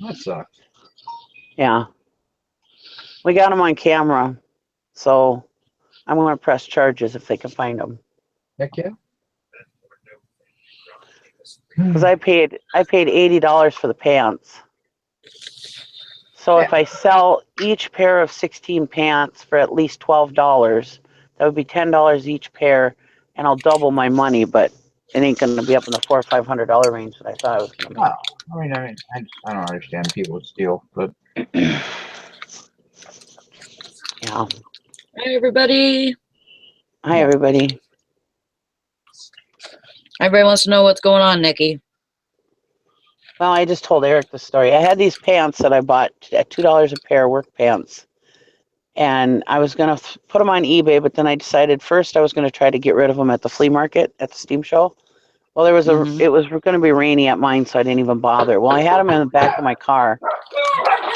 That sucks. Yeah. We got them on camera, so I'm going to press charges if they can find them. Heck yeah. Because I paid $80 for the pants. So Yeah. if I sell each pair of 16 pants for at least $12, that would be $10 each pair, and I'll double my money. But it ain't going to be up in the $400 or $500 range that I thought I was going to No, make. I don't understand people steal, but Yeah. Hi, everybody. Hi, everybody. Everybody wants to know what's going on, Nikki. Well, I just told Eric the story. I had these pants that I bought at $2 a pair, work pants, and I was going to put them on eBay, but then I decided first I was going to try to get rid of them at the flea market at the steam show. Well, it was going to be rainy at mine, so I didn't even bother. Well, I had them in the back of my car,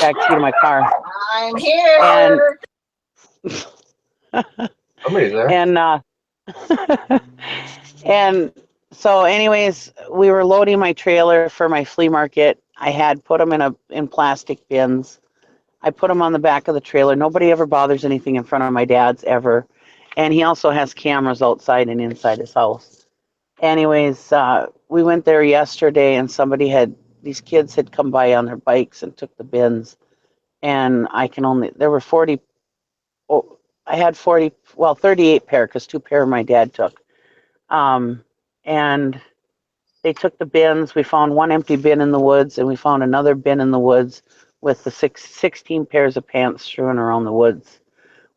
back seat of my car, I'm here. and somebody's there. and and so, anyways, we were loading my trailer for my flea market. I had put them in plastic bins. I put them on the back of the trailer. Nobody ever bothers anything in front of my dad's ever, and he also has cameras outside and inside his house. Anyways, we went there yesterday, and these kids had come by on their bikes and took the bins, and there were 40, oh, I had 40, well, 38 pair, because 2 pair my dad took. And they took the bins. We found one empty bin in the woods, and we found another bin in the woods with the 16 pairs of pants strewn around the woods,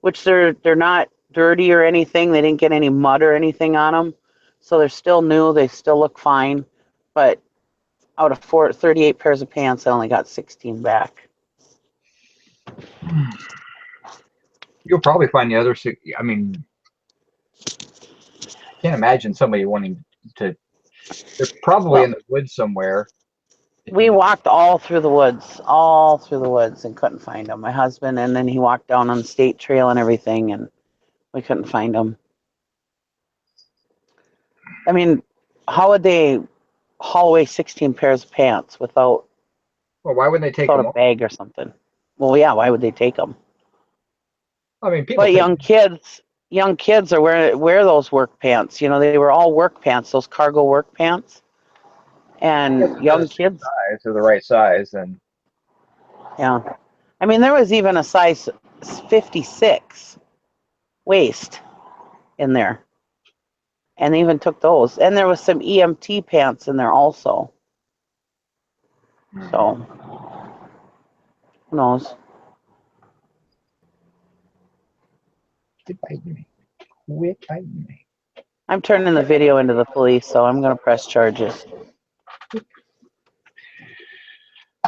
which they're not dirty or anything. They didn't get any mud or anything on them. So they're still new. They still look fine. But out of 38 pairs of pants, I only got 16 back. You'll probably find the other. I mean, I can't imagine somebody wanting to. They're probably in the woods somewhere. We walked all through the woods, and couldn't find them. My husband, and then he walked down on the state trail and everything, and we couldn't find them. I mean, how would they haul away 16 pairs of pants without Well, why wouldn't they take a them off? bag or something? Well, yeah, why would they take them? I mean, people But take. young kids are wear those work pants. You know, they were all work pants, those cargo work pants. And young kids, Size or the right size, and yeah. I mean, there was even a size 56 waist in there, and they even took those. And there was some EMT pants in there also. So, who knows? quit biting me. Quit biting me. I'm turning the video into the police, so I'm going to press charges.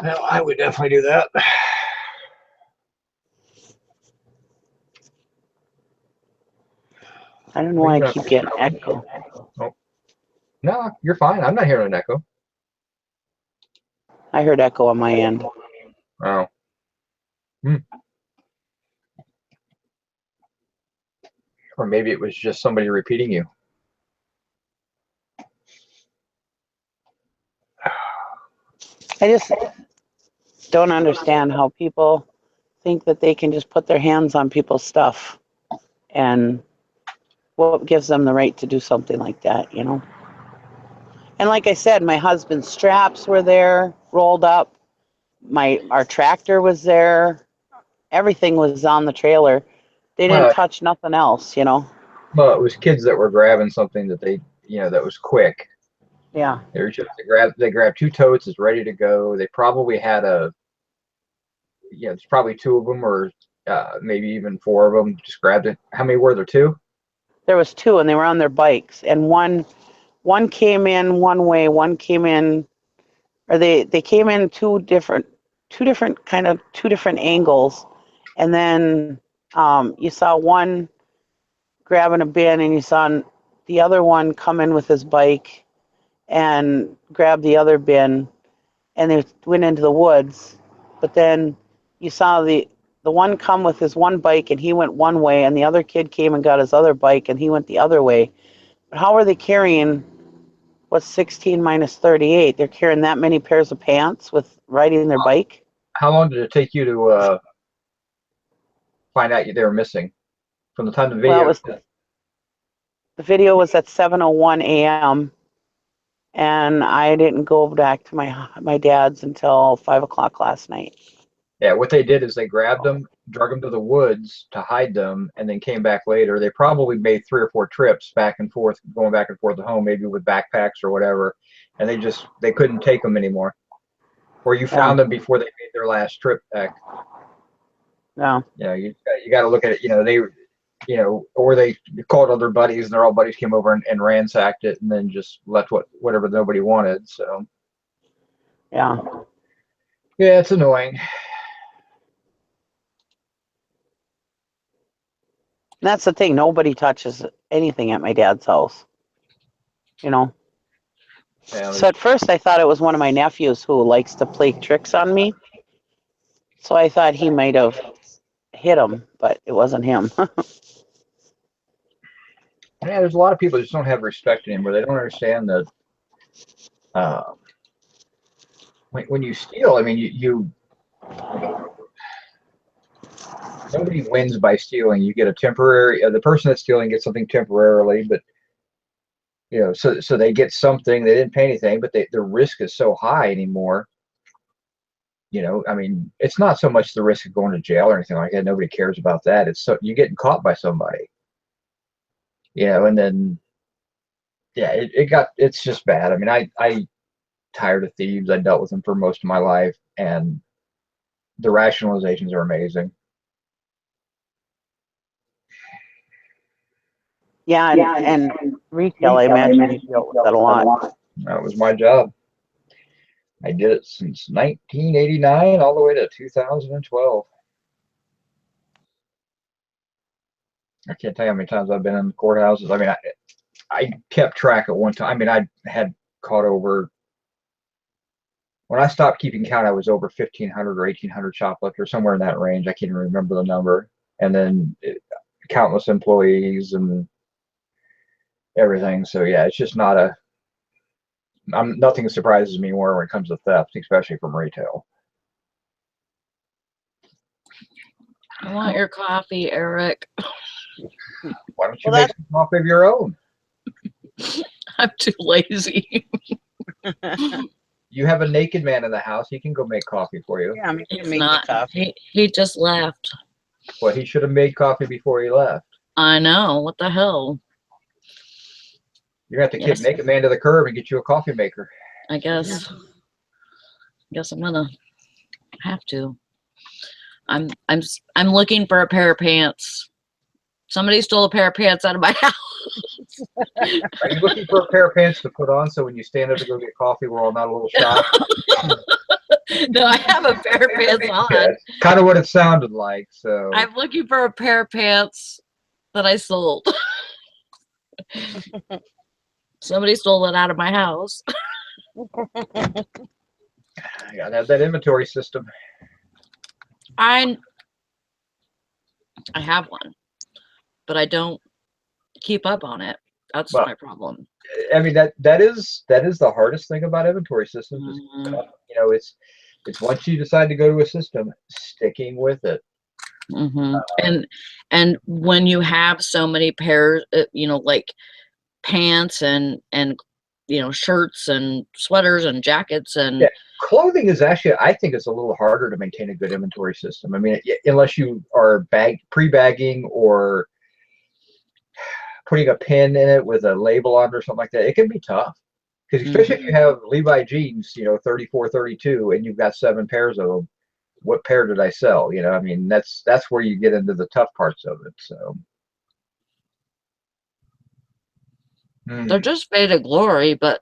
Well, I would definitely do that. I don't know why I keep getting echo. Oh. No, you're fine. I'm not hearing an echo. I heard echo on my end. Oh. Or maybe it was just somebody repeating you. I just don't understand how people think that they can just put their hands on people's stuff, and what gives them the right to do something like that, you know? And like I said, my husband's straps were there, rolled up. Our tractor was there. Everything was on the trailer. They didn't touch nothing else, you know? Well, it was kids that were grabbing something that that was quick. Yeah. They grabbed 2 totes, is ready to go. They probably had there's probably 2 of them, or maybe even 4 of them. Just grabbed it. How many were there? 2? There was 2, and they were on their bikes. And one came in one way, one came in, or they came in two different angles. And then you saw one grabbing a bin, and you saw the other one come in with his bike and grab the other bin, and they went into the woods. But then you saw the one come with his one bike, and he went one way, and the other kid came and got his other bike, and he went the other way. But how are they carrying What's 16 minus 38? They're carrying that many pairs of pants with riding their bike. How long did it take you to find out they were missing? From the time the video. Well, the video was at 7:01 a.m. and I didn't go back to my dad's until 5 o'clock last night. Yeah, what they did is they grabbed them, drug them to the woods to hide them, and then came back later. They probably made 3 or 4 trips back and forth, going back and forth to home, maybe with backpacks or whatever, and they couldn't take them anymore. Or you found them before they made their last trip back. No. You know, you got to look at it. Or they called other buddies, and their all buddies came over and ransacked it, and then just left whatever nobody wanted. So. Yeah. Yeah, it's annoying. That's the thing. Nobody touches anything at my dad's house. Yeah, so at first I thought it was one of my nephews who likes to play tricks on me. So I thought he might have hit him, but it wasn't him. Yeah, there's a lot of people that just don't have respect anymore. They don't understand that when you steal, I mean, nobody wins by stealing. You get a temporary, the person that's stealing gets something temporarily, but so they get something. They didn't pay anything, but the risk is so high anymore. I mean, it's not so much the risk of going to jail or anything like that. Nobody cares about that. It's you getting caught by somebody. And then yeah, it's just bad. I mean, I tired of thieves. I dealt with them for most of my life, and the rationalizations are amazing. Yeah, and retail, I imagine you dealt with that a lot. That was my job. I did it since 1989 all the way to 2012. I can't tell you how many times I've been in the courthouses. I mean, I kept track at one time. I mean, I had caught over, when I stopped keeping count, I was over 1,500 or 1,800 shoplifters, somewhere in that range. I can't even remember the number. And then countless employees and everything. So yeah, it's just not nothing surprises me more when it comes to theft, especially from retail. I want your coffee, Eric. Why don't you make some coffee of your own? I'm too lazy. You have a naked man in the house. He can go make coffee for you. Yeah, he can make not. coffee. He just left. Well, he should have made coffee before he left. I know. What the hell? You're gonna have to kick naked man to the curb and get you a coffee maker. I guess. I'm gonna have to. I'm looking for a pair of pants. Somebody stole a pair of pants out of my house. Are you looking for a pair of pants to put on so when you stand up to go get coffee, we're all not a little shocked? No, I have a pair of pants on. That's kind of what it sounded like. So I'm looking for a pair of pants that I sold. Somebody stole it out of my house. I gotta have that inventory system. I have one, but I don't keep up on it. That's my problem. I mean, that is the hardest thing about inventory systems. Mm-hmm. It's once you decide to go to a system, sticking with it. Mm-hmm. And when you have so many pairs, like pants and shirts and sweaters and jackets and clothing is actually, I think it's a little harder to maintain a good inventory system. I mean, unless you are pre-bagging or putting a pin in it with a label on or something like that, it can be tough. Because especially if you have Levi jeans, 34, 32, and you've got 7 pairs of them, what pair did I sell? I mean, that's where you get into the tough parts of it. So they're just faded glory, but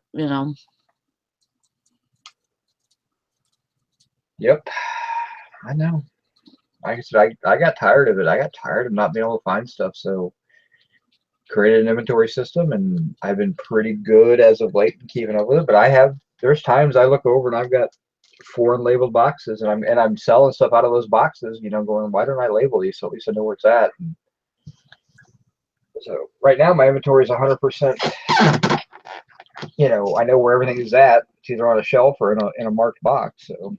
Yep, I know. Like I said, I got tired of it. I got tired of not being able to find stuff. So created an inventory system, and I've been pretty good as of late in keeping up with it. But there's times I look over and I've got 4 unlabeled boxes, and I'm selling stuff out of those boxes, going, why don't I label these so at least I know where it's at? And so right now my inventory is 100%. you know, I know where everything is at. It's either on a shelf or in a marked box. So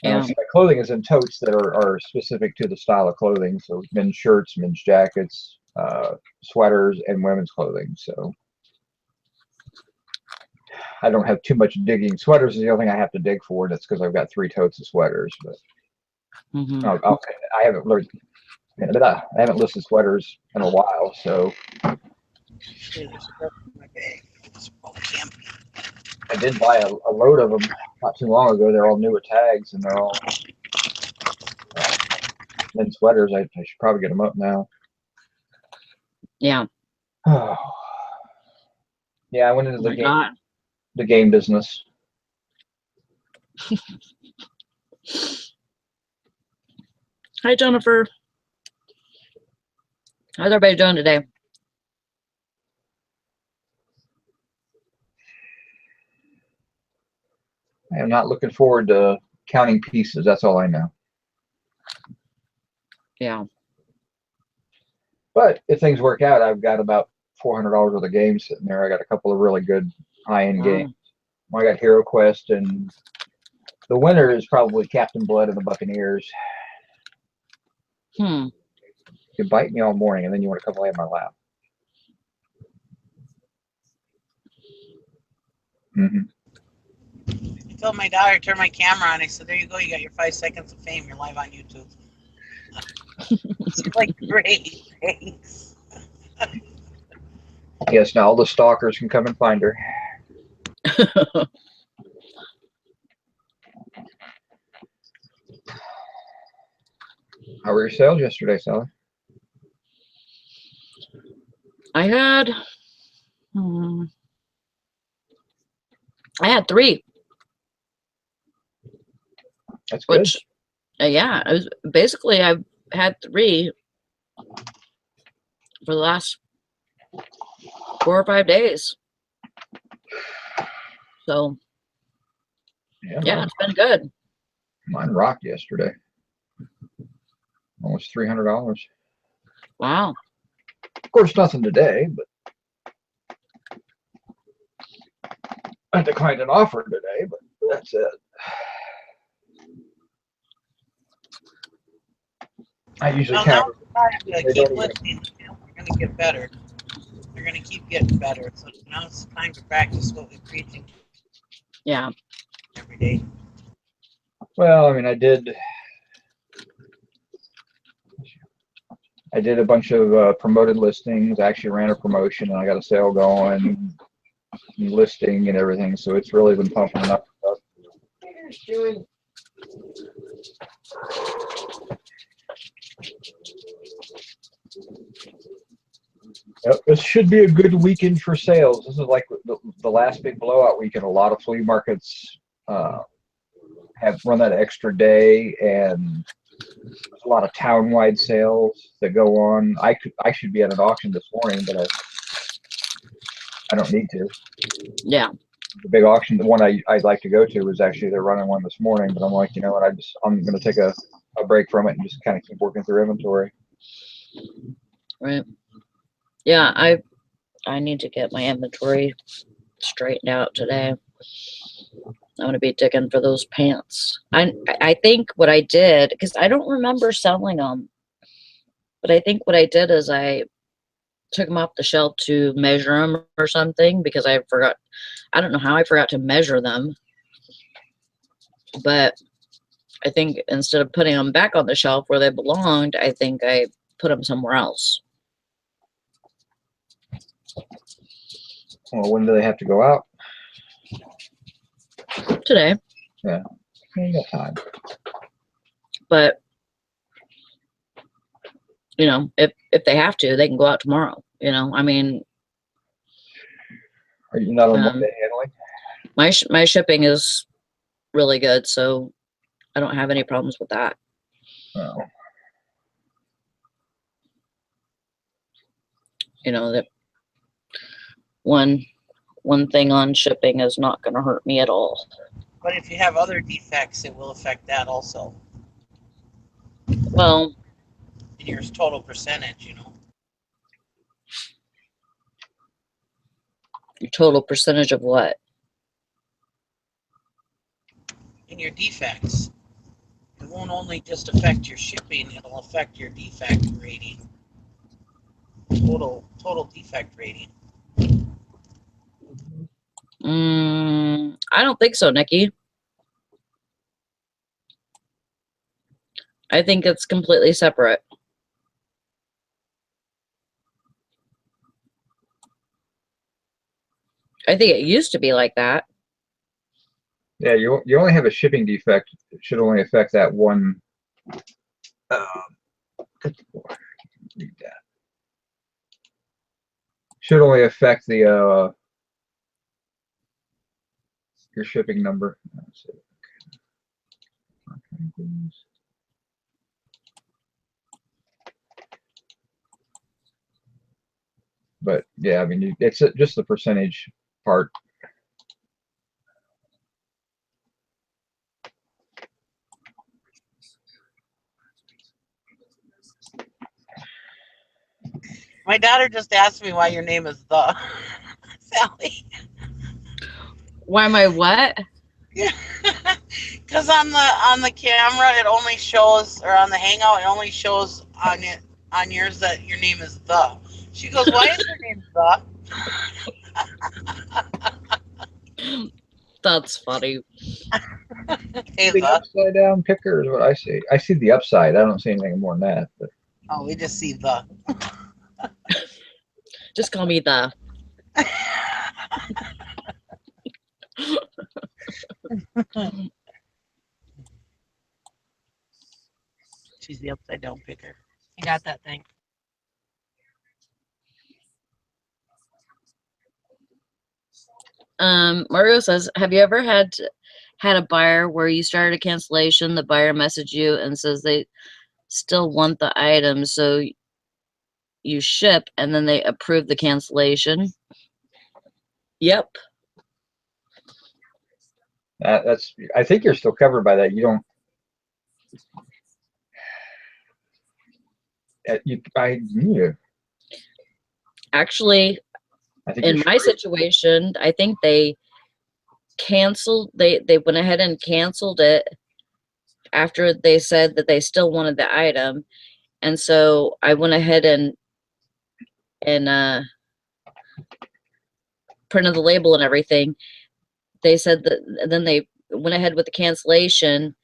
Yeah. see, my clothing is in totes that are specific to the style of clothing. So men's shirts, men's jackets, sweaters, and women's clothing. So I don't have too much digging. Sweaters is the only thing I have to dig for. That's because I've got 3 totes of sweaters. But Hmm. I haven't learned. I haven't listed sweaters in a while. So I did buy a load of them not too long ago. They're all new with tags, and they're all men's sweaters. I should probably get them up now. Yeah. Oh. Yeah, I went into Oh my God. the game business. Hi, Jennifer. How's everybody doing today? I am not looking forward to counting pieces. That's all I know. Yeah. But if things work out, I've got about $400 worth of games sitting there. I got a couple of really good high-end Wow. games. I got Hero Quest, and the winner is probably Captain Blood and the Buccaneers. Hmm. You bite me all morning, and then you want to come lay in my lap. I told my daughter to turn my camera on. I said, there you go. You got your 5 seconds of fame. You're live on YouTube. She's like, great, thanks. Yes, now all the stalkers can come and find her. How were your sales yesterday, Sally? I had 3, That's good. which, yeah, it was basically I've had 3 for the last 4 or 5 days. So yeah, it's been good. Mine rocked yesterday. Almost $300. Wow. Of course, nothing today, but I declined an offer today, but that's it. I usually Well, count. now it's time to They keep don't even- listening. We're going to get better. They're going to keep getting better. So now it's time to practice what we're preaching Yeah. every day. Well, I mean, I did a bunch of promoted listings. I actually ran a promotion, and I got a sale going, and listing and everything. So it's really been pumping up stuff. Yep, this should be a good weekend for sales. This is like the last big blowout weekend. A lot of flea markets have run that extra day, and there's a lot of town-wide sales that go on. I should be at an auction this morning, but I don't need to. Yeah. The big auction, the one I'd like to go to, was actually they're running one this morning, but I'm like, you know what, I'm going to take a break from it and just kind of keep working through inventory. Right. Yeah, I need to get my inventory straightened out today. I'm gonna be digging for those pants. I think what I did, because I don't remember selling them, but I think what I did is I took them off the shelf to measure them or something, because I forgot. I don't know how I forgot to measure them, but I think instead of putting them back on the shelf where they belonged, I think I put them somewhere else. Well, when do they have to go out? Today. Yeah, you got time. But you know, if they have to, they can go out tomorrow. You know, I mean, Are you not on Monday handling? my shipping is really good, so I don't have any problems with that. Oh. You know, that one thing on shipping is not going to hurt me at all. But if you have other defects, it will affect that also Well, in your total percentage, you know. Your total percentage of what? In your defects. It won't only just affect your shipping, it'll affect your defect rating. Total defect rating. I don't think so, Nikki. I think it's completely separate. I think it used to be like that. Yeah, you only have a shipping defect. It should only affect that one. Read that. Should only affect the your shipping number. But yeah, I mean, it's just the percentage part. My daughter just asked me why your name is the Sally. Why am I what? Yeah, because on the camera it only shows, or on the Hangout it only shows on yours that your name is the. She goes, "Why is your name the?" That's funny. Hey, The the. upside down picker is what I see. I see the upside. I don't see anything more than that. But Oh, we just see the. Just call me the. She's the upside down picker. You got that thing. Mario says, have you ever had a buyer where you started a cancellation, the buyer messaged you and says they still want the item, so you ship and then they approve the cancellation? Yep. that's. I think you're still covered by that. You don't. Yeah. Actually, I think in you're my situation, I think they canceled, they went ahead and canceled it after they said that they still wanted the item. And so I went ahead and printed the label and everything. They said that, and then they went ahead with the cancellation,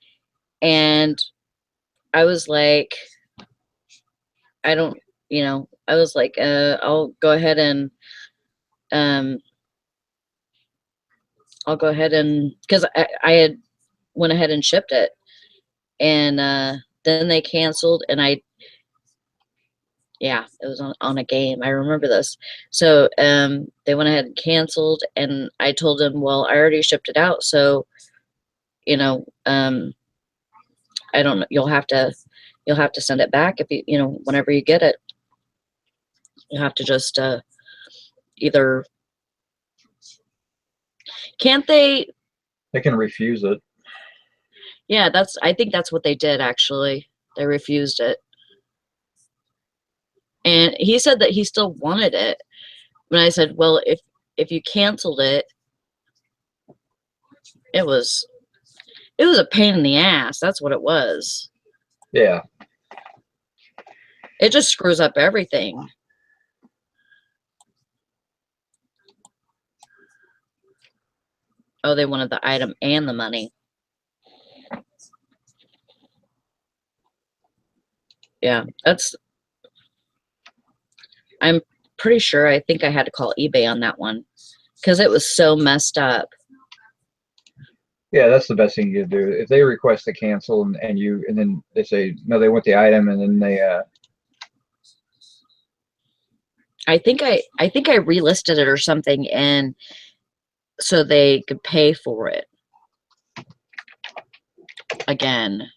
and I was like, I don't, I was like, I'll go ahead and because I had went ahead and shipped it, and then they canceled, and yeah, it was on a game. I remember this. So they went ahead and canceled, and I told them, well, I already shipped it out, so I don't know. You'll have to send it back if you whenever you get it. You have to just either can't they? They can refuse it. Yeah, I think that's what they did actually. They refused it. And he said that he still wanted it. When I said, well, if you canceled it, it was a pain in the ass. That's what it was. Yeah. It just screws up everything. Oh, they wanted the item and the money. Yeah, I'm pretty sure I think I had to call eBay on that one because it was so messed up. Yeah, that's the best thing you can do. If they request to cancel and then they say no, they want the item, and then they I think I relisted it or something, and so they could pay for it again.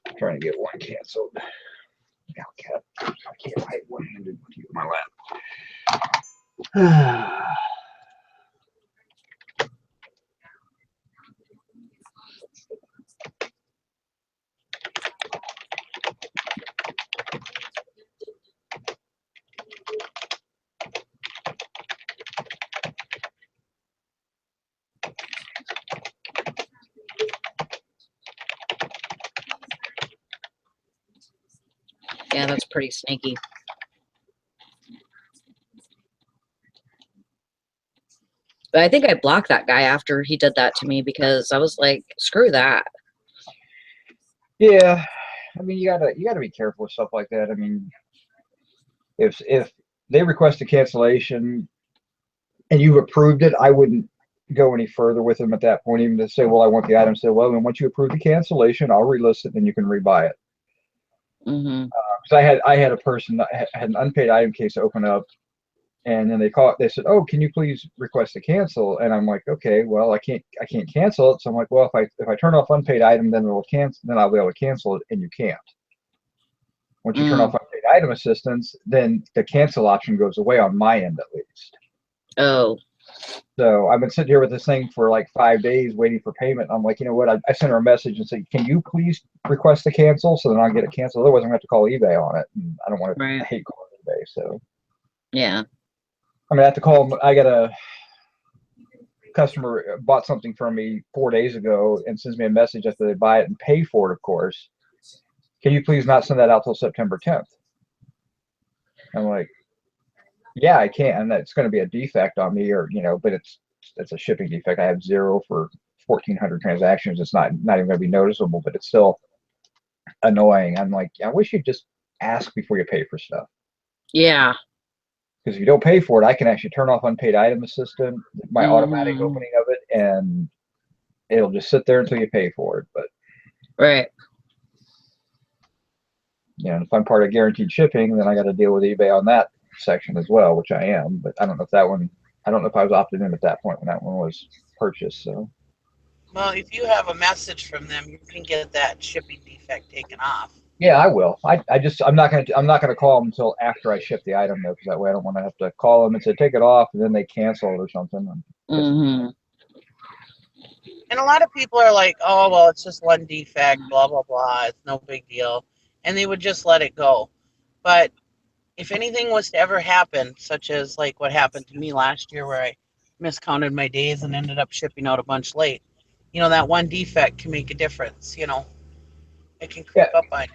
I'm trying to get one canceled. Now, cat, I can't hide one-handed with you in my lap. Yeah, that's pretty sneaky. But I think I blocked that guy after he did that to me because I was like, screw that. Yeah, I mean, you gotta be careful with stuff like that. I mean, if they request a cancellation and you've approved it, I wouldn't go any further with them at that point, even to say, well, I want the item. Say, well, then once you approve the cancellation, I'll relist it, and you can rebuy it. Mm-hmm. Because I had a person that had an unpaid item case open up, and then they said, oh, can you please request a cancel? And I'm like, okay, well, I can't cancel it. So I'm like, well, if I turn off unpaid item, then it'll cancel, then I'll be able to cancel it, and you can't. Once you turn off unpaid item assistance, then the cancel option goes away on my end at least. Oh. So I've been sitting here with this thing for like 5 days waiting for payment. I'm like, you know what? I sent her a message and said, can you please request a cancel so then I'll get it canceled? Otherwise, I'm going to have to call eBay on it. And I don't want to, Right. I hate calling eBay. So, Yeah. I mean, I have to call them. I got a customer bought something from me 4 days ago and sends me a message after they buy it and pay for it, of course. Can you please not send that out till September 10th? I'm like, yeah, I can. And it's going to be a defect on me, or, but it's a shipping defect. I have 0 for 1,400 transactions. It's not even going to be noticeable, but it's still annoying. I'm like, I wish you'd just ask before you pay for stuff. Yeah. Because if you don't pay for it, I can actually turn off unpaid item assistant, my automatic opening of it, and it'll just sit there until you pay for it. But Right. if I'm part of guaranteed shipping, then I got to deal with eBay on that section as well, which I am. But I don't know if I was opted in at that point when that one was purchased. So. Well, if you have a message from them, you can get that shipping defect taken off. Yeah, I will. I'm not gonna call them until after I ship the item though, because that way I don't want to have to call them and say take it off, and then they cancel it or something. Mm-hmm. And a lot of people are like, oh, well, it's just one defect, blah, blah, blah. It's no big deal. And they would just let it go. But if anything was to ever happen, such as like what happened to me last year where I miscounted my days and ended up shipping out a bunch late, that one defect can make a difference. It can creep Yeah. up on you.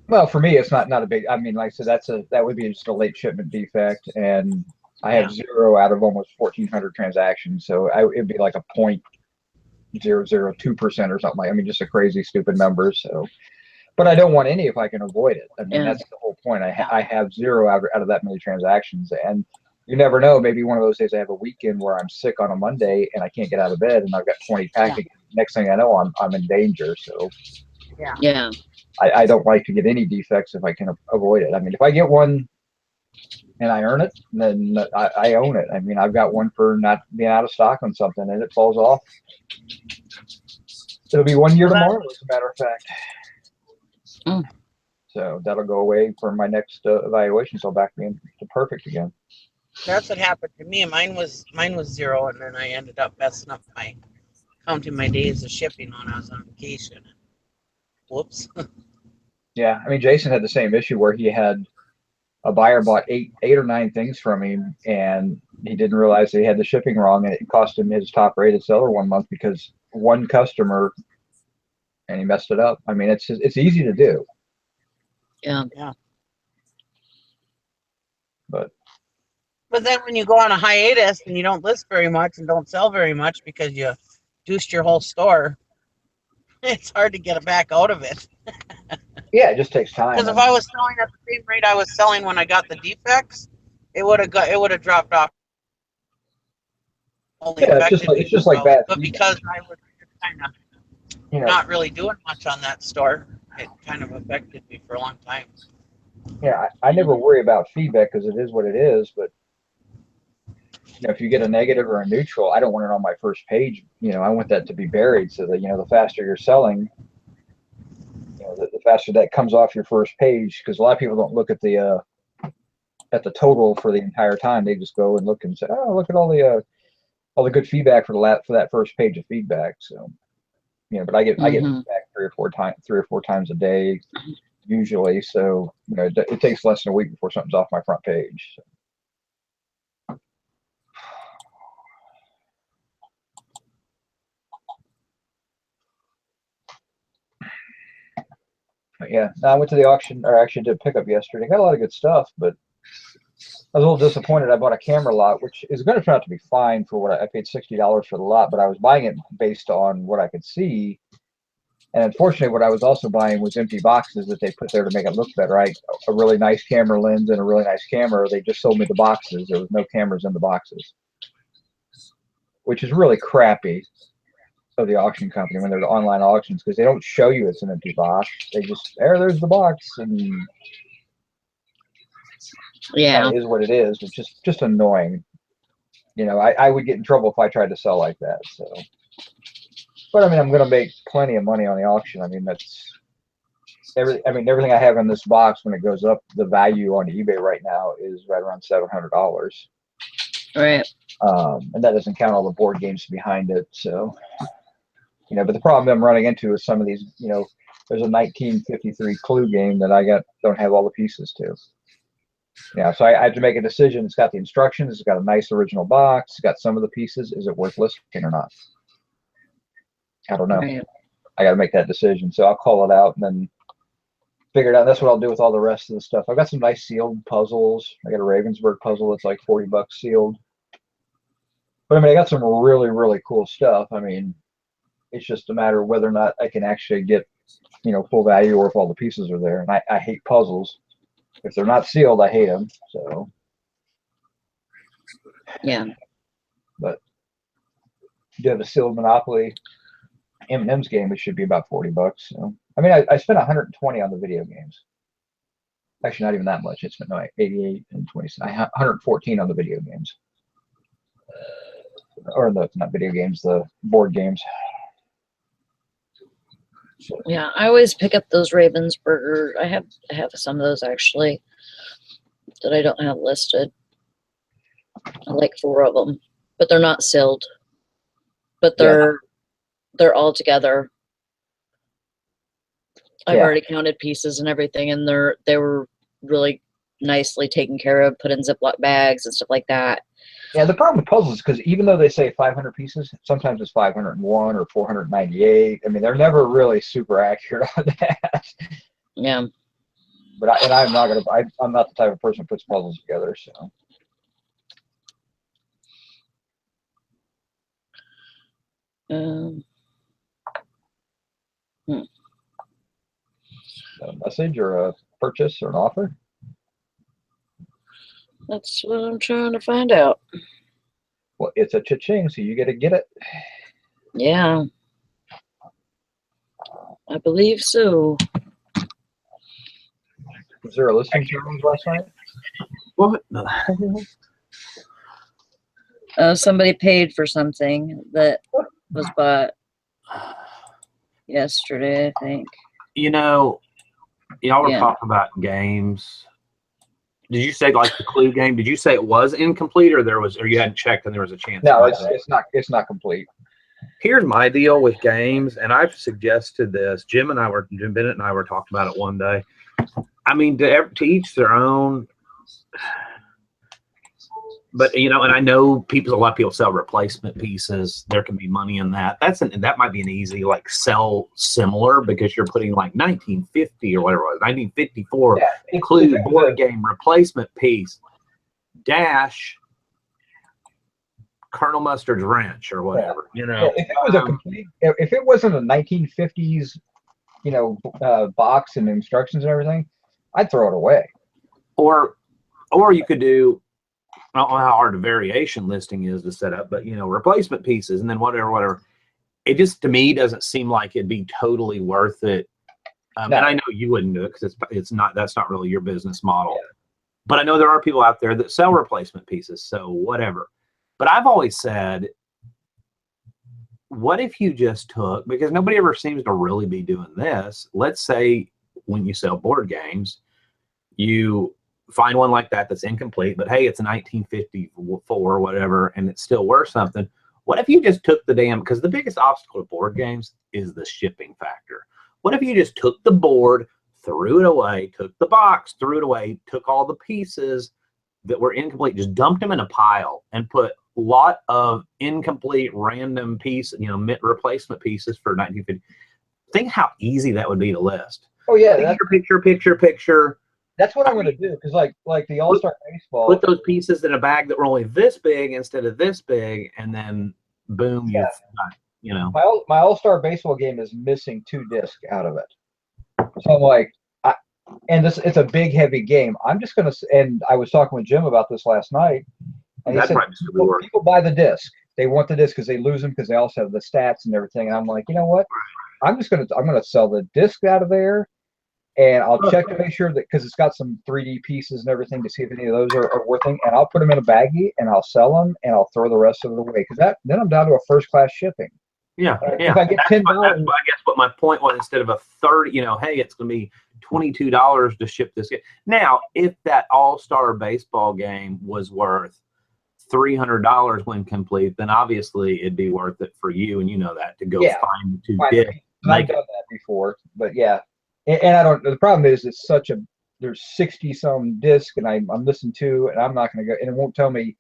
Well, for me, it's not a big. I mean, like I said, that would be just a late shipment defect, and I have 0 out of almost 1,400 transactions, so it'd be like a 0.002% or something. I mean, just a crazy stupid number. So, but I don't want any if I can avoid it. I mean, that's the whole point. I have 0 out of that many transactions, and you never know. Maybe one of those days I have a weekend where I'm sick on a Monday and I can't get out of bed, and I've got 20 packages. Next thing I know, I'm in danger. So. Yeah. I don't like to get any defects if I can avoid it. I mean, if I get one and I earn it, then I own it. I mean, I've got one for not being out of stock on something and it falls off. It'll be 1 year tomorrow, as a matter of fact. So that'll go away for my next evaluation. So I'll back me into perfect again. That's what happened to me. Mine was 0, and then I ended up messing up counting my days of shipping when I was on vacation. Whoops. Yeah, I mean, Jason had the same issue where he had a buyer bought eight or nine things from him, and he didn't realize that he had the shipping wrong, and it cost him his top rated seller 1 month because one customer, and he messed it up. I mean, it's easy to do. Yeah. But then when you go on a hiatus and you don't list very much and don't sell very much because you deuced your whole store, it's hard to get it back out of it. yeah, it just takes time. Because if I was selling at the same rate I was selling when I got the defects, it would have dropped off. It's just like that. But because I was kind of not really doing much on that store, it kind of affected me for a long time. Yeah, I never worry about feedback because it is what it is. But if you get a negative or a neutral, I don't want it on my first page. I want that to be buried so that the faster you're selling, the faster that comes off your first page. Because a lot of people don't look at the total for the entire time. They just go and look and say, oh, look at all the good feedback for that first page of feedback. So, but I get feedback 3 or 4 times a day usually. So, it takes less than a week before something's off my front page. So. But yeah, no, I went to the auction, or actually did pickup yesterday. Got a lot of good stuff, but I was a little disappointed. I bought a camera lot, which is going to turn out to be fine for what I paid $60 for the lot, but I was buying it based on what I could see. And unfortunately, what I was also buying was empty boxes that they put there to make it look better. A really nice camera lens and a really nice camera. They just sold me the boxes. There was no cameras in the boxes, which is really crappy of the auction company when they're the online auctions, because they don't show you it's an empty box. They just, there's the box, and Yeah. it is what it is. It's just annoying. You know, I would get in trouble if I tried to sell like that. So, but I mean, I'm going to make plenty of money on the auction. I mean, everything I have in this box, when it goes up, the value on eBay right now is right around $700. Right. And that doesn't count all the board games behind it. So, you know, but the problem I'm running into is some of these, you know, there's a 1953 Clue game that don't have all the pieces to. Yeah, so I had to make a decision. It's got the instructions. It's got a nice original box. It's got some of the pieces. Is it worth listing or not? I don't know. Right. I got to make that decision. So I'll call it out and then figure it out. That's what I'll do with all the rest of the stuff. I've got some nice sealed puzzles. I got a Ravensburg puzzle that's like $40 sealed. But I mean, I got some really, really cool stuff. I mean, it's just a matter of whether or not I can actually get, you know, full value, or if all the pieces are there. And I hate puzzles. If they're not sealed, I hate them. So, Yeah. but if you have a sealed Monopoly M&M's game, it should be about $40. So, I mean, I spent 120 on the video games. Actually, not even that much. It's been like 88 and 20. 114 on the video games, or not video games, the board games. Yeah, I always pick up those Ravensburger. I have some of those actually that I don't have listed. I like 4 of them, but they're not sealed. But they're all together. I've already counted pieces and everything, and they were really nicely taken care of, put in Ziploc bags and stuff like that. Yeah, the problem with puzzles is because even though they say 500 pieces, sometimes it's 501 or 498. I mean, they're never really super accurate on that. Yeah. But I'm not the type of person who puts puzzles together. So. A message or a purchase or an offer? That's what I'm trying to find out. Well, it's a cha-ching, so you got to get it. Yeah. I believe so. Was there a listing challenge last night? What? Somebody paid for something that was bought yesterday, I think. You know, y'all were Yeah. talking about games. Did you say like the Clue game? Did you say it was incomplete, or you hadn't checked and there was a chance? No, it's not complete. Here's my deal with games, and I've suggested this. Jim Bennett and I were talking about it one day. I mean, to each their own. But you know, and I know a lot of people sell replacement pieces. There can be money in that. That might be an easy like sell similar, because you're putting like 1950 or whatever it was, 1954 Clue board game replacement piece dash Colonel Mustard's wrench or whatever. You know, if it was a complete, if it wasn't a 1950s, you know, box and instructions and everything, I'd throw it away. Or you could do. I don't know how hard a variation listing is to set up, but you know, replacement pieces and then whatever. It just to me doesn't seem like it'd be totally worth it. No. And I know you wouldn't do it because that's not really your business model. Yeah. But I know there are people out there that sell replacement pieces, so whatever. But I've always said, what if you just took, because nobody ever seems to really be doing this. Let's say when you sell board games, you find one like that's incomplete, but hey, it's a 1954 or whatever, and it's still worth something. What if you just took because the biggest obstacle to board games is the shipping factor. What if you just took the board, threw it away, took the box, threw it away, took all the pieces that were incomplete, just dumped them in a pile and put a lot of incomplete random replacement pieces for 1950. Think how easy that would be to list. Oh yeah, that's picture. that's what I'm going to do, because like the All-Star Baseball. Put those pieces in a bag that were only this big instead of this big, and then boom, Yeah. you've got, My All-Star Baseball game is missing 2 discs out of it. So I'm like, and it's a big, heavy game. I'm just going to, and I was talking with Jim about this last night, and he that said might just be worth. people buy the disc. They want the disc because they lose them, because they also have the stats and everything. And I'm like, you know what? I'm gonna sell the disc out of there, and I'll check to make sure that, because it's got some 3D pieces and everything, to see if any of those are worth it. And I'll put them in a baggie and I'll sell them, and I'll throw the rest of it away, because then I'm down to a first class shipping. Yeah. If I get $10, that's what, I guess what my point was, instead of a 30, hey, it's going to be $22 to ship this game. Now, if that All-Star Baseball game was worth $300 when complete, then obviously it'd be worth it for you, and that, to go find the 2 discs. I've done that before, but yeah, and I don't. The problem is it's there's 60 some discs, and I'm missing 2, and I'm not going to go, and it won't tell me,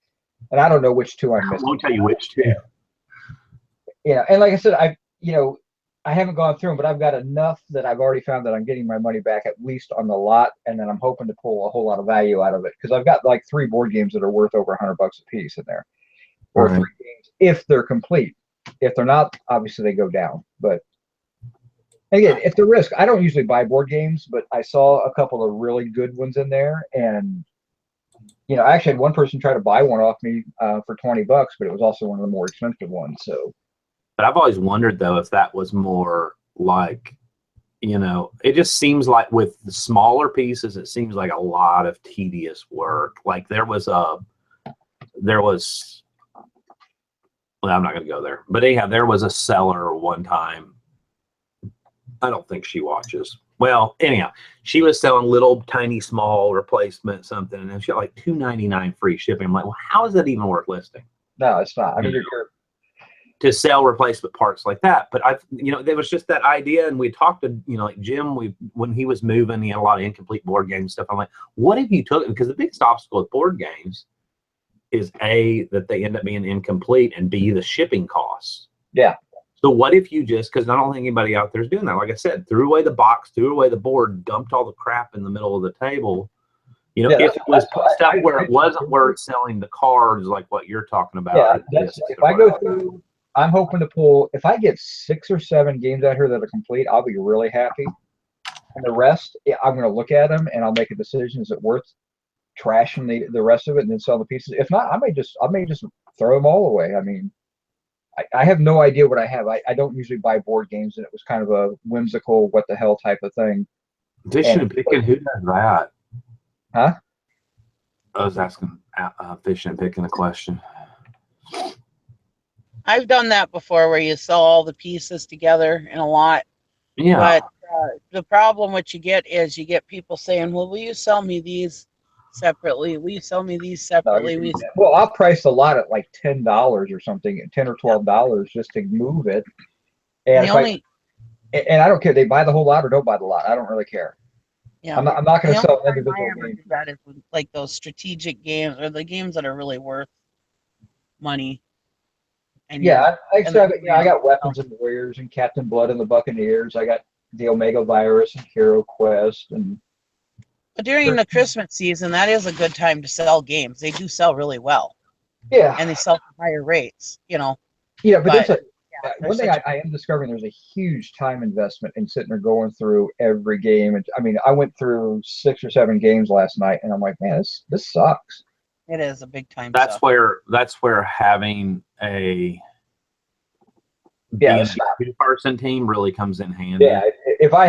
and I don't know which 2 I'm missing. It won't tell you which 2. Yeah, and like I said, I haven't gone through them, but I've got enough that I've already found that I'm getting my money back, at least on the lot, and then I'm hoping to pull a whole lot of value out of it, because I've got like 3 board games that are worth over $100 a piece in there, or 3 games if they're complete. If they're not, obviously they go down. But again, it's the risk. I don't usually buy board games, but I saw a couple of really good ones in there, and I actually had one person try to buy one off me for $20, but it was also one of the more expensive ones. So. But I've always wondered, though, if that was more like, it just seems like with the smaller pieces, it seems like a lot of tedious work. Like there was, well, I'm not going to go there, but anyhow, there was a seller one time. I don't think she watches. Well, anyhow, she was selling little tiny small replacement something, and then she got like $2.99 free shipping. I'm like, well, how is that even worth listing? No, it's not. I mean, you're to sell replacement parts like that. But there was just that idea, and we talked to, like Jim, when he was moving, he had a lot of incomplete board game stuff. I'm like, what if you took, because the biggest obstacle with board games is A, that they end up being incomplete, and B, the shipping costs. Yeah. So what if you just, because I don't think anybody out there is doing that. Like I said, threw away the box, threw away the board, dumped all the crap in the middle of the table. If it was stuff where it wasn't worth selling the cards, like what you're talking about. Yeah, if I go through, I'm hoping to pull, if I get 6 or 7 games out here that are complete, I'll be really happy. And the rest, I'm going to look at them, and I'll make a decision. Is it worth trashing the rest of it and then sell the pieces? If not, I may just throw them all away. I mean, I have no idea what I have. I don't usually buy board games, and it was kind of a whimsical, what the hell type of thing. Fishing and picking, who does that? Huh? I was asking Fishing and Picking a question. I've done that before, where you sell all the pieces together in a lot. Yeah. But the problem what you get is you get people saying, well, will you sell me these separately? Will you sell me these separately? Well, I'll price the lot at like $10 or something, $10 or $12 just to move it. And and I don't care. They buy the whole lot or don't buy the lot. I don't really care. Yeah. I'm not going to sell individual games. That is like those strategic games, or the games that are really worth money. And yeah, I got Weapons and Warriors and Captain Blood and the Buccaneers. I got the Omega Virus and Hero Quest. But during the Christmas season, that is a good time to sell games. They do sell really well. Yeah. And they sell for higher rates, Yeah, but one thing I am discovering, there's a huge time investment in sitting there going through every game. And I mean, I went through 6 or 7 games last night, and I'm like, man, this sucks. It is a big time. That's where having a two-person team really comes in handy. Yeah, if I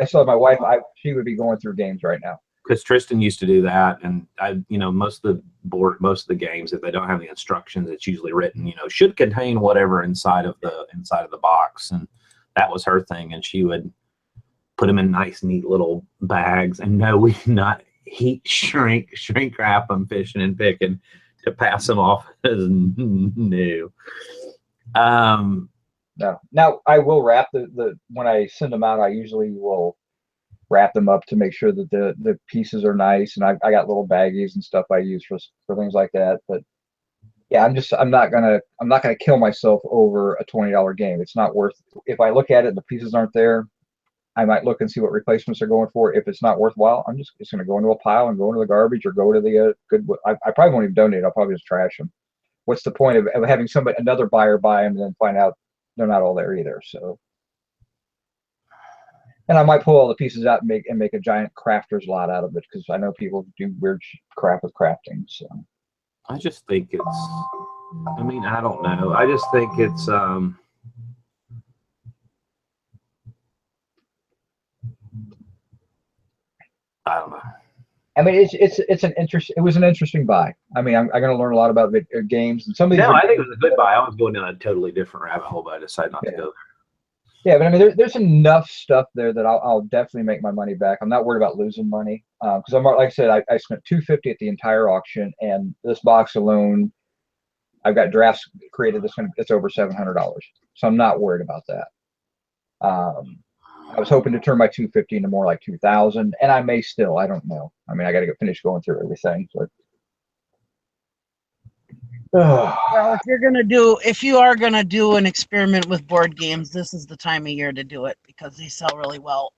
saw my wife, she would be going through games right now. Because Tristan used to do that, and most of the games, if they don't have the instructions, it's usually written, should contain whatever inside of the box, and that was her thing. And she would put them in nice, neat little bags. And no, we did not heat shrink wrap them, Fishing and Picking, to pass them off as new. No. Now I will wrap the when I send them out, I usually will wrap them up to make sure that the pieces are nice, and I got little baggies and stuff I use for things like that. But yeah, I'm not gonna kill myself over a $20 game. It's not worth. If I look at it, the pieces aren't there, I might look and see what replacements are going for. If it's not worthwhile, I'm just going to go into a pile and go into the garbage or go to the Goodwill. I probably won't even donate. I'll probably just trash them. What's the point of having another buyer buy them and then find out they're not all there either? So, and I might pull all the pieces out and make a giant crafter's lot out of it, because I know people do weird crap with crafting. So I just think it's, I mean, I don't know. I just think it's, I don't know. I mean, it was an interesting buy. I mean, I'm going to learn a lot about games, and some of these. No, I think it was a good buy. I was going down a totally different rabbit hole, but I decided not to go there. Yeah, but I mean, there's enough stuff there that I'll definitely make my money back. I'm not worried about losing money, because I'm, like I said, I spent $250 at the entire auction, and this box alone, I've got drafts created. It's over $700, so I'm not worried about that. I was hoping to turn my $250 into more like $2,000, and I may still. I don't know. I mean, I got to finish going through everything. But Well, if you are gonna do an experiment with board games, this is the time of year to do it, because they sell really well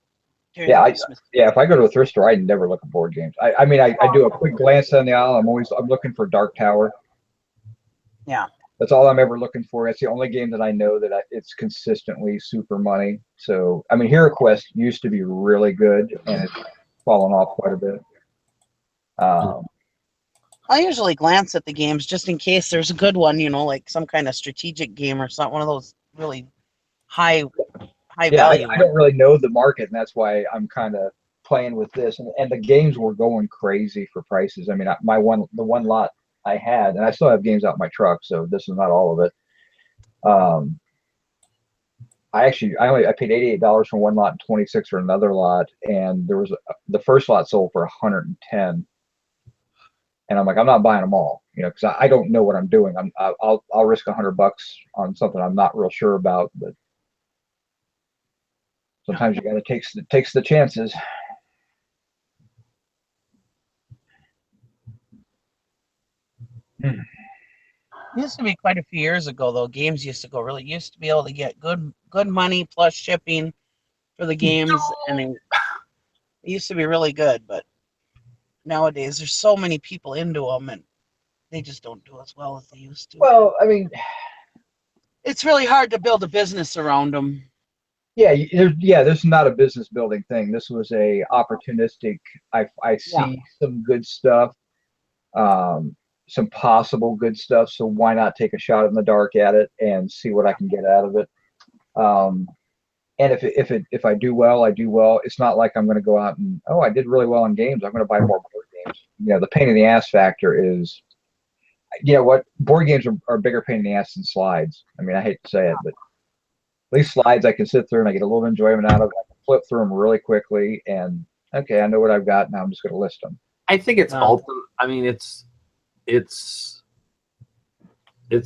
during Christmas. If I go to a thrift store, I never look at board games. I mean, I do a quick glance down the aisle. I'm looking for Dark Tower. Yeah. That's all I'm ever looking for. It's the only game that I know that it's consistently super money. So, I mean, Hero Quest used to be really good, and it's fallen off quite a bit. I usually glance at the games just in case there's a good one, like some kind of strategic game or something, one of those really high value. I don't really know the market, and that's why I'm kind of playing with this. And the games were going crazy for prices. I mean, the one lot I had, and I still have games out in my truck, so this is not all of it. I paid $88 for one lot and $26 for another lot, and the first lot sold for $110, and I'm like, I'm not buying them all, because I don't know what I'm doing. I'll risk $100 on something I'm not real sure about, but sometimes you got to takes the chances. Used to be quite a few years ago, though. Games used to be able to get good money plus shipping for the games, and it used to be really good. But nowadays, there's so many people into them, and they just don't do as well as they used to. Well, I mean, it's really hard to build a business around them. Yeah, this is not a business building thing. This was a opportunistic. I see some good stuff. Some possible good stuff, so why not take a shot in the dark at it and see what I can get out of it. And if I do well, I do well. It's not like I'm going to go out and, I did really well in games, I'm going to buy more board games. The pain in the ass factor is, board games are a bigger pain in the ass than slides. I mean, I hate to say it, but at least slides I can sit through and I get a little enjoyment out of it. I can flip through them really quickly, and okay, I know what I've got, now I'm just going to list them. I think it's I mean, it's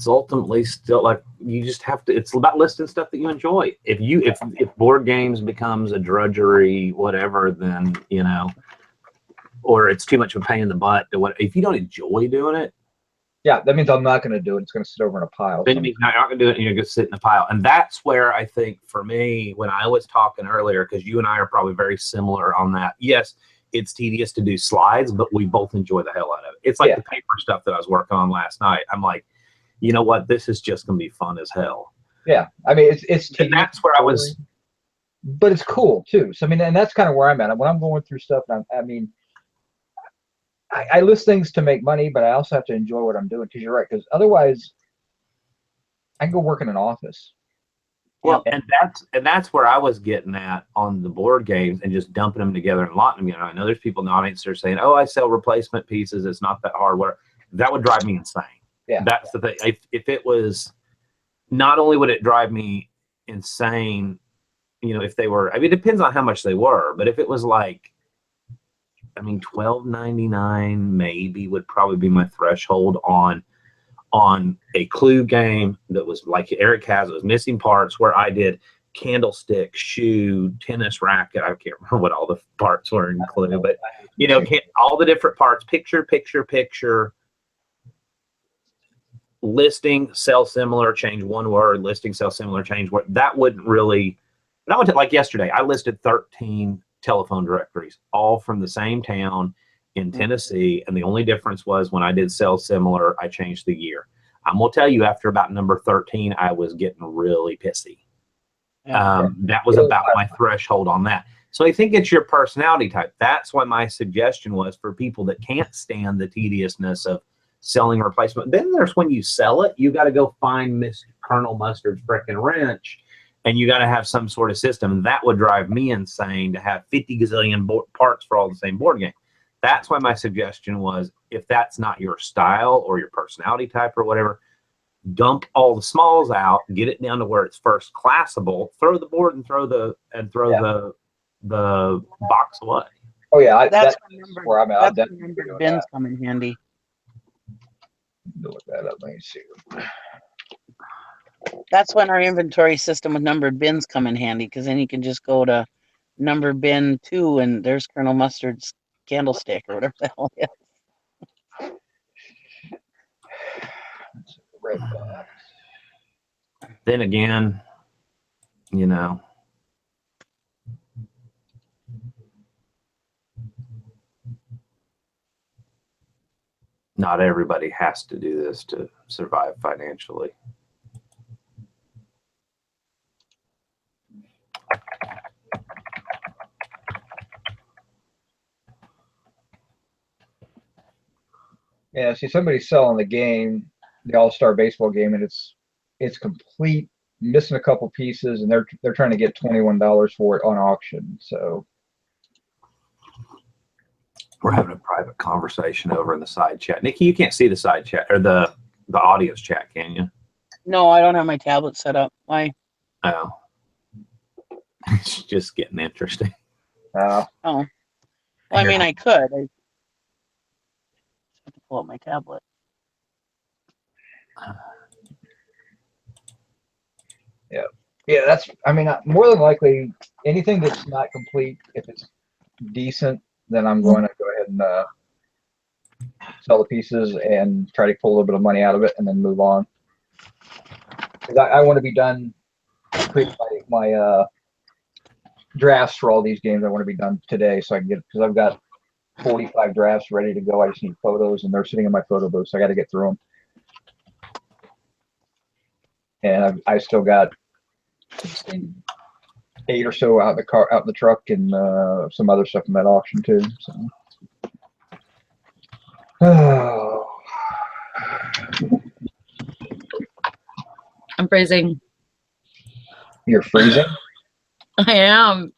ultimately still like, you just have to, it's about listing stuff that you enjoy. If board games becomes a drudgery, whatever, then, or it's too much of a pain in the butt, if you don't enjoy doing it, that means I'm not going to do it. It's going to sit over in a pile. Then you're not going to do it, and you're going to sit in a pile. And that's where I think, for me, when I was talking earlier, because you and I are probably very similar on that. Yes, it's tedious to do slides, but we both enjoy the hell out of it. It's like the paper stuff that I was working on last night. I'm like, you know what? This is just going to be fun as hell. Yeah. I mean, it's tedious, and that's where I was. But it's cool, too. So, I mean, and that's kind of where I'm at. When I'm going through stuff, I list things to make money, but I also have to enjoy what I'm doing, because you're right. Because otherwise, I can go work in an office. Well, and that's where I was getting at on the board games and just dumping them together and lotting them. I know there's people in the audience that are saying, "Oh, I sell replacement pieces. It's not that hard work." That would drive me insane. Yeah, that's the thing. If it was, not only would it drive me insane, if they were. I mean, it depends on how much they were, but if it was like, $12.99 maybe would probably be my threshold on a Clue game that was like Eric has. It was missing parts, where I did candlestick, shoe, tennis racket. I can't remember what all the parts were in Clue, but all the different parts, picture, listing, sell similar, change one word, listing, sell similar, change word. That wouldn't really But I went to, like yesterday, I listed 13 telephone directories, all from the same town in Tennessee. And the only difference was when I did sell similar, I changed the year. I'm going to tell you, after about number 13, I was getting really pissy. That was about my threshold on that. So I think it's your personality type. That's why my suggestion was for people that can't stand the tediousness of selling replacement. Then there's when you sell it, you got to go find Miss Colonel Mustard's frickin' wrench, and you got to have some sort of system. That would drive me insane to have 50 gazillion parts for all the same board game. That's why my suggestion was, if that's not your style or your personality type or whatever, dump all the smalls out, get it down to where it's first classable, throw the board and throw the box away. Oh yeah, That's where I'm at. That's where numbered bins come in handy. Look that up. Let me see. That's when our inventory system with numbered bins come in handy, because then you can just go to number bin 2 and there's Colonel Mustard's candlestick or whatever the hell it is. Red box. Then again, you know, not everybody has to do this to survive financially. Yeah, see, somebody's selling the game, the All-Star Baseball game, and it's complete, missing a couple pieces, and they're trying to get $21 for it on auction. So we're having a private conversation over in the side chat. Nikki, you can't see the side chat or the audience chat, can you? No, I don't have my tablet set up. Why? Oh, it's just getting interesting. Oh. Well, I mean, I could. I have to pull up my tablet. yeah, that's. I mean, more than likely, anything that's not complete, if it's decent, then I'm going to go ahead and sell the pieces and try to pull a little bit of money out of it, and then move on. Because I want to be done creating my drafts for all these games. I want to be done today, so I can get, because I've got 45 drafts ready to go. I just need photos, and they're sitting in my photo booth, so I got to get through them. And I still got 8 or so out in the truck, and some other stuff in that auction too. So. Oh. I'm freezing. You're freezing? I am.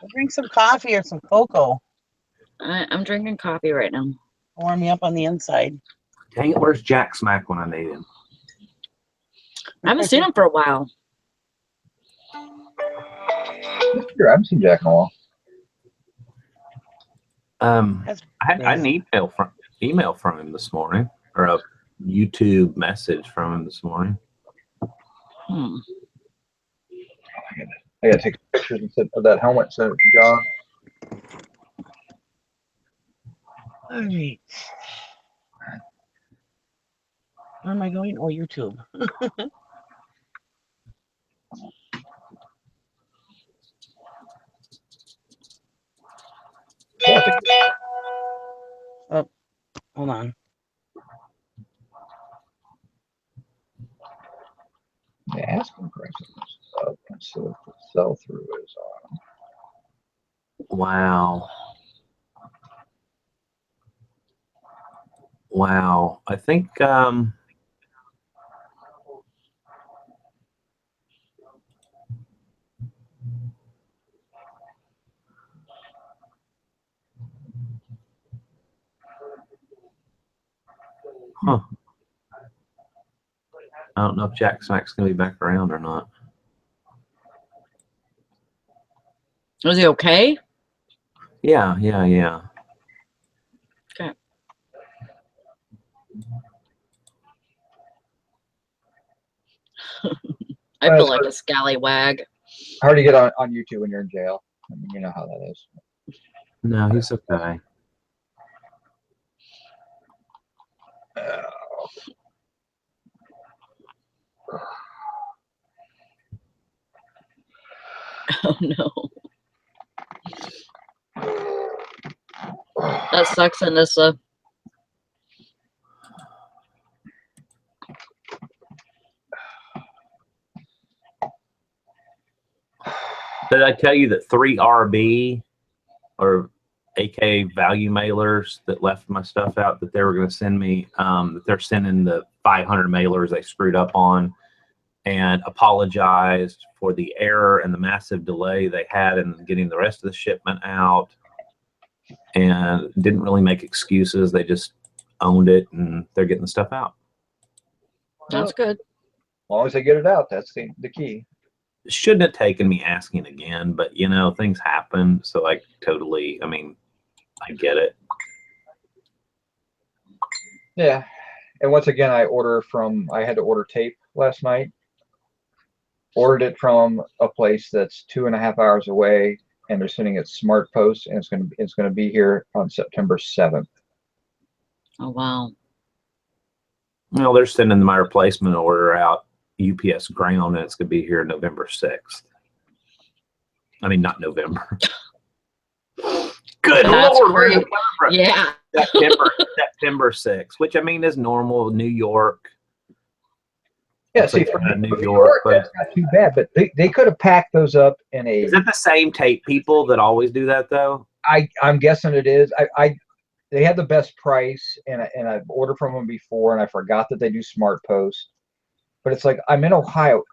Drink some coffee or some cocoa. I'm drinking coffee right now. Warm me up on the inside. Dang it, where's Jack Smack when I need him? I haven't seen him for a while. Sure, I haven't seen Jack in a while. I had an email from him this morning, or a YouTube message from him this morning. I gotta take pictures of that helmet, so John. All right. Where am I going? Oh, YouTube. Oh, hold on. The asking prices up, and so if the sell through is on. Wow. Wow. I think huh. I don't know if Jack Smack's gonna be back around or not. Was he okay? Yeah. Okay. I feel like a scallywag. Hard to get on YouTube when you're in jail. I mean, you know how that is. No, he's okay. Oh no. That sucks, Anissa. Did I tell you that 3RB, or aka value mailers that left my stuff out, that they were going to send me, that they're sending the 500 mailers they screwed up on, and apologized for the error and the massive delay they had in getting the rest of the shipment out, and didn't really make excuses. They just owned it, and they're getting the stuff out. That's good. As long as they get it out, that's the key. Shouldn't have taken me asking again, but you know, things happen. So I totally, I mean, I get it. Yeah. And once again, I had to order tape last night. Ordered it from a place that's 2.5 hours away, and they're sending it smart post, and it's gonna be here on September 7th. Oh wow. Well, they're sending my replacement order out UPS ground, and it's going to be here November 6th. I mean, not November. Good That's Lord. great. Yeah. September 6th, which I mean is normal. New York. Yeah, Looks see, like for New York, but that's not too bad, but they could have packed those up in a. is it the same tape people that always do that though? I'm guessing it is. They had the best price, and I've ordered from them before, and I forgot that they do smart post. But it's like, I'm in Ohio.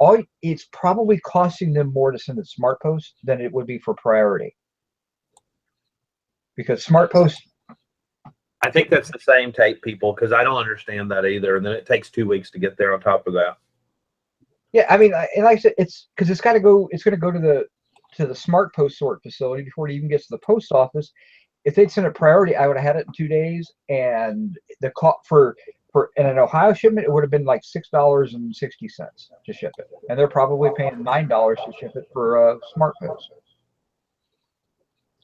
It's probably costing them more to send it smart post than it would be for priority. Because smart post, I think that's the same tape people, because I don't understand that either. And then it takes 2 weeks to get there on top of that. yeah, I mean, and like I said, it's because it's going to go to the smart post sort facility before it even gets to the post office. If they'd sent it priority, I would have had it in 2 days, and the cost for in an Ohio shipment, it would have been like $6.60 to ship it, and they're probably paying $9 to ship it for smart post.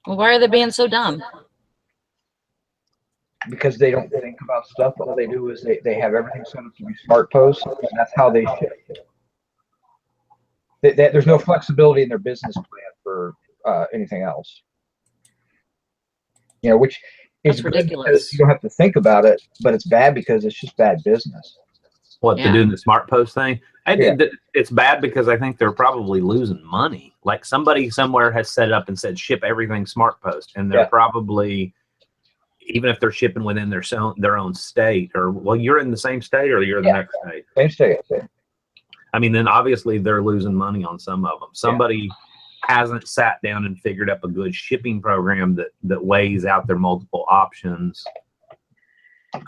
Well, why are they being so dumb? Because they don't think about stuff. All they do is they have everything set up to be smart post, and that's how they ship. There's no flexibility in their business plan for anything else. You know, which is That's good ridiculous. because you don't have to think about it, but it's bad because it's just bad business. What, Yeah. they're doing the smart post thing? Yeah. It's bad because I think they're probably losing money. Like somebody somewhere has set it up and said, ship everything smart post. And they're probably, even if they're shipping within their own state, or, well, you're in the same state or you're in the next state. Same state. I mean, then obviously they're losing money on some of them. Somebody hasn't sat down and figured up a good shipping program that weighs out their multiple options.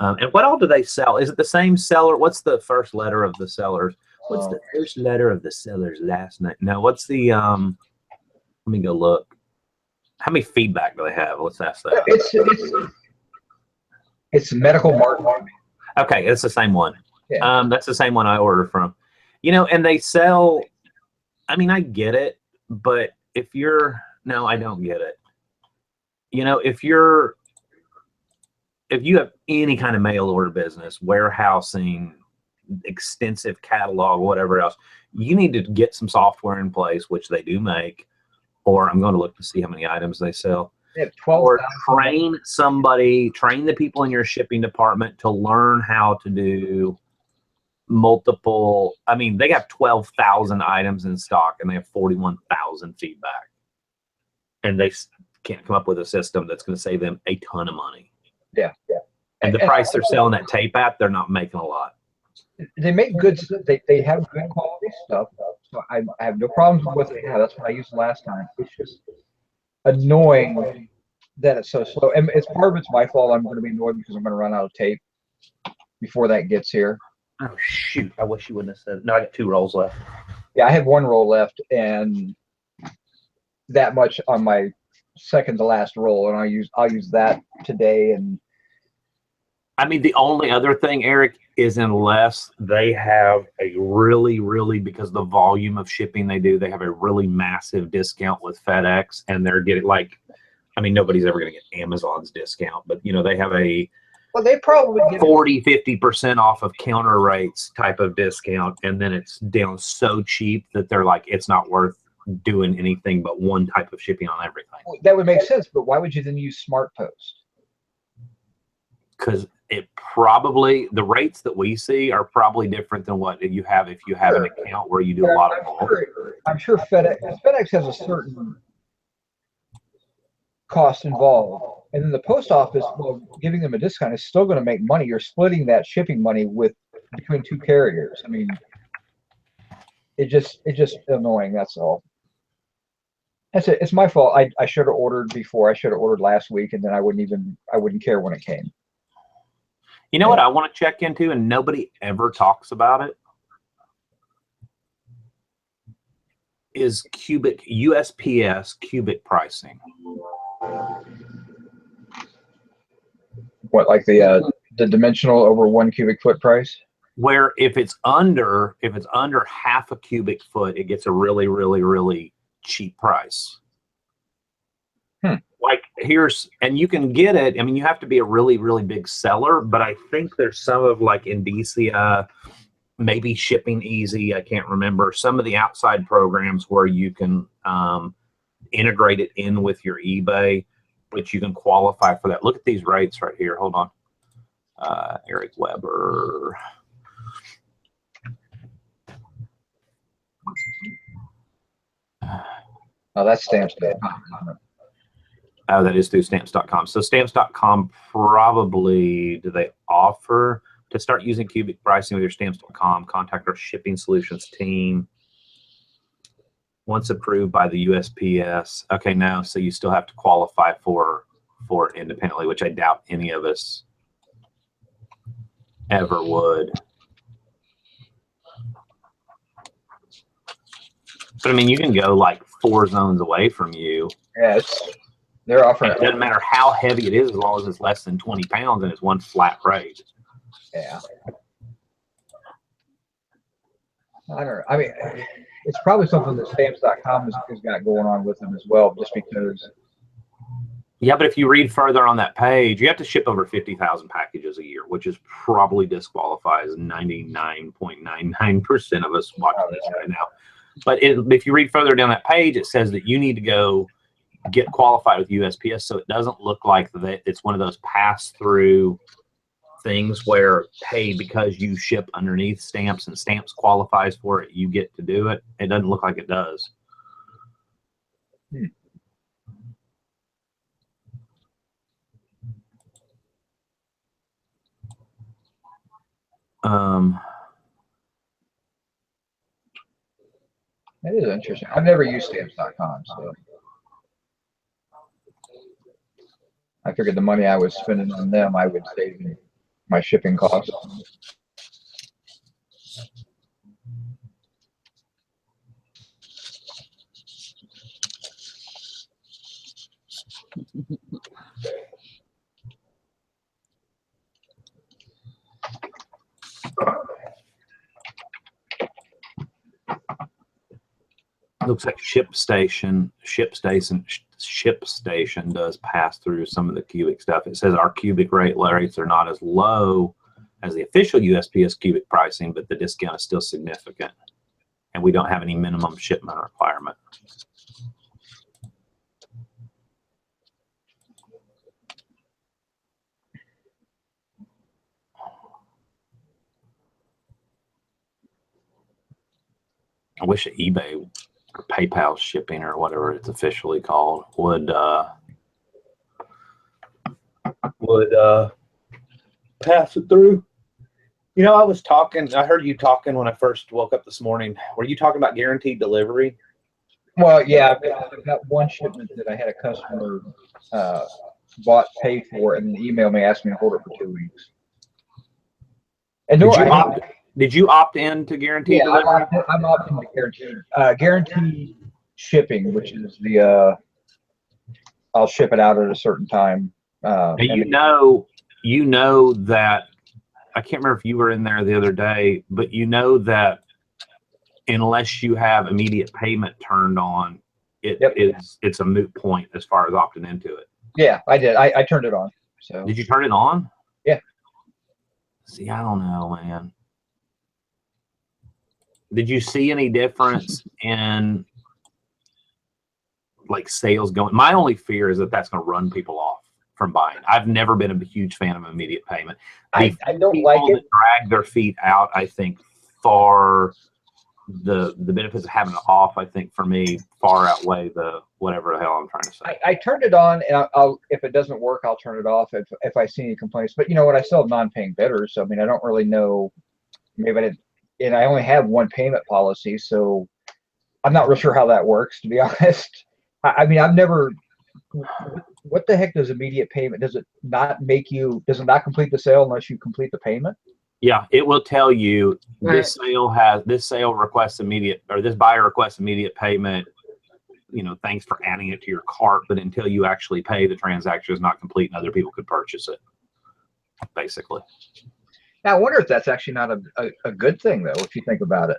And what all do they sell? Is it the same seller? What's the first letter of the sellers? What's the first letter of the seller's last name? No, what's the, let me go look. How many feedback do they have? Let's ask that. It's medical marketing. Okay, it's the same one. Yeah. That's the same one I ordered from. You know, and they sell, I mean, I get it, but if you're, no, I don't get it. You know, if you have any kind of mail order business, warehousing, extensive catalog, whatever else, you need to get some software in place, which they do make, or I'm going to look to see how many items they sell. They have 12. Or train the people in your shipping department to learn how to do multiple. I mean, they have 12,000 items in stock and they have 41,000 feedback, and they can't come up with a system that's going to save them a ton of money. Yeah. And the price they're selling that tape at, they're not making a lot. They make good. They have good quality stuff. So I have no problems with what they have. That's what I used last time. It's just annoying that it's so slow, and it's part of it's my fault. I'm going to be annoyed because I'm going to run out of tape before that gets here. Oh shoot! I wish you wouldn't have said it. No, I got 2 rolls left. Yeah, I have 1 roll left, and that much on my second to last roll, and I'll use that today. And I mean, the only other thing, Eric, is unless they have a really, because the volume of shipping they do, they have a really massive discount with FedEx, and they're getting like, I mean, nobody's ever going to get Amazon's discount, but you know, they have a they probably get 40-50% off of counter rates type of discount, and then it's down so cheap that they're like, it's not worth doing anything but one type of shipping on everything. That would make sense, but why would you then use Smart Post? Because it probably, the rates that we see are probably different than what you have if you have an account where you do a lot of bulk. I'm sure FedEx has a certain cost involved, and then the post office, well, giving them a discount is still going to make money. You're splitting that shipping money between two carriers. I mean, it's just annoying. That's all. That's it. It's my fault. I should have ordered before. I should have ordered last week, and then I wouldn't care when it came. You know what I want to check into, and nobody ever talks about it, is cubic USPS cubic pricing. What, like the dimensional over 1 cubic foot price? Where if it's under half a cubic foot, it gets a really, really, really cheap price. Like and you can get it. I mean, you have to be a really, really big seller, but I think there's some of like Indicia, maybe Shipping Easy. I can't remember some of the outside programs where you can integrate it in with your eBay, which you can qualify for that. Look at these rates right here. Hold on. Eric Weber. Oh, that's stamps.com. Oh, that is through stamps.com. So stamps.com probably, do they offer to start using cubic pricing with your stamps.com? Contact our shipping solutions team. Once approved by the USPS. Okay, no, so you still have to qualify for it independently, which I doubt any of us ever would. But I mean, you can go like 4 zones away from you. Yeah, they're offering. It doesn't matter how heavy it is, as long as it's less than 20 pounds and it's one flat rate. Yeah. I don't know. I mean, it's probably something that stamps.com has got going on with them as well, just because. Yeah, but if you read further on that page, you have to ship over 50,000 packages a year, which is probably disqualifies 99.99% of us watching this right now. But if you read further down that page, it says that you need to go get qualified with USPS, so it doesn't look like that it's one of those pass-through things where, hey, because you ship underneath stamps and stamps qualifies for it, you get to do it. It doesn't look like it does. That is interesting. I've never used stamps.com, so I figured the money I was spending on them, I would save in my shipping costs. Looks like ShipStation does pass through some of the cubic stuff. It says our cubic rates are not as low as the official USPS cubic pricing, but the discount is still significant. And we don't have any minimum shipment requirement. I wish eBay or PayPal shipping or whatever it's officially called would pass it through. You know, I heard you talking when I first woke up this morning. Were you talking about guaranteed delivery? Well, yeah, I've got one shipment that I had a customer paid for, and then emailed me, asked me to hold it for 2 weeks. And did you opt in to guaranteed delivery? I'm opting to guaranteed shipping, which is the I'll ship it out at a certain time. You know that, I can't remember if you were in there the other day, but you know that unless you have immediate payment turned on, it's a moot point as far as opting into it. Yeah, I did. I turned it on. So did you turn it on? Yeah. See, I don't know, man. Did you see any difference in like sales going. My only fear is that that's going to run people off from buying. I've never been a huge fan of immediate payment. I don't People like it. that drag their feet out, I think far the benefits of having it off, I think for me far outweigh the whatever the hell I'm trying to say. I turned it on, and I'll if it doesn't work, I'll turn it off if I see any complaints. But you know what? I still have non-paying bidders, so I mean, I don't really know. Maybe I didn't, and I only have one payment policy, so I'm not real sure how that works, to be honest. I mean, I've never. What the heck does immediate payment? Does it not make you? Does it not complete the sale unless you complete the payment? Yeah, it will tell you Right. this sale requests immediate, or this buyer requests immediate payment. You know, thanks for adding it to your cart, but until you actually pay, the transaction is not complete, and other people could purchase it. Basically. Now, I wonder if that's actually not a good thing, though, if you think about it.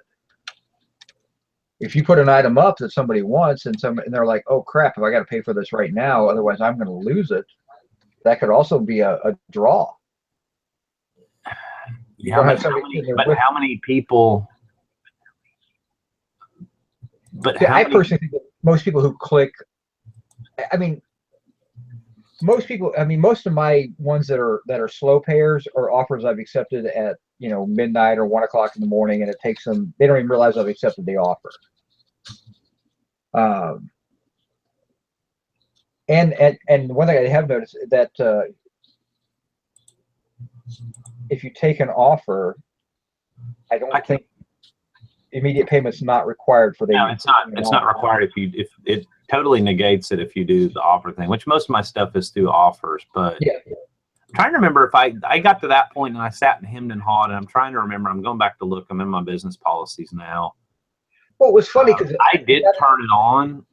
If you put an item up that somebody wants, and they're like, "Oh crap! If I got to pay for this right now, otherwise I'm going to lose it," that could also be a draw. Yeah, but how many people? But See, how I many, personally think that most people who click, I mean, most people, I mean, most of my ones that are slow payers are offers I've accepted at, you know, midnight or 1 o'clock in the morning, and it takes them, they don't even realize I've accepted the offer. And one thing I have noticed that if you take an offer, I don't think immediate payment's not required for the. No, it's not. It's not required if it totally negates it if you do the offer thing, which most of my stuff is through offers. But yeah, I'm trying to remember if I got to that point and I sat and hemmed and hawed, and I'm trying to remember. I'm going back to look. I'm in my business policies now. well, it was funny because I did turn it on.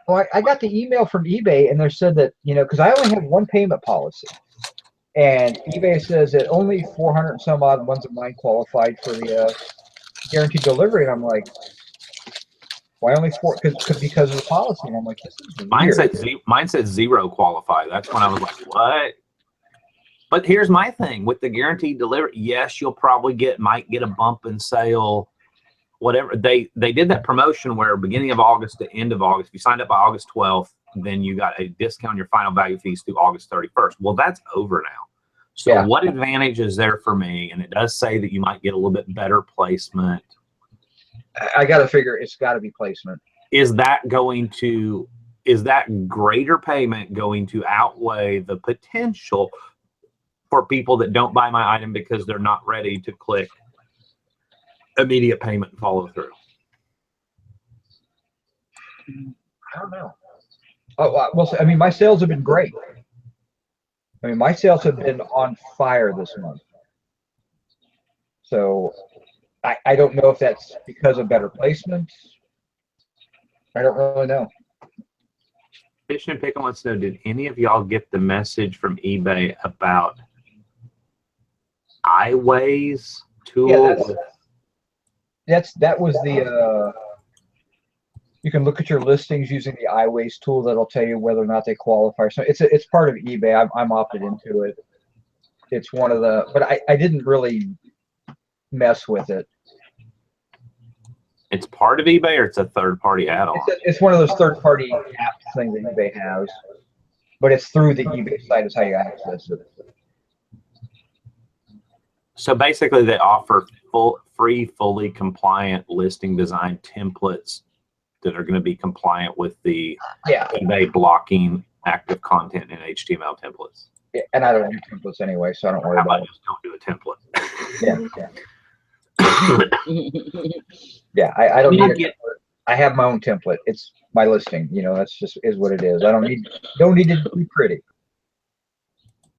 well, I got the email from eBay, and they said that, you know, because I only have one payment policy, and eBay says that only 400 and some odd ones of mine qualified for the guaranteed delivery, and I'm like, why only 4? Because of the policy, and I'm like, this is weird. Mine said 0 qualify. That's when I was like, what? But here's my thing with the guaranteed delivery. Yes, you'll probably might get a bump in sale. Whatever they did that promotion where beginning of August to end of August, if you signed up by August 12th, then you got a discount on your final value fees through August 31st. Well, that's over now. So Yeah. What advantage is there for me? And it does say that you might get a little bit better placement. I got to figure it's got to be placement. Is that greater payment going to outweigh the potential for people that don't buy my item because they're not ready to click immediate payment and follow through? I don't know. Oh, well, I mean, my sales have been great. I mean, my sales have been on fire this month. So I don't know if that's because of better placement. I don't really know. Fishing and Pickle wants to know, did any of y'all get the message from eBay about iWays tool? Yeah, that was the you can look at your listings using the iWays tool that'll tell you whether or not they qualify. So it's part of eBay. I'm opted into it. It's one of the, but I didn't really mess with it. It's part of eBay, or it's a third-party add-on? It's one of those third-party app things that eBay has, but it's through the eBay site is how you access it. So basically, they offer free, fully compliant listing design templates that are going to be compliant with the eBay blocking active content in HTML templates. Yeah, and I don't do templates anyway, so I don't worry about it. Just don't do a template. Yeah. Yeah, I don't need a template. I have my own template. It's my listing. You know, that's just is what it is. I don't need it to be pretty.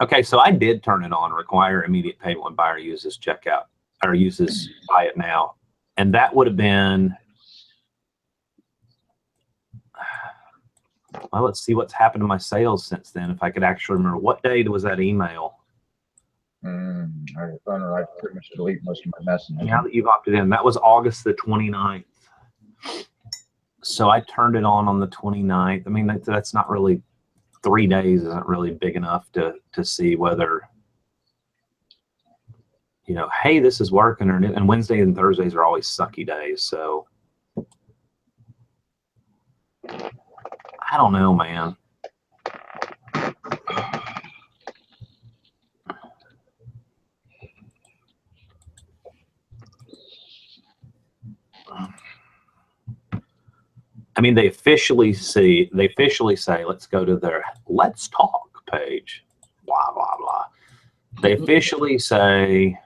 Okay, so I did turn it on, require immediate payment when buyer uses checkout or uses buy it now. And that would have been, well, let's see what's happened to my sales since then. If I could actually remember, what day was that email? I don't know. I pretty much delete most of my messages. Now that you've opted in, that was August the 29th. So I turned it on the 29th. I mean, that's not really, 3 days isn't really big enough to see whether, you know, hey, this is working. And Wednesdays and Thursdays are always sucky days. So I don't know, man. I mean, they officially say, let's go to their Let's Talk page, blah, blah, blah. They officially say,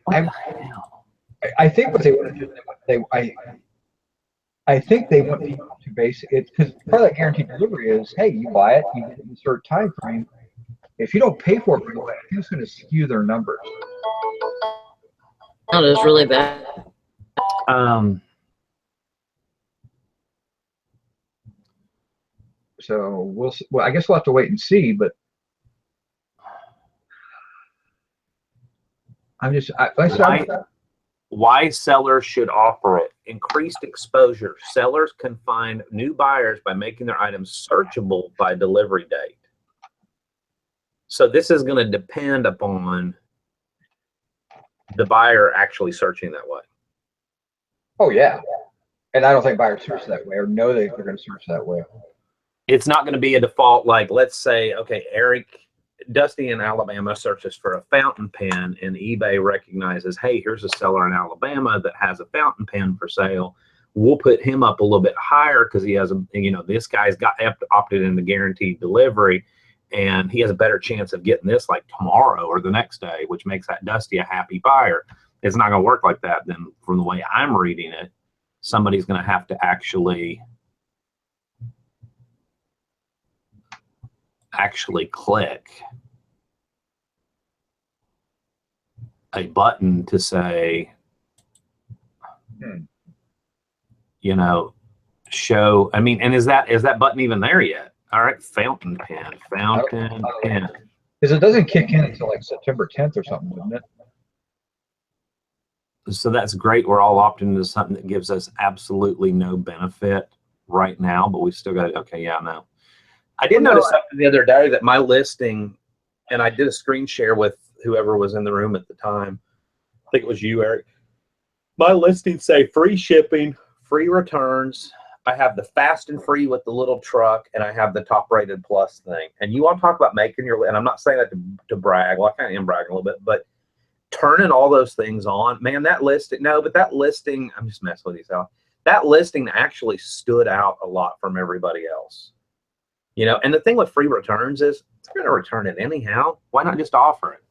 what the hell? I think what they want to do, I think they want people to base it, because part of that guaranteed delivery is, hey, you buy it, you get it in a certain time frame. If you don't pay for it right away, I think it's going to skew their numbers. That is really bad. So well, I guess we'll have to wait and see, but why sellers should offer it. Increased exposure. Sellers can find new buyers by making their items searchable by delivery date. So this is going to depend upon the buyer actually searching that way. Oh, yeah. And I don't think buyers search that way or know that they're going to search that way. It's not going to be a default, like, let's say, okay, Dusty in Alabama searches for a fountain pen, and eBay recognizes, hey, here's a seller in Alabama that has a fountain pen for sale. We'll put him up a little bit higher because he has this guy's got opted into guaranteed delivery, and he has a better chance of getting this like tomorrow or the next day, which makes that Dusty a happy buyer. It's not going to work like that. Then from the way I'm reading it, somebody's going to have to actually click a button to say, show. I mean, and is that button even there yet? All right, fountain pen. Because it doesn't kick in until like September 10th or something, doesn't it? So that's great. We're all opting into something that gives us absolutely no benefit right now, but we still got it. Okay, yeah, no. I did notice something the other day that my listing, and I did a screen share with whoever was in the room at the time. I think it was you, Eric. My listings say free shipping, free returns. I have the fast and free with the little truck, and I have the top rated plus thing. And you want to talk about making your, and I'm not saying that to brag. Well, I kind of am bragging a little bit, but turning all those things on, man, that listing, I'm just messing with these out. That listing actually stood out a lot from everybody else. And the thing with free returns is they're going to return it anyhow. Why not just offer it?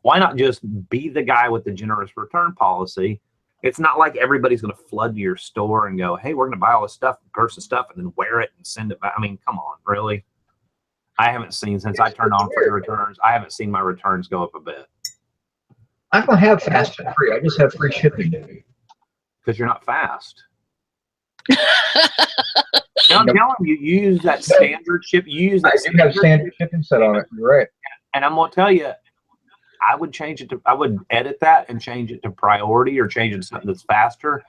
Why not just be the guy with the generous return policy? It's not like everybody's going to flood to your store and go, hey, we're going to buy all this stuff, person stuff, and then wear it and send it back. I mean, come on, really? I haven't seen, since I turned on free returns, I haven't seen my returns go up a bit. I don't have fast and free. I just have free shipping. Because you're not fast. I'm telling you, use that standard ship. I do have standard shipping set on it. You're right. And I'm going to tell you, I would edit that and change it to priority or change it to something that's faster.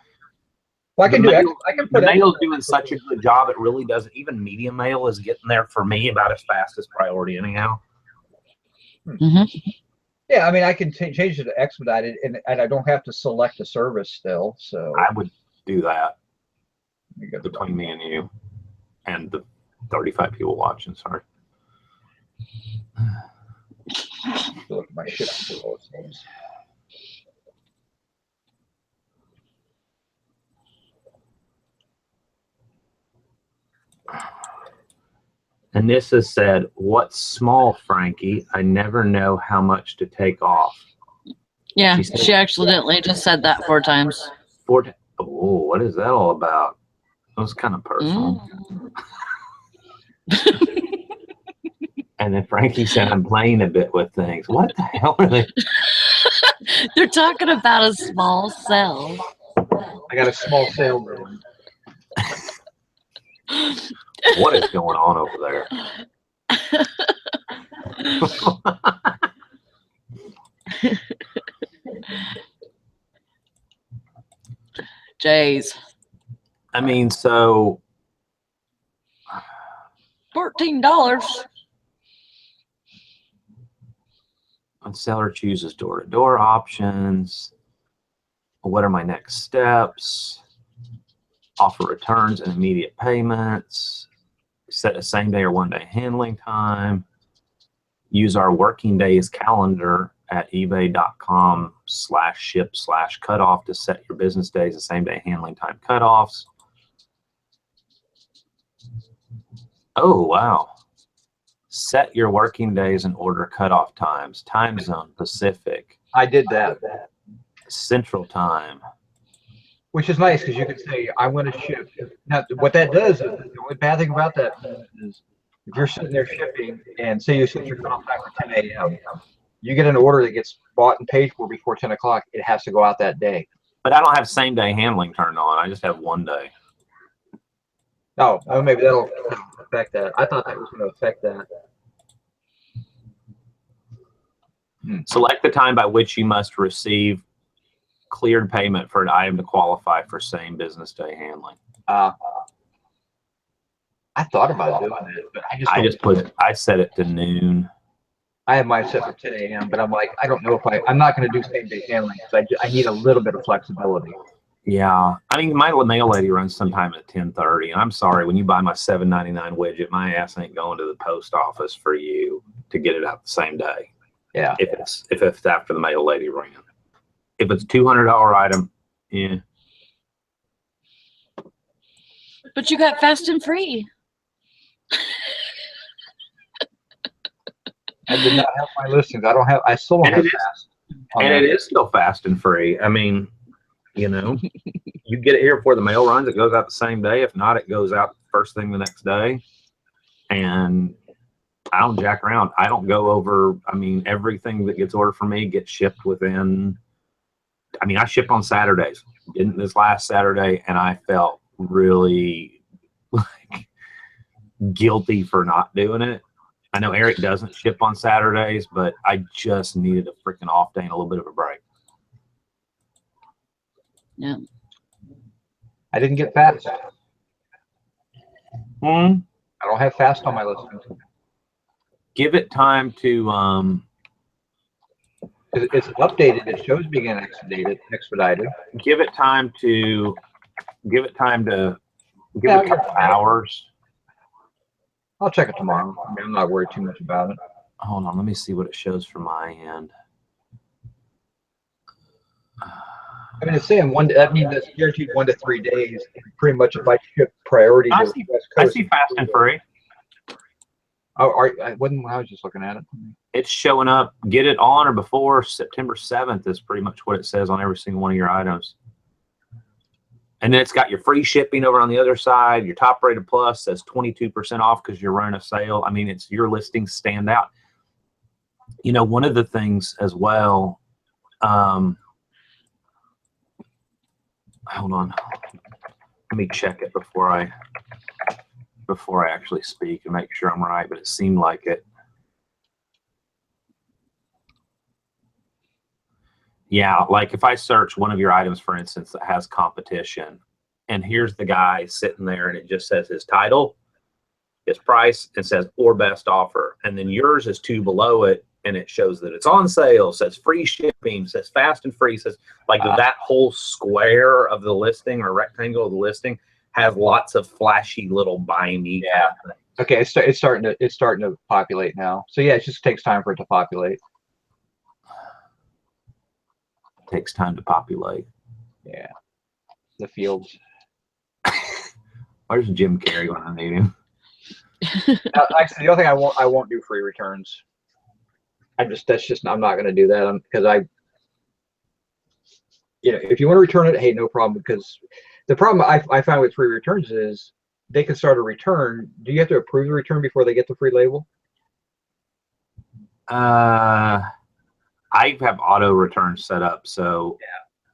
Well, I can the mail's doing such a good job. It really doesn't. Even medium mail is getting there for me about as fast as priority anyhow. Mm-hmm. Yeah, I mean, I can change it to expedited, and I don't have to select a service still. So I would do that between me and you and the 35 people watching. Sorry. Look at my shit for those things. And this has said, what's small, Frankie? I never know how much to take off. Yeah, she accidentally just said that 4 times. Oh, what is that all about? It was kind of personal. And then Frankie said, I'm playing a bit with things. What the hell are they? They're talking about a small cell. I got a small sale going. What is going on over there? Jays. I mean, so $14. when seller chooses door-to-door options, What are my next steps? Offer returns and immediate payments. Set a same day or 1 day handling time. Use our working days calendar at ebay.com/ship/cutoff to set your business days and same day handling time cutoffs. Oh, wow. Set your working days and order cutoff times. Time zone, Pacific, I did that, Central Time. which is nice because you could say, I'm going to ship. Now, what that does is the only bad thing about that is if you're sitting there shipping and say you set your cutoff time for 10 a.m., you get an order that gets bought and paid for before 10 o'clock, it has to go out that day. But I don't have same day handling turned on. I just have 1 day. Oh, well, maybe that'll affect that. I thought that was going to affect that. Select the time by which you must receive cleared payment for an item to qualify for same business day handling. I thought about doing it, but I set it to noon. I have mine set for 10 a.m., but I'm like, I don't know if I'm not going to do same day handling because I need a little bit of flexibility. Yeah, I mean, my mail lady runs sometime at 10:30, and I'm sorry, when you buy my $7.99 widget, my ass ain't going to the post office for you to get it out the same day. Yeah. If it's after the mail lady ran. If it's $200 item, yeah. But you got fast and free. I did not have my listings. I still don't have fast. And it is still fast and free. I mean, you know, you get it here before the mail runs, it goes out the same day. If not, it goes out first thing the next day. And I don't jack around. I don't go over, I mean, everything that gets ordered from me gets shipped within, I mean, I ship on Saturdays. Didn't this last Saturday, and I felt really like guilty for not doing it. I know Eric doesn't ship on Saturdays, but I just needed a freaking off day and a little bit of a break. Yeah. I didn't get fast. Hmm. I don't have fast on my listings. Give it time to It's updated. It shows being expedited. give it time to give it a couple hours. I'll check it tomorrow. I mean, I'm not worried too much about it. Hold on, let me see what it shows from my end. I mean, it's saying that means that's guaranteed 1 to 3 days. Pretty much if I ship priority to the West I Coast. see fast and free. Oh, I was just looking at it. It's showing up. Get it on or before September 7th is pretty much what it says on every single one of your items. And then it's got your free shipping over on the other side. Your top rated plus says 22% off because you're running a sale. I mean, it's your listings stand out. You know, one of the things as well, hold on. Let me check it before I actually speak and make sure I'm right, but it seemed like it. Yeah, like if I search one of your items, for instance, that has competition, and here's the guy sitting there, and it just says his title, his price, and says or best offer, and then yours is 2 below it, and it shows that it's on sale, says free shipping, says fast and free, says like that whole square of the listing or rectangle of the listing has lots of flashy little buy me. Yeah. Okay, it's starting to populate now. So yeah, it just takes time for it to populate. Takes time to populate. Yeah. The fields. Where's Jim Carrey when I need him? Now, actually, the other thing I won't do free returns. I'm not going to do that because if you want to return it, hey, no problem. Because the problem I find with free returns is they can start a return. Do you have to approve the return before they get the free label? I have auto returns set up, so yeah.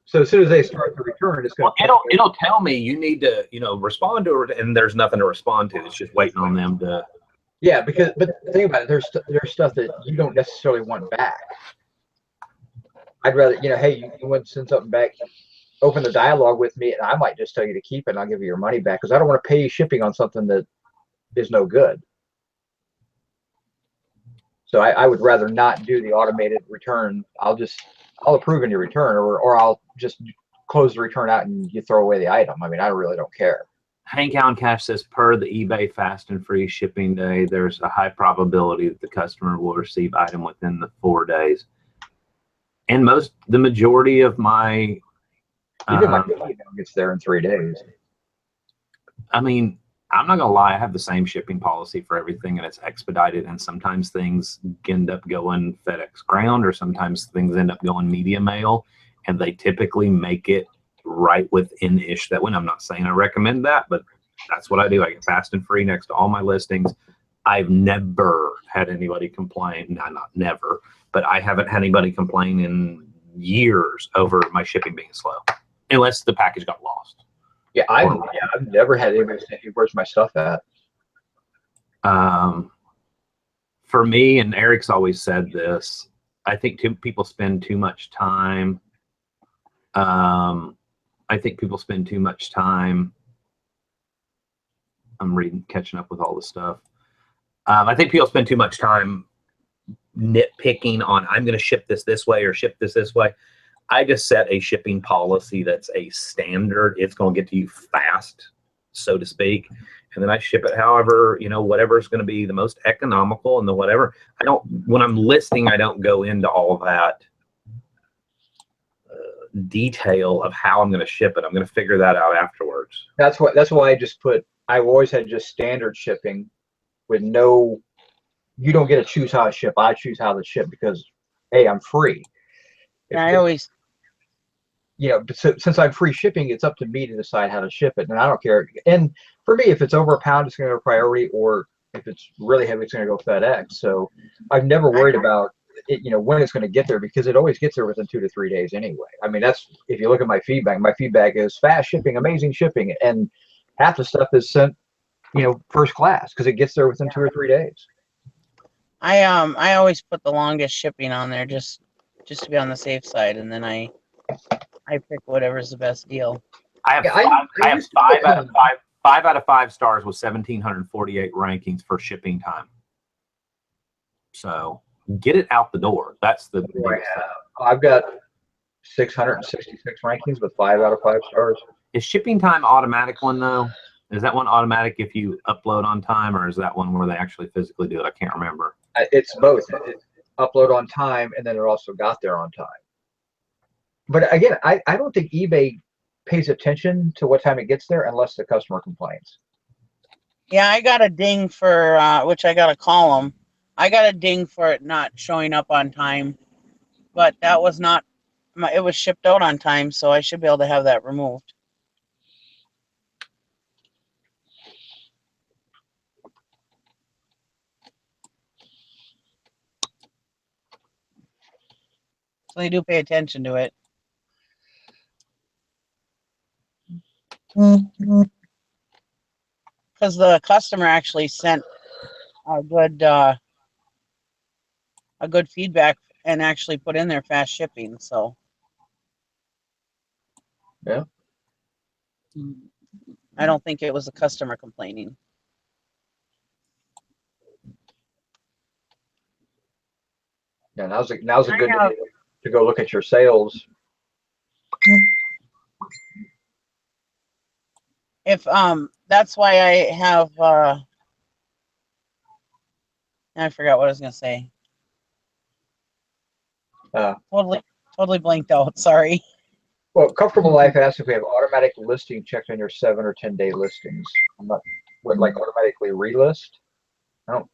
So as soon as they start the return, it's going to it'll tell me you need to respond to it, and there's nothing to respond to. It's just waiting on them to. Yeah, but think about it. There's stuff that you don't necessarily want back. I'd rather hey, you want to send something back, open the dialogue with me, and I might just tell you to keep it, and I'll give you your money back because I don't want to pay you shipping on something that is no good. So I would rather not do the automated return. I'll approve any return, or I'll just close the return out and you throw away the item. I mean, I really don't care. Hank Allen Cash says, per the eBay fast and free shipping day, there's a high probability that the customer will receive item within the 4 days. And the majority of my, Even my email gets there in 3 days. I mean, I'm not gonna lie, I have the same shipping policy for everything, and it's expedited. And sometimes things end up going FedEx ground, or sometimes things end up going media mail, and they typically make it right within-ish that when I'm not saying I recommend that, but that's what I do. I get fast and free next to all my listings. I've never had anybody complain. No, not never, but I haven't had anybody complain in years over my shipping being slow, unless the package got lost. Yeah, I've never had anybody say, "Hey, where's my stuff at?" For me, and Eric's always said this, I think people spend too much time. I'm catching up with all the stuff. I think people spend too much time nitpicking on, I'm going to ship this way or ship this way. I just set a shipping policy that's a standard. It's going to get to you fast, so to speak. And then I ship it however, whatever is going to be the most economical and the whatever. When I'm listing, I don't go into all of that detail of how I'm going to ship it. I'm going to figure that out afterwards. That's why I've always had just standard shipping with no, you don't get to choose how to ship. I choose how to ship because, hey, I'm free. Yeah, I always, but since I'm free shipping, it's up to me to decide how to ship it, and I don't care. And for me, if it's over a pound, it's going to go priority, or if it's really heavy, it's going to go FedEx. So I've never worried about it, when it's going to get there, because it always gets there within 2 to 3 days anyway. I mean, that's, if you look at my feedback is fast shipping, amazing shipping, and half the stuff is sent, first class, because it gets there within 2 or 3 days. I always put the longest shipping on there just to be on the safe side, and then I pick whatever's the best deal. I have five out of 5 stars with 1,748 rankings for shipping time. So get it out the door. That's the biggest thing. I've got 666 rankings with 5 out of 5 stars. Is shipping time automatic one though? Is that one automatic if you upload on time, or is that one where they actually physically do it? I can't remember. It's both. It's upload on time, and then it also got there on time. But again, I don't think eBay pays attention to what time it gets there unless the customer complains. Yeah, I got a ding for, which I got to call them. I got a ding for it not showing up on time, but that was not, it was shipped out on time, so I should be able to have that removed. So they do pay attention to it. Because the customer actually sent a good feedback and actually put in their fast shipping. So yeah, I don't think it was the customer complaining. Yeah, now's a good day to go look at your sales. If that's why I have I forgot what I was gonna say. Totally blanked out. Sorry. Well, Comfortable Life asks if we have automatic listing checked on your 7 or 10 day listings. I'm not like automatically relist. I don't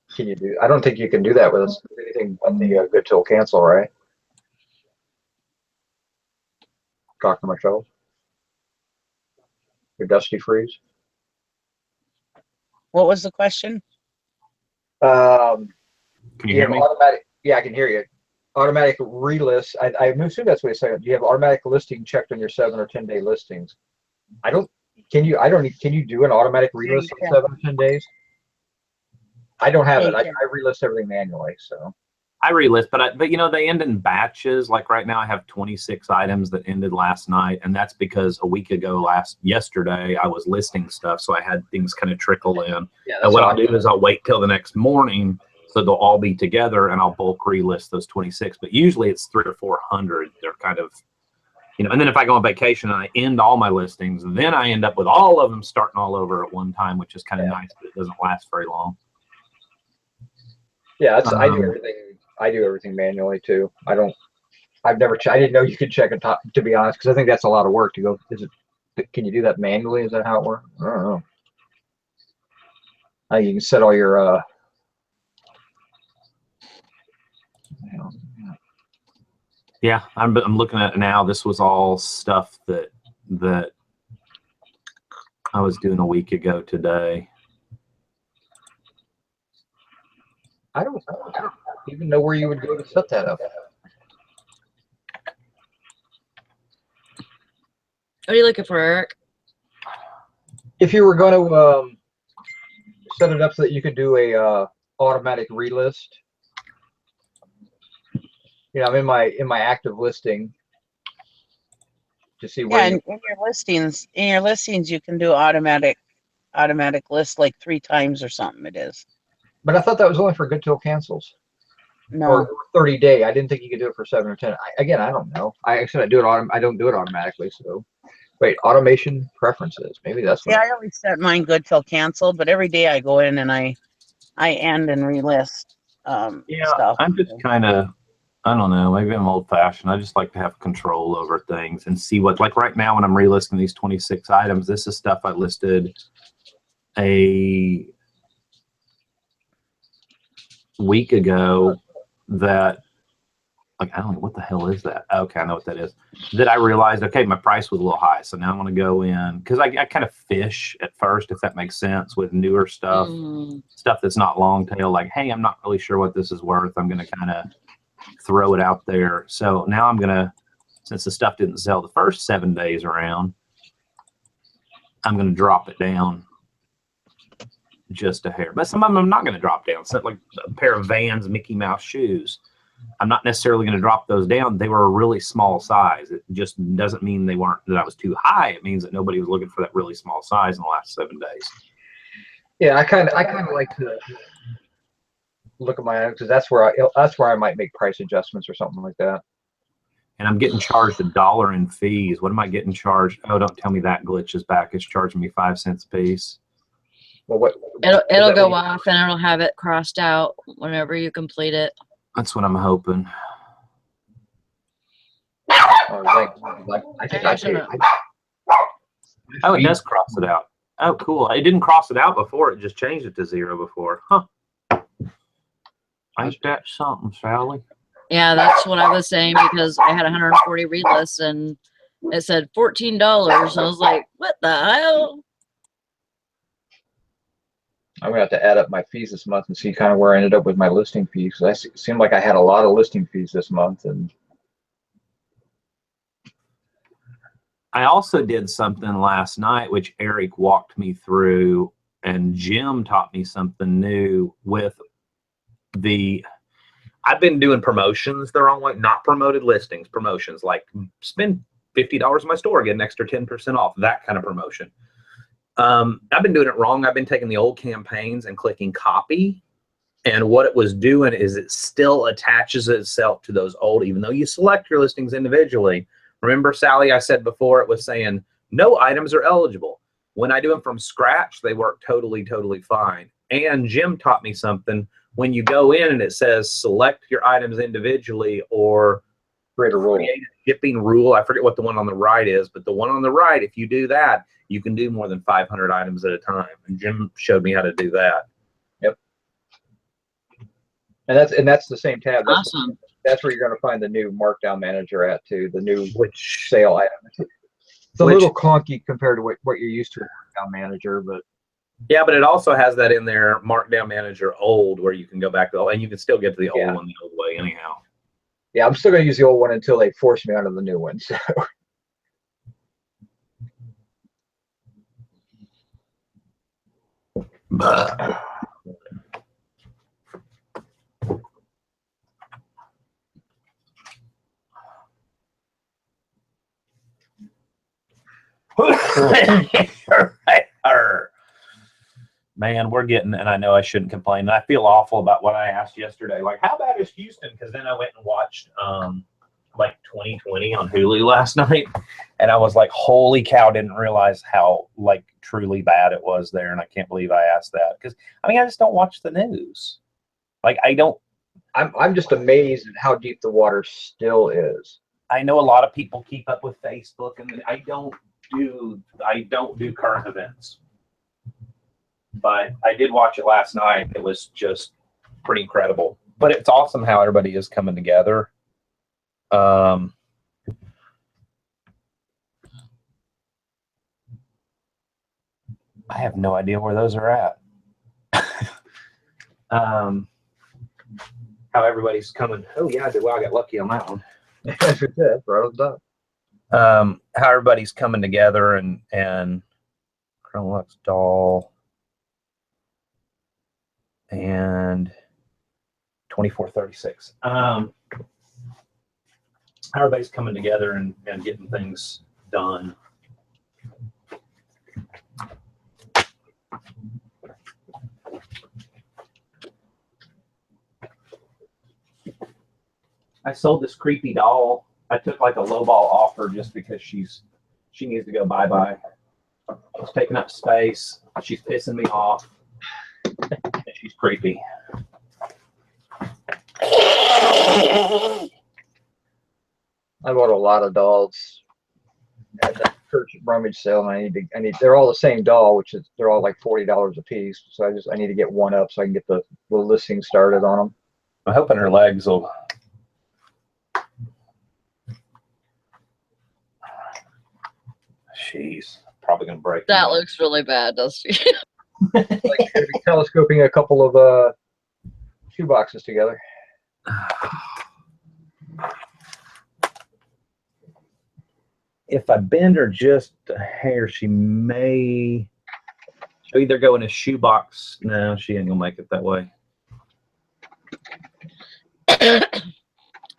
think you can do that with anything but the good till cancel, right? Talk to myself. Your Dusty Freeze. What was the question? Can you hear me? Yeah, I can hear you. Automatic relist. I assume that's what it's saying. Do you have automatic listing checked on your 7 or 10 day listings? Can you do an automatic relist in 7 or 10 days? I don't have it. I relist everything manually, so. I relist, but they end in batches. Like right now I have 26 items that ended last night, and that's because a week ago yesterday I was listing stuff, so I had things kind of trickle in. Yeah, and what I'll do is I'll wait till the next morning so they'll all be together, and I'll bulk relist those 26. But usually it's 300 or 400. They're kind of And then if I go on vacation and I end all my listings, then I end up with all of them starting all over at one time, which is kind of nice, but it doesn't last very long. Yeah, I do everything. I do everything manually too. I didn't know you could check it, to be honest, because I think that's a lot of work to go. Can you do that manually? Is that how it works? I don't know. You can set all your Yeah, I'm looking at it now. This was all stuff that I was doing a week ago today. I don't even know where you would go to set that up. What are you looking for, Eric? If you were going to set it up so that you could do a automatic relist. I'm in my active listing to see where. Yeah, in your listings, you can do automatic list like 3 times or something. It is. But I thought that was only for good till cancels. No. Or 30-day. I didn't think you could do it for 7 or 10. I don't know. I don't do it automatically. So, wait, automation preferences. Maybe that's what. Yeah, I always set mine good till cancel, but every day I go in and I end and relist stuff. I'm just kind of, I don't know, maybe I'm old fashioned. I just like to have control over things and see what, like right now when I'm relisting these 26 items, this is stuff I listed a week ago that, like, I don't know, what the hell is that? Okay, I know what that is. That I realized, okay, my price was a little high. So now I'm going to go in, because I kind of fish at first, if that makes sense, with newer stuff, stuff that's not long tail, like, hey, I'm not really sure what this is worth. I'm going to kind of throw it out there. So now I'm going to, since the stuff didn't sell the first 7 days around, I'm going to drop it down just a hair. But some of them I'm not going to drop down. So like a pair of Vans Mickey Mouse shoes, I'm not necessarily going to drop those down. They were a really small size. It just doesn't mean that I was too high. It means that nobody was looking for that really small size in the last 7 days. Yeah, I kind of like to look at my items, because that's where I might make price adjustments or something like that. And I'm getting charged $1 in fees. What am I getting charged? Oh, don't tell me that glitch is back. It's charging me 5 cents a piece. Well, It'll go off and it'll have it crossed out whenever you complete it. That's what I'm hoping. I think I paid. Oh, it does cross it out. Oh, cool. It didn't cross it out before. It just changed it to 0 before. Huh. Ain't that something, Sally? Yeah, that's what I was saying, because I had 140 relists and it said $14. I was like, what the hell? I'm gonna have to add up my fees this month and see kind of where I ended up with my listing fees, because it seemed like I had a lot of listing fees this month. And I also did something last night, which Eric walked me through, and Jim taught me something new with I've been doing promotions the wrong way, not promoted listings, promotions, like spend $50 in my store, get an extra 10% off, that kind of promotion. I've been doing it wrong. I've been taking the old campaigns and clicking copy. And what it was doing is it still attaches itself to those old, even though you select your listings individually. Remember, Sally, I said before, it was saying no items are eligible. When I do them from scratch, they work totally, totally fine. And Jim taught me something. When you go in and it says select your items individually or create a shipping rule, I forget what the one on the right is, but the one on the right, if you do that, you can do more than 500 items at a time. And Jim showed me how to do that. Yep. And that's the same tab. That's Awesome. That's where you're going to find the new markdown manager at too. The new sale item. It's a little clunky compared to what you're used to with markdown manager, but yeah, but it also has that in there, markdown manager old, where you can go back to, and you can still get to the old one the old way anyhow. Yeah, I'm still going to use the old one until they force me onto the new one. So. Man, we're getting, and I know I shouldn't complain. And I feel awful about what I asked yesterday. Like, how bad is Houston? Because then I went and watched. like 2020 on Hulu last night, and I was like, holy cow, didn't realize how like truly bad it was there, and I can't believe I asked that, because I mean I just don't watch the news. Like I don't. I'm just amazed at how deep the water still is. I know a lot of people keep up with Facebook, and I don't do current events, but I did watch it last night. It was just pretty incredible. But it's awesome how everybody is coming together. I have no idea where those are at. How everybody's coming. Oh yeah, well, I got lucky on that one. That's right on top. How everybody's coming together and Cronlux doll and 2436. How everybody's coming together and getting things done. I sold this creepy doll. I took like a lowball offer just because she needs to go bye-bye. She's taking up space. She's pissing me off. And she's creepy. I bought a lot of dolls at that church rummage sale, and I need they're all the same doll, which is they're all like $40 a piece. So I need to get one up so I can get the listing started on them. I'm hoping her legs will. Jeez, probably gonna break. That looks really bad, doesn't it? Like you're gonna be telescoping a couple of shoe boxes together. If I bend her just a hair, she'll either go in a shoebox. No, she ain't gonna make it that way.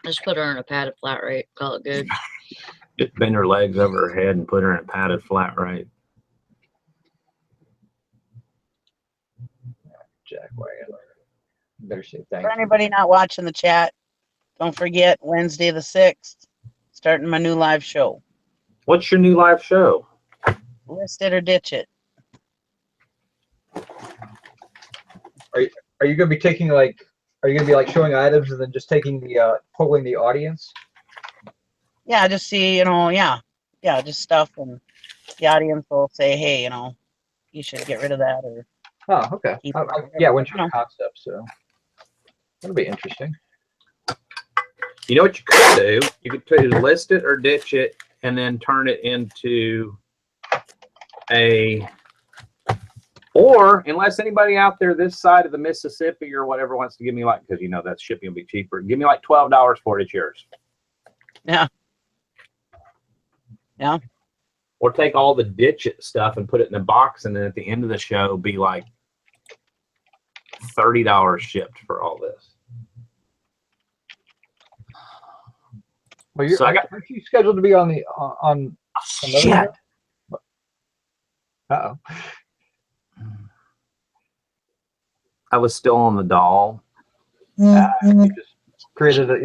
Just put her in a padded flat rate. Call it good. Just bend her legs over her head and put her in a padded flat rate. Jack wagon. Better say thank For you. anybody not watching the chat, don't forget Wednesday the 6th, starting my new live show. What's your new live show? List it or ditch it. Are you gonna be taking like? Are you gonna be like showing items and then just taking the polling the audience? Yeah, just see, just stuff, and the audience will say, hey, you should get rid of that, or Oh, okay. keep Yeah, I went through No. the concept, so that'll be interesting. You know what you could do? You could list it or ditch it and then turn it into or unless anybody out there this side of the Mississippi or whatever wants to give me because that shipping will be cheaper. Give me like $12 for it. It's yours. Yeah. Yeah. Or take all the ditch it stuff and put it in a box, and then at the end of the show be like $30 shipped for all this. Well, aren't you scheduled to be on the on? Shit. Uh-oh. I was still on the doll. You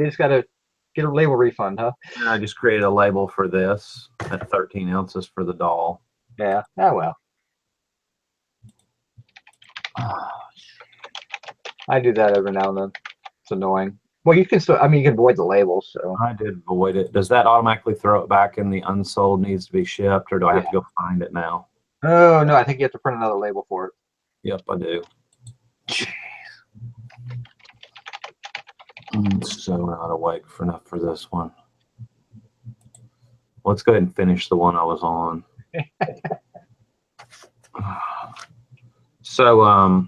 just got to get a label refund, huh? And I just created a label for this at 13 ounces for the doll. Yeah. Oh well. I do that every now and then. It's annoying. Well, you can still. I mean, you can void the label. So I did void it. Does that automatically throw it back in the unsold needs to be shipped, or do I have to go find it now? Oh no, I think you have to print another label for it. Yep, I do. Jeez. I'm so not awake enough for this one. Let's go ahead and finish the one I was on. So,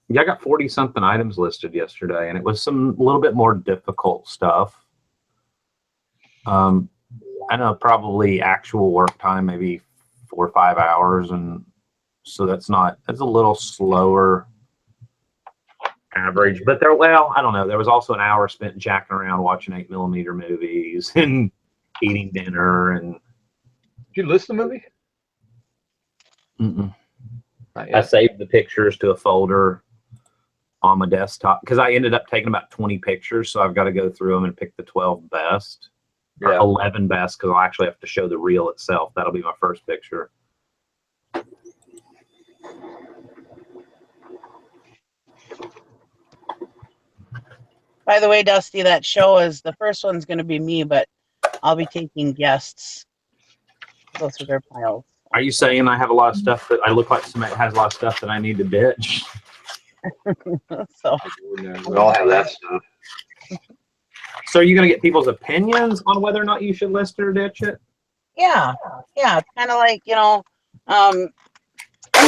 yeah, I got 40 something items listed yesterday, and it was some little bit more difficult stuff. I know probably actual work time, maybe 4 or 5 hours. And so that's a little slower average, but I don't know. There was also an hour spent jacking around watching 8mm movies and eating dinner. And Did you list the movie? I saved the pictures to a folder on my desktop because I ended up taking about 20 pictures. So I've got to go through them and pick the 12 best. or Yeah. 11 best, because I'll actually have to show the reel itself. That'll be my first picture. By the way, Dusty, that show is the first one's going to be me, but I'll be taking guests to go through their piles. Are you saying I have a lot of stuff that I look like somebody has a lot of stuff that I need to ditch? So We all have that stuff. So are you going to get people's opinions on whether or not you should list it or ditch it? yeah, it's kind of like, I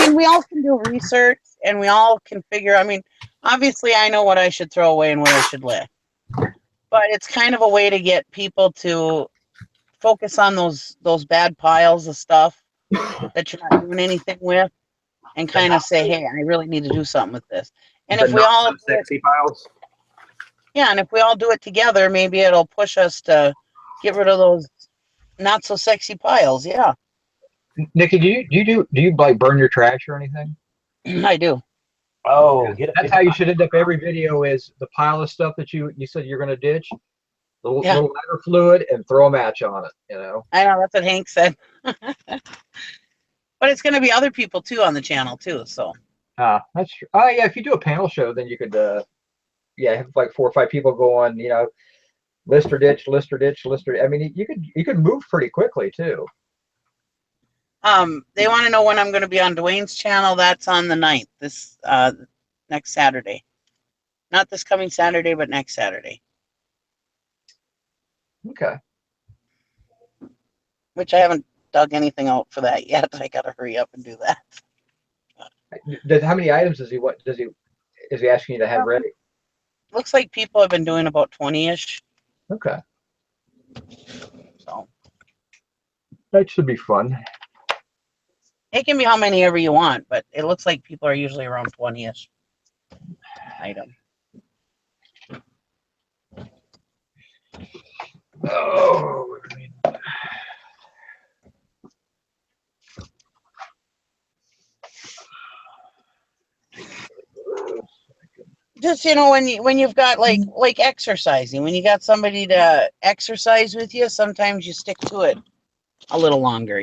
mean, we all can do research and we all can figure. I mean, obviously, I know what I should throw away and what I should list, but it's kind of a way to get people to focus on those bad piles of stuff that you're not doing anything with, and kind of say, hey, I really need to do something with this. And But if we not all so sexy piles. yeah, and if we all do it together, maybe it'll push us to get rid of those not so sexy piles. Yeah, Nikki, do you like burn your trash or anything? I do. Oh, That's how you should end up every video, is the pile of stuff that you said you're going to ditch, little lighter fluid, and throw a match on it, you know. I know, that's what Hank said. But it's going to be other people too on the channel too, so. That's true. Oh yeah, if you do a panel show, then you could have like 4 or 5 people going, you know, list or ditch, list or ditch, list or, I mean, you could move pretty quickly too. They want to know when I'm going to be on Dwayne's channel. That's on the 9th, this next Saturday. Not this coming Saturday, but next Saturday. Okay. Which I haven't dug anything out for that yet. I got to hurry up and do that. How many items is he asking you to have ready? Looks like people have been doing about 20-ish. Okay. So That should be fun. it can be how many ever you want, but it looks like people are usually around 20-ish items. Oh, Just, when you've got like exercising, when you got somebody to exercise with you, sometimes you stick to it a little longer,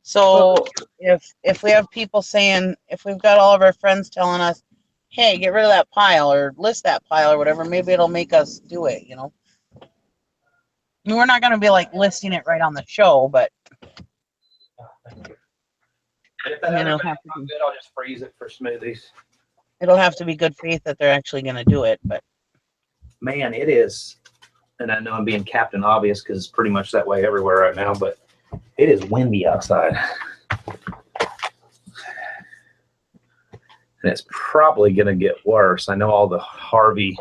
So if we have people saying, if we've got all of our friends telling us, hey, get rid of that pile or list that pile or whatever, maybe it'll make us do it, And we're not going to be like listing it right on the show, but If that it'll other have to good, be, I'll just freeze it for smoothies. it'll have to be good faith that they're actually going to do it. But Man, it is. And I know I'm being Captain Obvious because it's pretty much that way everywhere right now, but it is windy outside. And it's probably going to get worse. I know all the Harvey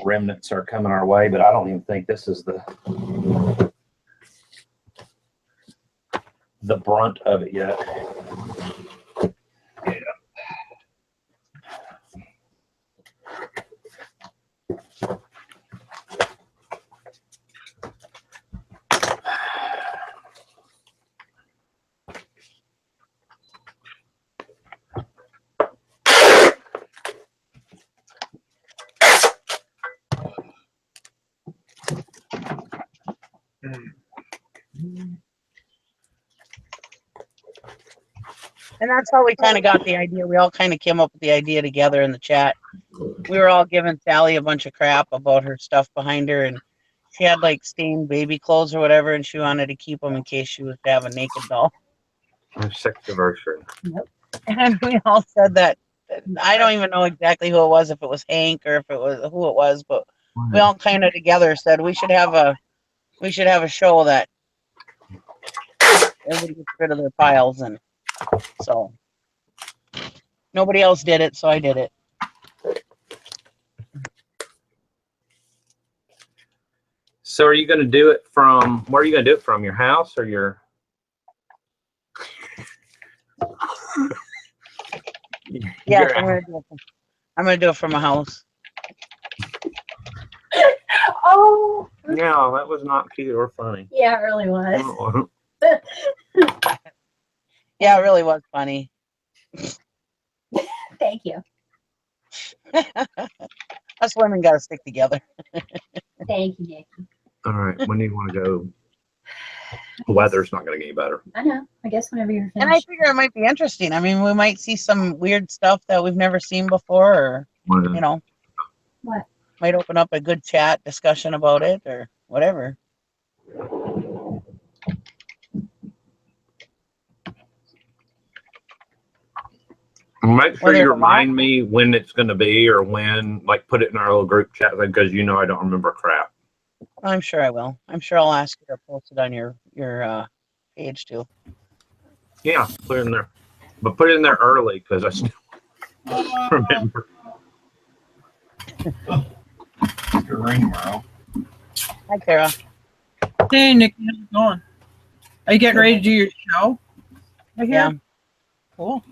remnants are coming our way, but I don't even think this is the brunt of it yet. Yeah. and that's how we kind of got the idea. We all kind of came up with the idea together in the chat. We were all giving Sally a bunch of crap about her stuff behind her, and she had like stained baby clothes or whatever, and she wanted to keep them in case she was to have a naked doll. Our 6th anniversary. And we all said that. I don't even know exactly who it was, if it was Hank or if it was who it was, but we all kind of together said we should have a show that everybody gets rid of their piles, and so nobody else did it, so I did it. So are you going to do it from, where are you going to do it from? Your house or your? Yeah, I'm gonna do it from a house. Oh, No, that was not cute or funny. yeah, it really was. Oh. Yeah, it really was funny. Thank you. Us women got to stick together. Thank you, Nikki. All right. When do you want to go? The weather's not going to get any better. I know. I guess whenever you're And I finished. figure it might be interesting. I mean, we might see some weird stuff that we've never seen before, or you know, What? might open up a good chat discussion about it or whatever. Make sure Whether you it's a lot- remind me when it's going to be or when, like, put it in our little group chat because you know I don't remember crap. I'm sure I will. I'm sure I'll ask you to post it on your page too. Yeah, put it in there. But put it in there early because I still remember. It's gonna rain tomorrow. Hi, Kara. Hey, Nikki, how's it going? Are you getting ready to do your show? I hear. Yeah. Cool.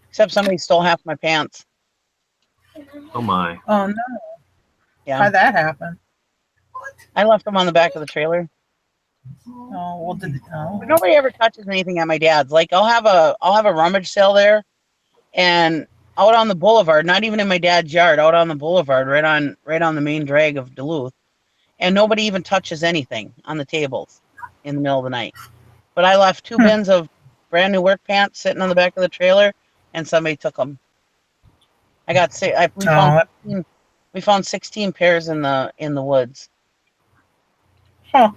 Except somebody stole half my pants. Oh, my. Oh, no. Yeah. How'd that happen? I left them on the back of the trailer. Oh, well, But nobody ever touches anything at my dad's. Like I'll have a rummage sale there, and out on the boulevard, not even in my dad's yard, out on the boulevard, right on the main drag of Duluth, and nobody even touches anything on the tables in the middle of the night. But I left 2 bins of brand new work pants sitting on the back of the trailer, and somebody took them. I got we found 16 pairs in the woods. Huh.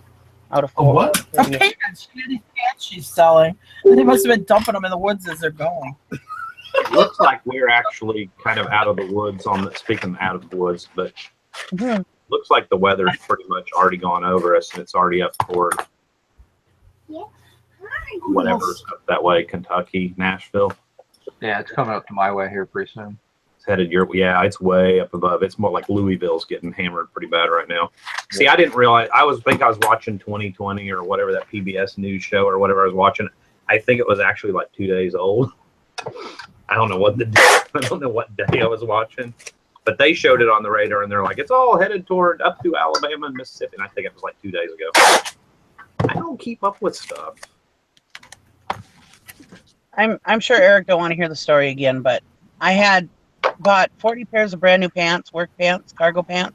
Out of A 4. what? Pants. She had these pants she's selling. And they must have been dumping them in the woods as they're going. It looks like we're actually kind of out of the woods on the, speaking out of the woods, but Mhm. looks like the weather's pretty much already gone over us and it's already up toward whatever's up that way, Kentucky, Nashville. Yeah, it's coming up to my way here pretty soon. It's headed your, yeah, it's way up above. It's more like Louisville's getting hammered pretty bad right now. See, I didn't realize, I was watching 2020 or whatever, that PBS news show or whatever I was watching. I think it was actually like 2 days old. I don't know what day I was watching, but they showed it on the radar and they're like, it's all headed toward up to Alabama and Mississippi. And I think it was like 2 days ago. I don't keep up with stuff. I'm sure Eric don't want to hear the story again, but I had bought 40 pairs of brand new pants, work pants, cargo pants.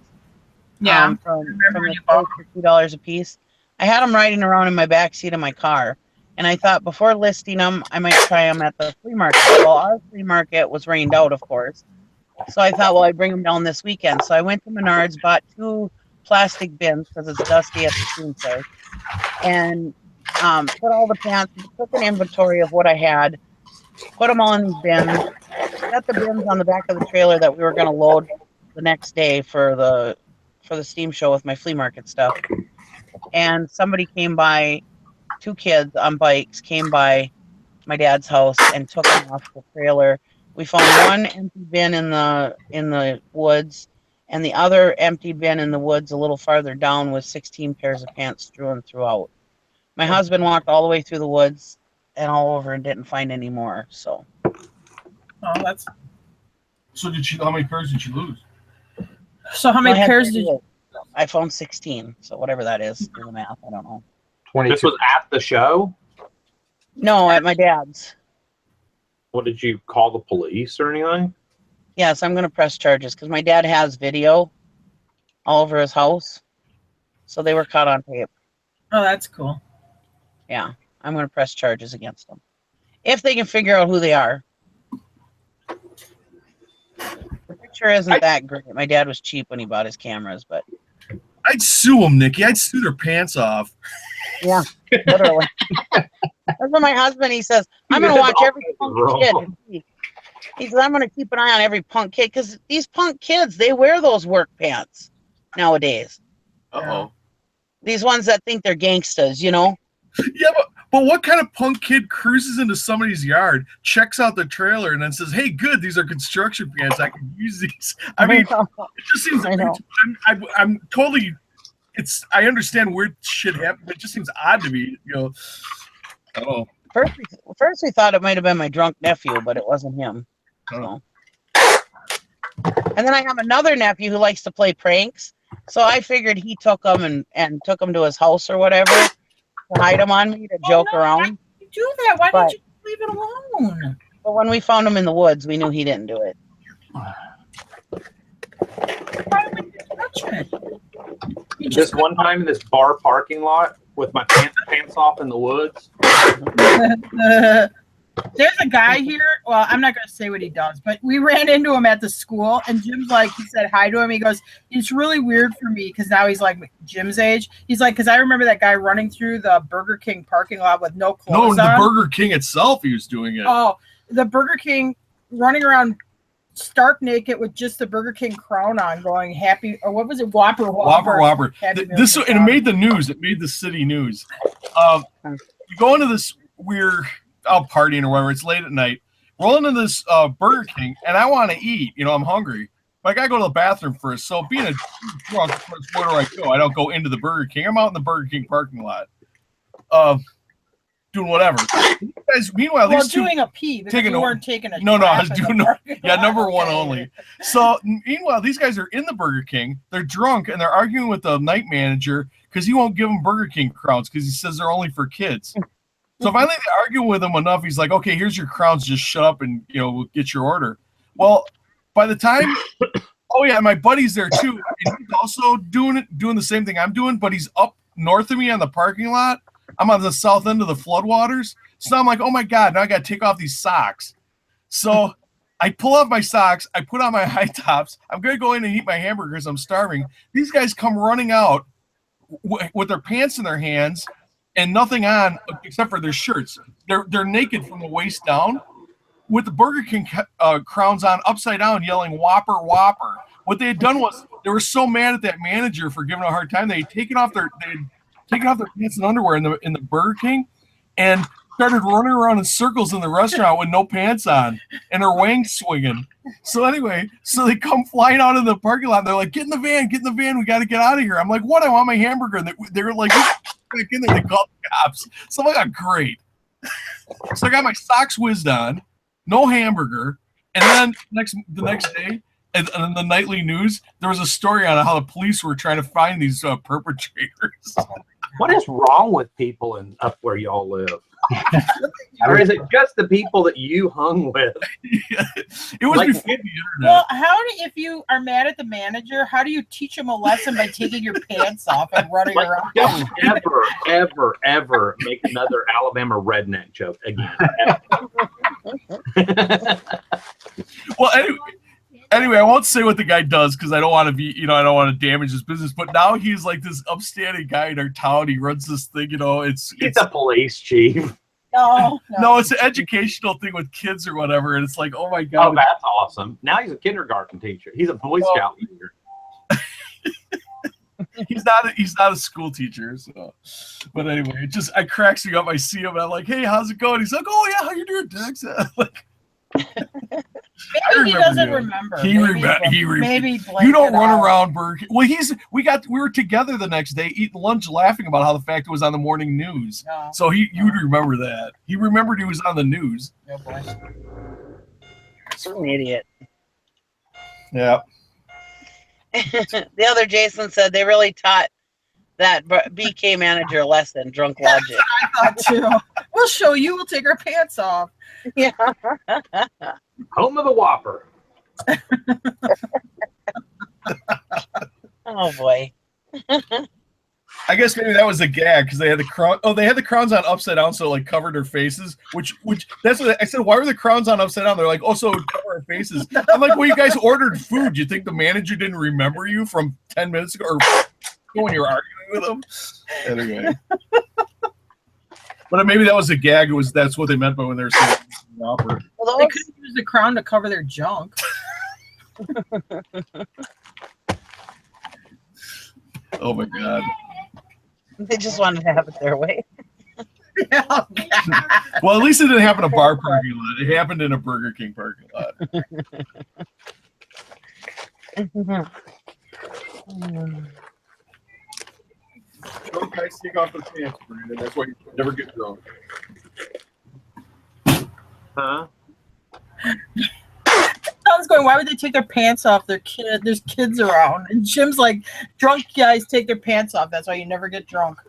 Yeah. From remember the you bought store for $2 a piece. I had them riding around in my back seat of my car, and I thought before listing them, I might try them at the flea market. Well, our flea market was rained out, of course, so I thought, well, I'd bring them down this weekend. So I went to Menards, bought 2 plastic bins because it's dusty at the steam show, and put all the pants, took an inventory of what I had, put them all in these bins, set the bins on the back of the trailer that we were going to load the next day for the steam show with my flea market stuff. And somebody came by, 2 kids on bikes came by my dad's house and took them off the trailer. We found 1 empty bin in the woods, and the other empty bin in the woods a little farther down with 16 pairs of pants strewn throughout. My husband walked all the way through the woods and all over and didn't find any more. So. Oh, that's. So how many pairs did you lose? So how many pairs did you? I found 16. So whatever that is, do the math. I don't know. 22. This was at the show? No, at my dad's. What, did you call the police or anything? Yes, I'm going to press charges because my dad has video all over his house. So they were caught on tape. Oh, that's cool. Yeah, I'm going to press charges against them. If they can figure out who they are. The picture isn't that great. My dad was cheap when he bought his cameras, but. I'd sue them, Nikki. I'd sue their pants off. Yeah, literally. That's what my husband, he says, I'm going to watch every punk kid. He says, I'm going to keep an eye on every punk kid because these punk kids, they wear those work pants nowadays. Uh-oh. These ones that think they're gangstas, you know? Yeah, but what kind of punk kid cruises into somebody's yard, checks out the trailer, and then says, hey, good, these are construction pants. I can use these. I mean, it just seems, I'm totally, I understand weird shit happens, but it just seems odd to me, you know. I don't know. First we thought it might have been my drunk nephew, but it wasn't him. So. And then I have another nephew who likes to play pranks. So I figured he took them and took them to his house or whatever to hide them on me to joke around. Why did you do that? Why didn't you leave it alone? But when we found him in the woods, we knew he didn't do it. Why would you touch it? This one time in this bar parking lot with my pants off in the woods. There's a guy here. Well, I'm not going to say what he does, but we ran into him at the school, and Jim's like, he said hi to him. He goes, it's really weird for me because now he's like Jim's age. He's like, because I remember that guy running through the Burger King parking lot with no clothes No, on. the Burger King itself, he was doing it. Oh, the Burger King running around stark naked with just the Burger King crown on, going happy, or what was it? Whopper. Whopper. Happy This Meal and it made the news. It made the city news. You go into this weird out partying or whatever. It's late at night. Roll into this Burger King, and I want to eat. You know, I'm hungry. But I gotta go to the bathroom first. So being a drunk, where do I go? I don't go into the Burger King. I'm out in the Burger King parking lot, doing whatever. Guys, meanwhile, well, these two doing a pee because you weren't taking a no, I was crap in the doing parking yeah, lot. number one Okay. only. So meanwhile, these guys are in the Burger King. They're drunk and they're arguing with the night manager because he won't give them Burger King crowns because he says they're only for kids. So finally, they argue with him enough. He's like, "Okay, here's your crowns. Just shut up and we'll get your order." Well, by the time, oh yeah, my buddy's there too. And he's also doing the same thing I'm doing, but he's up north of me on the parking lot. I'm on the south end of the floodwaters. So I'm like, oh my God, now I got to take off these socks. So I pull off my socks. I put on my high tops. I'm going to go in and eat my hamburgers. I'm starving. These guys come running out with their pants in their hands and nothing on except for their shirts. They're naked from the waist down with the Burger King crowns on upside down yelling Whopper, Whopper. What they had done was they were so mad at that manager for giving a hard time. They had taken off their pants and underwear in the Burger King and started running around in circles in the restaurant with no pants on and their wangs swinging. So anyway, they come flying out of the parking lot. And they're like, get in the van. We got to get out of here. I'm like, what? I want my hamburger. And they were like, back in there. They called the cops. So I'm like, great. So I got my socks whizzed on, no hamburger. And then the next day, and in the nightly news, there was a story on how the police were trying to find these perpetrators. What is wrong with people up where y'all live? Or is it just the people that you hung with? It was Like, before the internet. Well, if you are mad at the manager, how do you teach them a lesson by taking your pants off and running Like, around? don't ever make another Alabama redneck joke again. Well, anyway, I won't say what the guy does because I don't want to be, I don't want to damage his business. But now he's like this upstanding guy in our town. He runs this thing, it's a police chief. No, it's an educational thing with kids or whatever. And it's like, oh my God. Oh, that's awesome. Now he's a kindergarten teacher. He's a Boy Scout leader. He's not a school teacher. So, but anyway, it cracks me up. I see him and I'm like, hey, how's it going? He's like, oh yeah, how you doing, Dex? Like, maybe he doesn't remember. He remembers. Maybe you don't run around Burger King. Well, we were together the next day eating lunch, laughing about how the fact it was on the morning news. No. So you'd remember that. He remembered he was on the news. Oh, boy. You're an idiot. Yeah. The other Jason said they really taught that BK manager a lesson, drunk logic. I thought too. We'll show you. We'll take our pants off. Yeah. Home of the Whopper. Oh boy. I guess maybe that was a gag because they had the crown. Oh, they had the crowns on upside down, so like covered their faces. Which that's what I said. Why were the crowns on upside down? They're like, oh, so it would cover our faces. I'm like, well, you guys ordered food. You think the manager didn't remember you from 10 minutes ago, or when you were arguing with him? Anyway, but maybe that was a gag. That's what they meant by when they were saying Whopper. Well, They could use the crown to cover their junk. Oh my God. they just wanted to have it their way. Oh, Well, at least it didn't happen in a bar parking lot. It happened in a Burger King parking lot. Drunk guys take off their pants, Brandon. That's why you never get drunk. Huh? Tom's going, why would they take their pants off? There's kids around. And Jim's like, drunk guys take their pants off. That's why you never get drunk.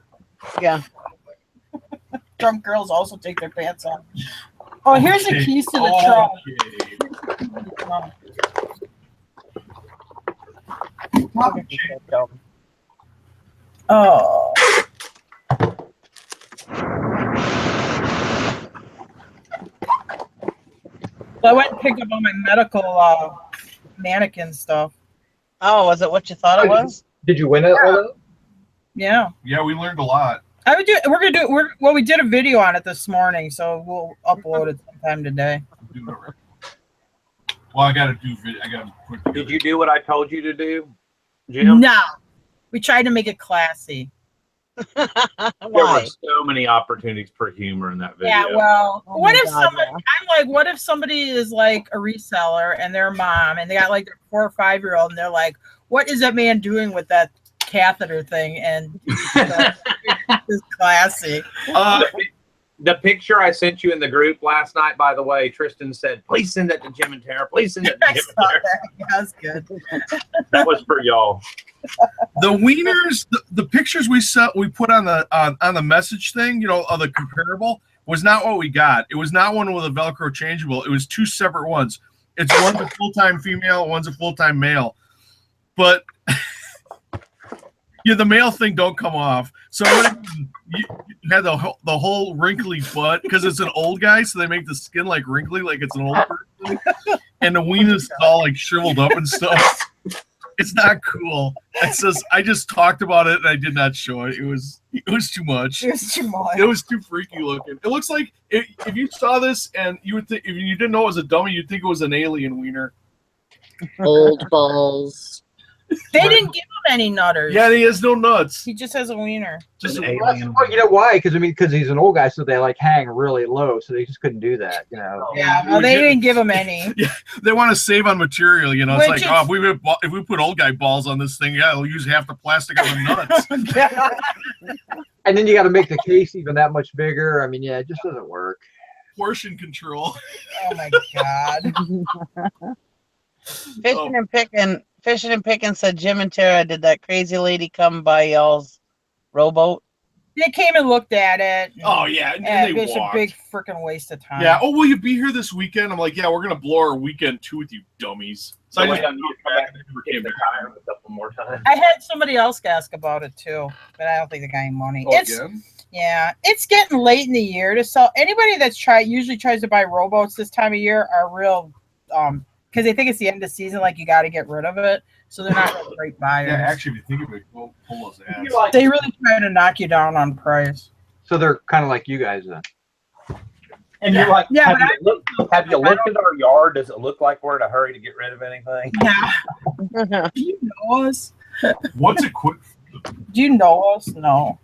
Yeah. Drunk girls also take their pants off. Oh, here's the keys to the trunk. Oh. So I went and picked up all my medical mannequin stuff. Oh, was it what you thought it was? Did you win it all that? Yeah. Yeah, we learned a lot. We're gonna do it. Well, we did a video on it this morning, so we'll upload it sometime today. Well, I gotta do video. I gotta put it together. Did you do what I told you to do, Jim? No, we tried to make it classy. There Why? were so many opportunities for humor in that video. Yeah, well, Oh what my if God, somebody? yeah. I'm like, what if somebody is like a reseller and their mom, and they got like their 4 or 5-year-old, and they're like, "What is that man doing with that catheter thing?" And it's classy. The picture I sent you in the group last night, by the way, Tristan said, please send that to Jim and Tara. Please send it to I Jim saw and Tara. that. Yeah, that's good. That was for y'all. The wieners, the pictures we put on the message thing, you know, of the comparable, was not what we got. It was not one with a Velcro changeable. It was 2 separate ones. It's one's a full-time female, one's a full-time male. But yeah, the male thing don't come off. So you had the whole wrinkly butt because it's an old guy, so they make the skin like wrinkly, like it's an old person. And the ween is all like shriveled up and stuff. It's not cool. It says I just talked about it and I did not show it. It was too much. It was too much. It was too freaky looking. It looks like if you saw this and you would think if you didn't know it was a dummy, you'd think it was an alien wiener. Old balls. They didn't give him any nutters. Yeah, he has no nuts. He just has a wiener. Just An a, alien. Well, you know why? Because he's an old guy, so they like hang really low, so they just couldn't do that. You know. Yeah, well, they didn't give him any. they want to save on material, you know. It's Which like, is- oh, if we put old guy balls on this thing, yeah, we'll use half the plastic on the nuts. And then you got to make the case even that much bigger. I mean, yeah, it just doesn't work. Portion control. Oh my God. Fishing and picking said Jim and Tara, did that crazy lady come by y'all's rowboat? They came and looked at it. Oh yeah, and And they it's a walked. big freaking waste of time. Yeah. Oh, will you be here this weekend? I'm like, yeah, we're gonna blow our weekend too with you dummies. So I So just wait, I need to come back and kick the tire a couple more times. I had somebody else ask about it too, but I don't think they got any money. again. Yeah, it's getting late in the year to sell. Anybody that's usually tries to buy rowboats this time of year are real, because they think it's the end of the season, like you got to get rid of it. So they're not really great buyers. Yeah, actually, if you think of it, go pull those ads. They really try to knock you down on price. So they're kind of like you guys then. And you're like, Yeah, have you looked at our yard? Does it look like we're in a hurry to get rid of anything? Yeah. Do you know us? What's it quick? Do you know us? No.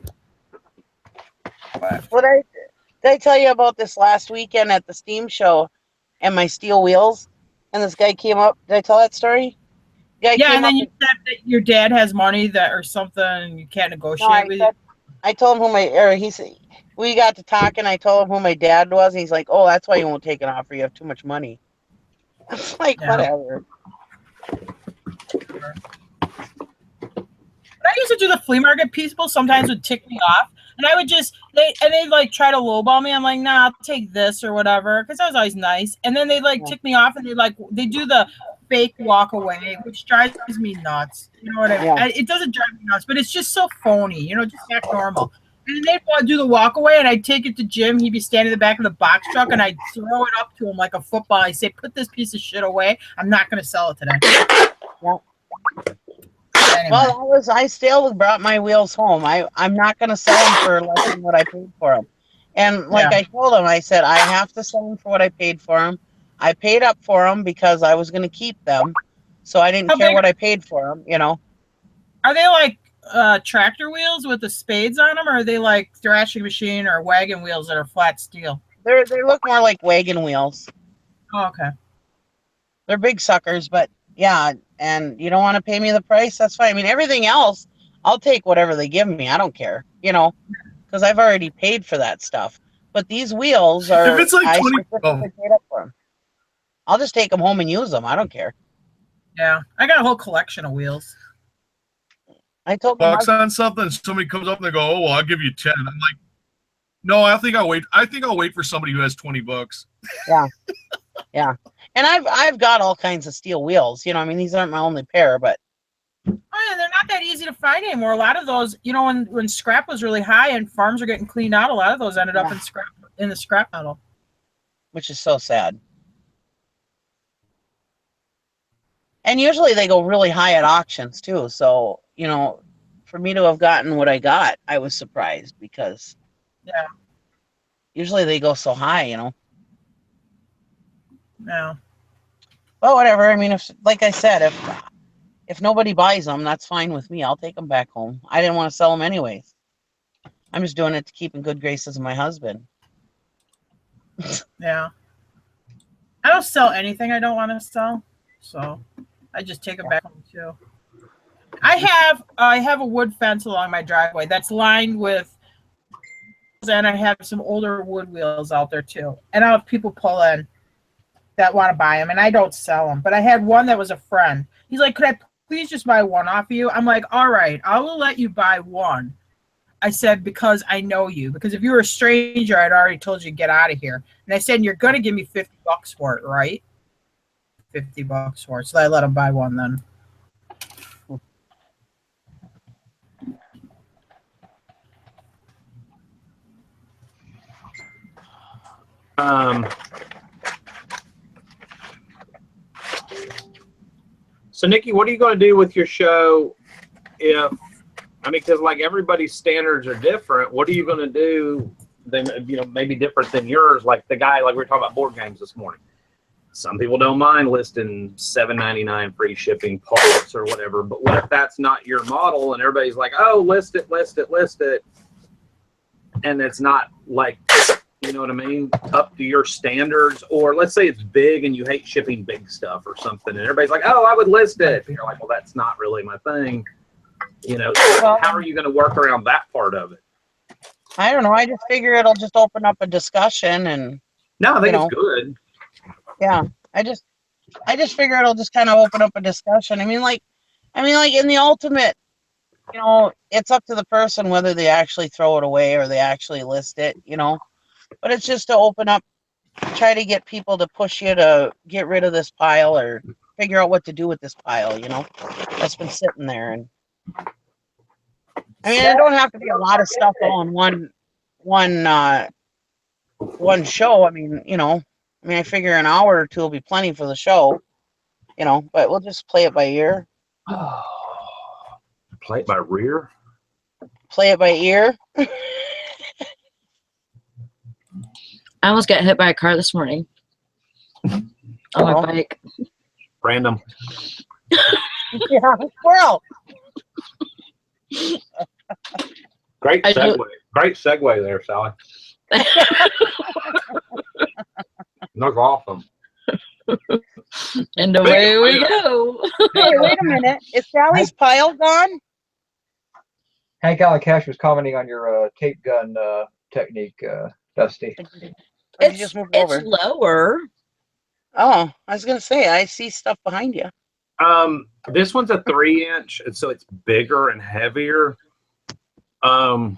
Did I tell you about this last weekend at the steam show and my steel wheels? And this guy came up. Did I tell that story? Guy Yeah, came and then up you said that your dad has money that or something, and you can't negotiate No, with you. I told him we got to talking. I told him who my dad was. And he's like, "Oh, that's why you won't take an offer. You have too much money." It's like, Yeah. whatever. I used to do the flea market. People sometimes would tick me off, and I would just they'd like try to lowball me. I'm like, nah, I'll take this or whatever, because I was always nice. And then they like tick me off, and they do the fake walk away, which drives me nuts. You know what I mean? Yeah. It doesn't drive me nuts, but it's just so phony. You know, just act normal. And they'd want to do the walk away, and I'd take it to Jim. He'd be standing in the back of the box truck, and I'd throw it up to him like a football. I say, "Put this piece of shit away. I'm not going to sell it today." Yeah. Anyway. Well, I still brought my wheels home. I'm not going to sell them for less than what I paid for them. And like I told him, I said, I have to sell them for what I paid for them. I paid up for them because I was going to keep them. So I didn't care what I paid for them, you know. Are they like tractor wheels with the spades on them, or are they like thrashing machine or wagon wheels that are flat steel? They look more like wagon wheels. Oh, okay. They're big suckers, but yeah, and you don't want to pay me the price, that's fine. I mean, everything else, I'll take whatever they give me. I don't care, you know, because I've already paid for that stuff. But these wheels are, If it's like I 20 specifically paid up for them. I'll just take them home and use them. I don't care. Yeah, I got a whole collection of wheels. I told them, Bucks on something, somebody comes up and they go, "Oh, well, I'll give you 10." I'm like, "No, I think I'll wait. I think I'll wait for somebody who has $20." yeah. And I've got all kinds of steel wheels. You know, I mean, these aren't my only pair, but Oh, yeah, they're not that easy to find anymore. A lot of those, you know, when scrap was really high and farms are getting cleaned out, a lot of those ended up in the scrap metal. which is so sad. And usually they go really high at auctions too. So, you know, for me to have gotten what I got, I was surprised because Yeah. usually they go so high, you know. Yeah. But whatever. I mean, if, like I said, if nobody buys them, that's fine with me. I'll take them back home. I didn't want to sell them anyways. I'm just doing it to keep in good graces with my husband. Yeah. I don't sell anything I don't want to sell, so I just take them back home too. I have a wood fence along my driveway that's lined with, and I have some older wood wheels out there too. And I'll have people pull in that want to buy them, and I don't sell them. But I had one that was a friend. He's like, "Could I please just buy one off of you?" I'm like, "All right, I will let you buy one." I said, because I know you. Because if you were a stranger, I'd already told you to get out of here. And I said, you're going to give me $50 for it, right? $50 for it. So I let him buy one then. So Nikki, what are you going to do with your show if, I mean, because like everybody's standards are different. What are you going to do then, you know, maybe different than yours? Like the guy, like we were talking about board games this morning. Some people don't mind listing $7.99 free shipping parts or whatever, but what if that's not your model and everybody's like, oh, list it, and it's not like, you know what I mean, up to your standards? Or let's say it's big and you hate shipping big stuff or something, and everybody's like, oh, I would list it. And you're like, well, that's not really my thing. You know, Well, how are you going to work around that part of it? I don't know. I just figure it'll just open up a discussion, and No, I think you know, it's good. yeah, I just figure it'll just kind of open up a discussion. I mean, like in the ultimate, you know, it's up to the person whether they actually throw it away or they actually list it, you know. But it's just to open up, try to get people to push you to get rid of this pile or figure out what to do with this pile, you know, that's been sitting there. And I mean, it don't have to be a lot of stuff all in one show. I mean, you know, I figure an hour or two will be plenty for the show, you know, but we'll just play it by ear. Play it by rear? Play it by ear. I almost got hit by a car this morning on my bike. Random. Yeah, squirrel. Great segue. Great segue there, Sally. That's awesome. And away we go. Hey, wait a minute. Is Sally's pile gone? Hank Alacash was commenting on your tape gun technique, Dusty. Or did you just move over? It's lower. Oh, I was gonna say I see stuff behind you. This one's a 3-inch, so it's bigger and heavier. I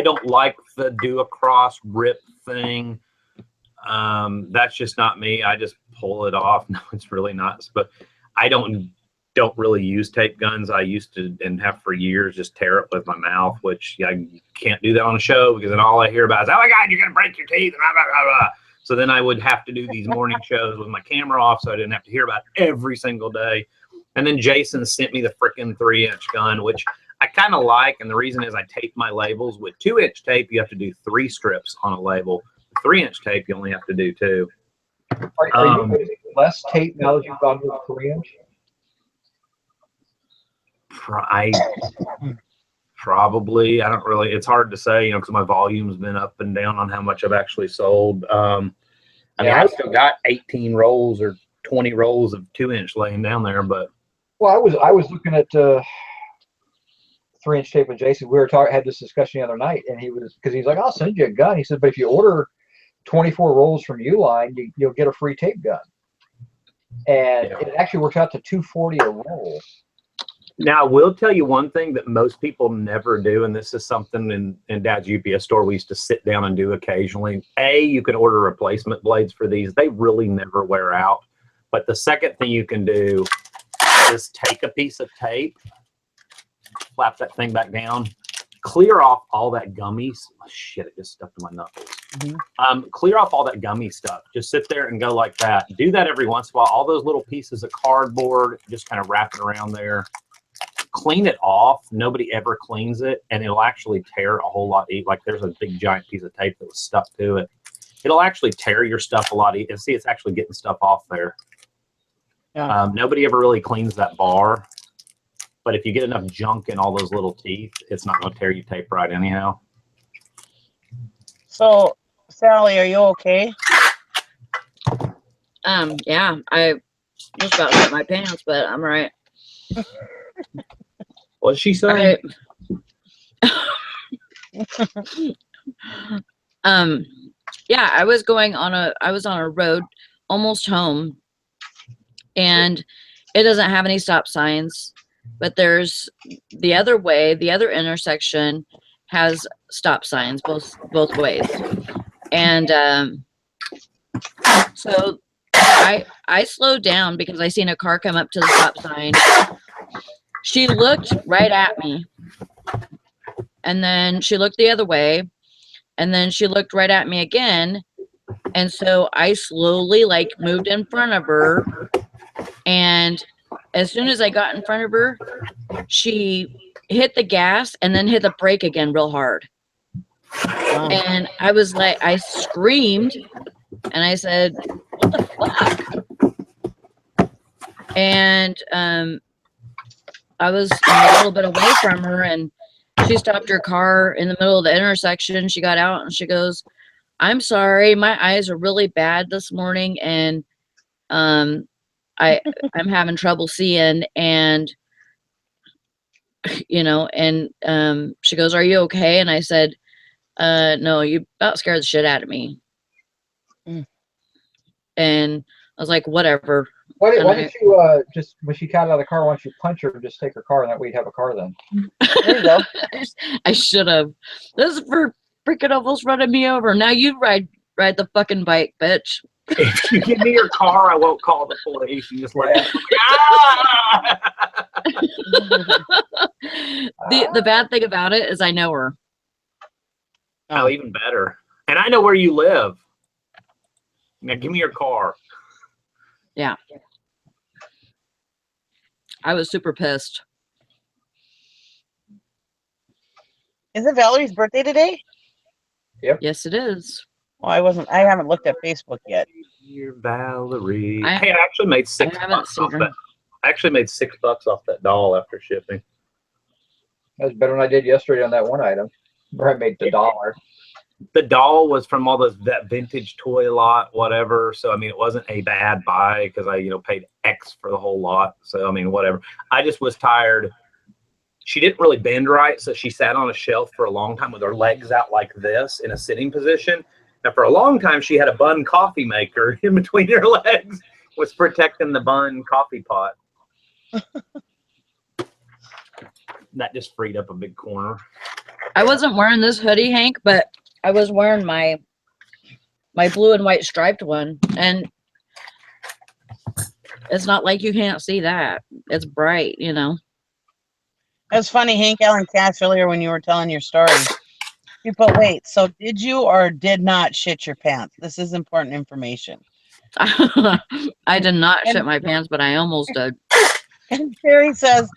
don't like the do across rip thing. That's just not me. I just pull it off. No, it's really not. But I don't really use tape guns. I used to and have for years just tear it with my mouth, which I can't do that on a show because then all I hear about is, oh my God, you're gonna break your teeth. Blah, blah, blah, blah. So then I would have to do these morning shows with my camera off, so I didn't have to hear about it every single day. And then Jason sent me the freaking 3-inch gun, which I kind of like. And the reason is I tape my labels with 2-inch tape. You have to do 3 strips on a label. 3-inch tape, you only have to do 2. Are you using less tape now that you've gone to 3-inch? Probably. I don't really, it's hard to say, you know, because my volume's been up and down on how much I've actually sold. I mean, I've still got 18 rolls or 20 rolls of 2-inch laying down there, but. Well, I was looking at 3-inch tape with Jason. We had this discussion the other night, and because he's like, I'll send you a gun. He said, but if you order 24 rolls from Uline, you'll get a free tape gun. And it actually works out to $240 a roll. Now, I will tell you one thing that most people never do, and this is something in Dad's UPS store we used to sit down and do occasionally. You can order replacement blades for these. They really never wear out. But the second thing you can do is take a piece of tape, flap that thing back down, clear off all that gummy. Oh, shit, it just stuck to my knuckles. Clear off all that gummy stuff. Just sit there and go like that. Do that every once in a while. All those little pieces of cardboard, just kind of wrap it around there. Clean it off. Nobody ever cleans it, and it'll actually tear a whole lot. Like there's a big giant piece of tape that was stuck to it. It'll actually tear your stuff a lot. And see, it's actually getting stuff off there. Yeah. Nobody ever really cleans that bar, but if you get enough junk in all those little teeth, it's not going to tear your tape right anyhow. So, Sally, are you okay? Yeah, I was about to shit my pants, but I'm all right. What's she All saying? right. Yeah, I was on a road almost home, and it doesn't have any stop signs, but there's the other way, the other intersection has stop signs both ways. And so I slowed down because I seen a car come up to the stop sign. She looked right at me, and then she looked the other way, and then she looked right at me again. And so I slowly moved in front of her, and as soon as I got in front of her, she hit the gas and then hit the brake again real hard. And I was like, I screamed and I said, "What the fuck?" And I was a little bit away from her, and she stopped her car in the middle of the intersection. She got out and she goes, "I'm sorry, my eyes are really bad this morning, and I'm having trouble seeing." And she goes, "Are you okay?" And I said, "No, you about scared the shit out of me." And I was like, "Whatever." Why didn't you just, when she got out of the car, why don't you punch her and just take her car, and that way you'd have a car then? There you go. I should have. This is for freaking almost running me over. Now you ride the fucking bike, bitch. If you give me your car, I won't call the police. You just like, The bad thing about it is I know her. Oh, even better. And I know where you live. Now give me your car. Yeah. I was super pissed. Is it Valerie's birthday today? Yes, it is. Well, I haven't looked at Facebook yet. Dear Valorie. I actually made $6 haven't seen off her. that. I actually made $6 off that doll after shipping. That was better than I did yesterday on that one item where I made $1. The doll was from all that vintage toy lot, whatever. So I mean, it wasn't a bad buy because I paid X for the whole lot. So I mean, whatever. I just was tired. She didn't really bend right, so she sat on a shelf for a long time with her legs out like this in a sitting position. And for a long time, she had a Bun coffee maker in between her legs, was protecting the Bun coffee pot. That just freed up a big corner. I wasn't wearing this hoodie, Hank, but I was wearing my blue and white striped one, and it's not like you can't see that. It's bright, That's funny, Hank Allen Cass, earlier when you were telling your story. You put, wait, so did you or did not shit your pants? This is important information. I did not shit my pants, but I almost did. And Terry says,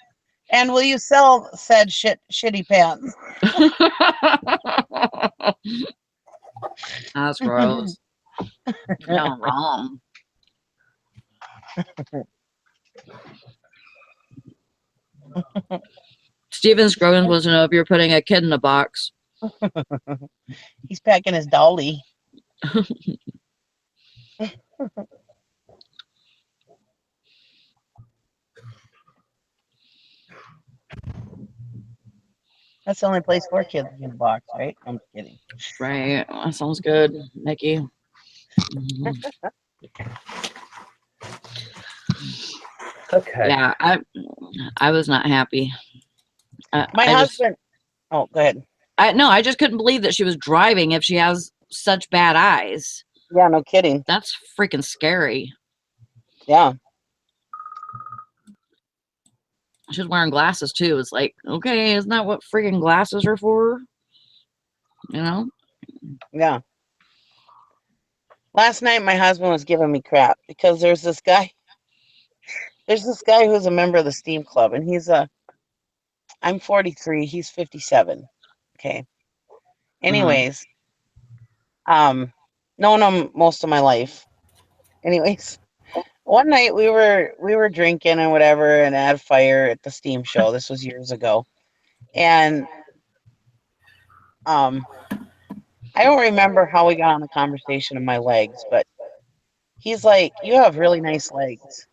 "And will you sell said shitty pants?" That's gross. You're wrong. Steven Scroggins wants to know if you're putting a kid in a box. He's packing his dolly. That's the only place for kids in a box, right? I'm kidding. Right. That sounds good, Nikki. Okay. Yeah, I was not happy. My husband. Oh, go ahead. I just couldn't believe that she was driving if she has such bad eyes. Yeah, no kidding. That's freaking scary. Yeah. She's wearing glasses too. It's like, okay, isn't that what freaking glasses are for? You know? Yeah. Last night, my husband was giving me crap because there's this guy. There's this guy who's a member of the Steam Club, and I'm 43. He's 57. Okay. Anyways, known him most of my life. Anyways, one night we were drinking and whatever, and had fire at the Steam show. This was years ago, and I don't remember how we got on the conversation of my legs, but he's like, "You have really nice legs.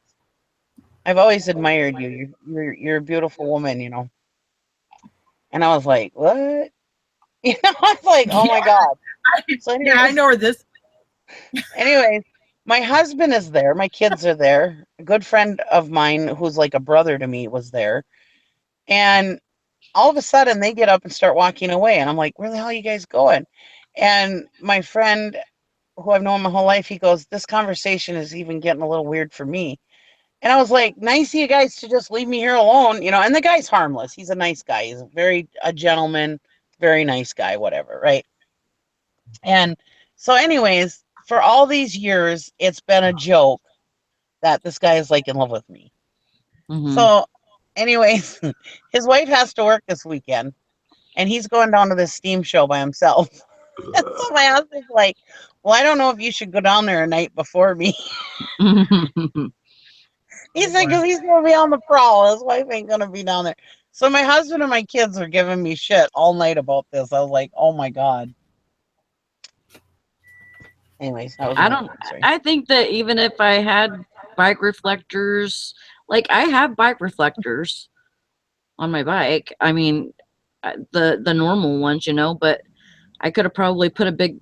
I've always admired you. You're a beautiful woman, you know." And I was like, "What?" You know, I was like, "Oh my God." So Yeah, I know where this. anyways, my husband is there. My kids are there. A good friend of mine who's like a brother to me was there. And all of a sudden they get up and start walking away. And I'm like, where the hell are you guys going? And my friend who I've known my whole life, he goes, this conversation is even getting a little weird for me. And I was like, nice of you guys to just leave me here alone, you know. And the guy's harmless. He's a nice guy. He's a gentleman, very nice guy, whatever, right? And so, anyways, for all these years, it's been a joke that this guy is like in love with me. So, anyways, his wife has to work this weekend, and he's going down to this Steam show by himself. And so my husband's like, well, I don't know if you should go down there a night before me. He said, because he's going to be on the prowl. His wife ain't going to be down there. So my husband and my kids are giving me shit all night about this. I was like, oh my God. Anyways, that was I think that even if I had bike reflectors, like I have bike reflectors on my bike. I mean, the normal ones, you know, but I could have probably put a big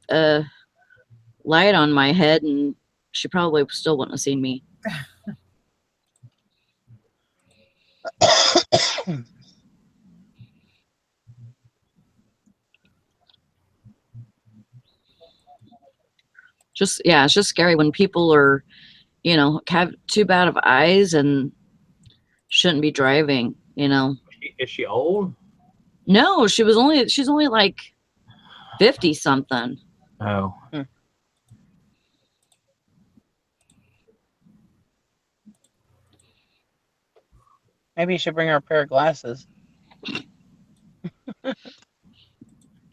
light on my head and she probably still wouldn't have seen me. It's just scary when people are, you know, have too bad of eyes and shouldn't be driving, you know. Is she old? No, she's only like 50 something. Oh. Maybe you should bring her a pair of glasses. Give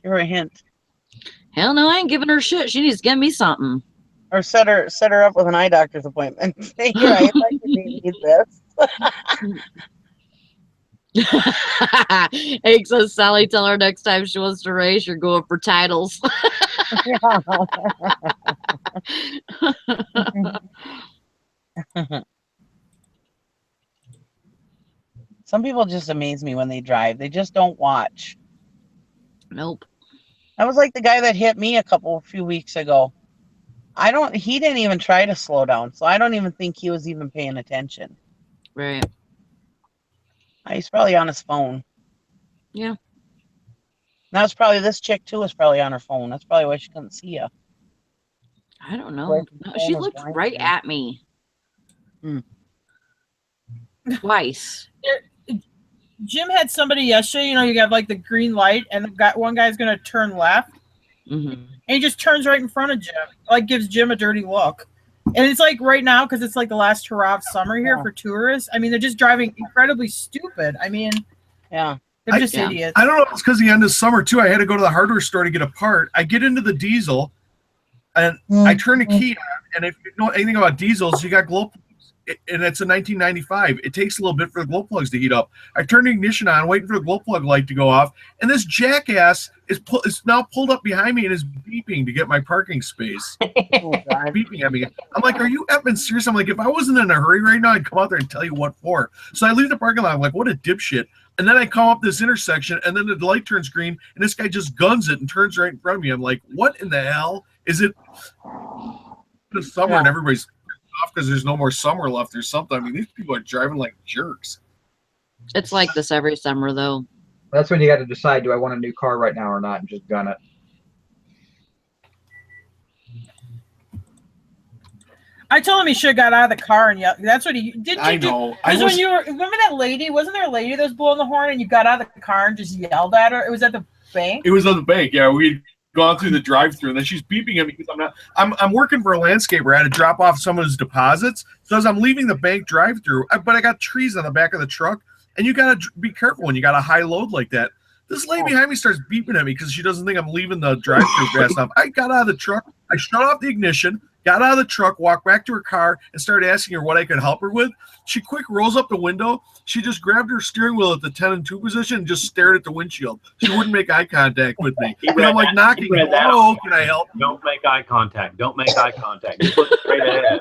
her a hint. Hell no, I ain't giving her shit. She needs to give me something. Or set her up with an eye doctor's appointment. Say, here, I thought you need this. Hank says, Sally, tell her next time she wants to race, you're going for titles. Some people just amaze me when they drive. They just don't watch. Nope. That was like the guy that hit me a few weeks ago. He didn't even try to slow down, so I don't even think he was even paying attention. Right. He's probably on his phone. Yeah. That's probably, this chick too was probably on her phone. That's probably why she couldn't see you. I don't know. No, she looked right at me. Twice. Jim had somebody yesterday, you know, you got like the green light and one guy's going to turn left. And he just turns right in front of Jim, like gives Jim a dirty look. And it's like right now, because it's like the last hurrah of summer here for tourists. I mean, they're just driving incredibly stupid. I mean, yeah, they're just idiots. I don't know if it's because the end of summer too. I had to go to the hardware store to get a part. I get into the diesel and I turn the key on. And if you know anything about diesels, you got glow plugs. And it's a 1995. It takes a little bit for the glow plugs to heat up. I turn the ignition on, waiting for the glow plug light to go off, and this jackass is now pulled up behind me and is beeping to get my parking space. Beeping at me. I'm like, are you effing serious? I'm like, if I wasn't in a hurry right now, I'd come out there and tell you what for. So I leave the parking lot. I'm like, what a dipshit. And then I come up this intersection, and then the light turns green, and this guy just guns it and turns right in front of me. I'm like, what in the hell? Is it the summer and everybody's off because there's no more summer left or something? I mean, these people are driving like jerks. It's like this every summer, though. That's when you got to decide, do I want a new car right now or not, and just gun it. I told him he should have got out of the car and yelled. That's what he did. I know. I Because was, when you were, remember that lady? Wasn't there a lady that was blowing the horn and you got out of the car and just yelled at her? It was at the bank. it was on the bank. Yeah, we'd gone through the drive-through, and then she's beeping at me because I'm working for a landscaper. I had to drop off some of his deposits. So as I'm leaving the bank drive-through, but I got trees on the back of the truck, and you gotta be careful when you got a high load like that. This lady behind me starts beeping at me because she doesn't think I'm leaving the drive-through fast enough. I got out of the truck, I shut off the ignition, got out of the truck, walked back to her car, and started asking her what I could help her with. She quick rolls up the window. She just grabbed her steering wheel at the 10 and 2 position and just stared at the windshield. She wouldn't make eye contact with me. And I'm like knocking, hello, can I help you? Don't make eye contact. Don't make eye contact. Just look straight ahead.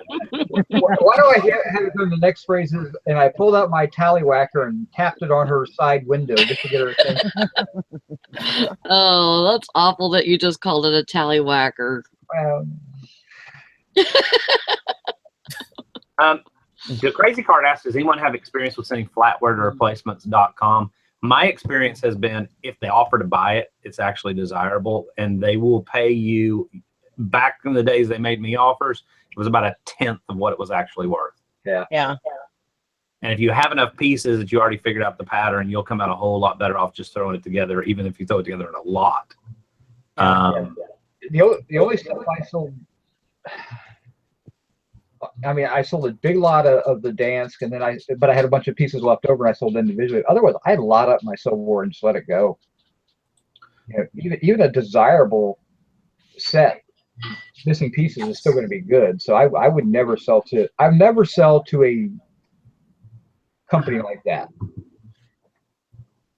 Why do I have it done? The next phrase is, and I pulled out my tallywhacker and tapped it on her side window just to get her attention. Oh, that's awful that you just called it a tallywhacker. The Crazy Card asks, does anyone have experience with sending flatware to replacements.com? My experience has been if they offer to buy it, it's actually desirable, and they will pay you. Back in the days they made me offers, it was about 1/10 of what it was actually worth. Yeah. And if you have enough pieces that you already figured out the pattern, you'll come out a whole lot better off just throwing it together, even if you throw it together in a lot. The only stuff I sold, I mean, I sold a big lot of the Dansk, and then but I had a bunch of pieces left over, and I sold individually. Otherwise, I'd lot up my silverware and just let it go. You know, even a desirable set, missing pieces is still going to be good. So I would never sell to. I've never sell to a company like that,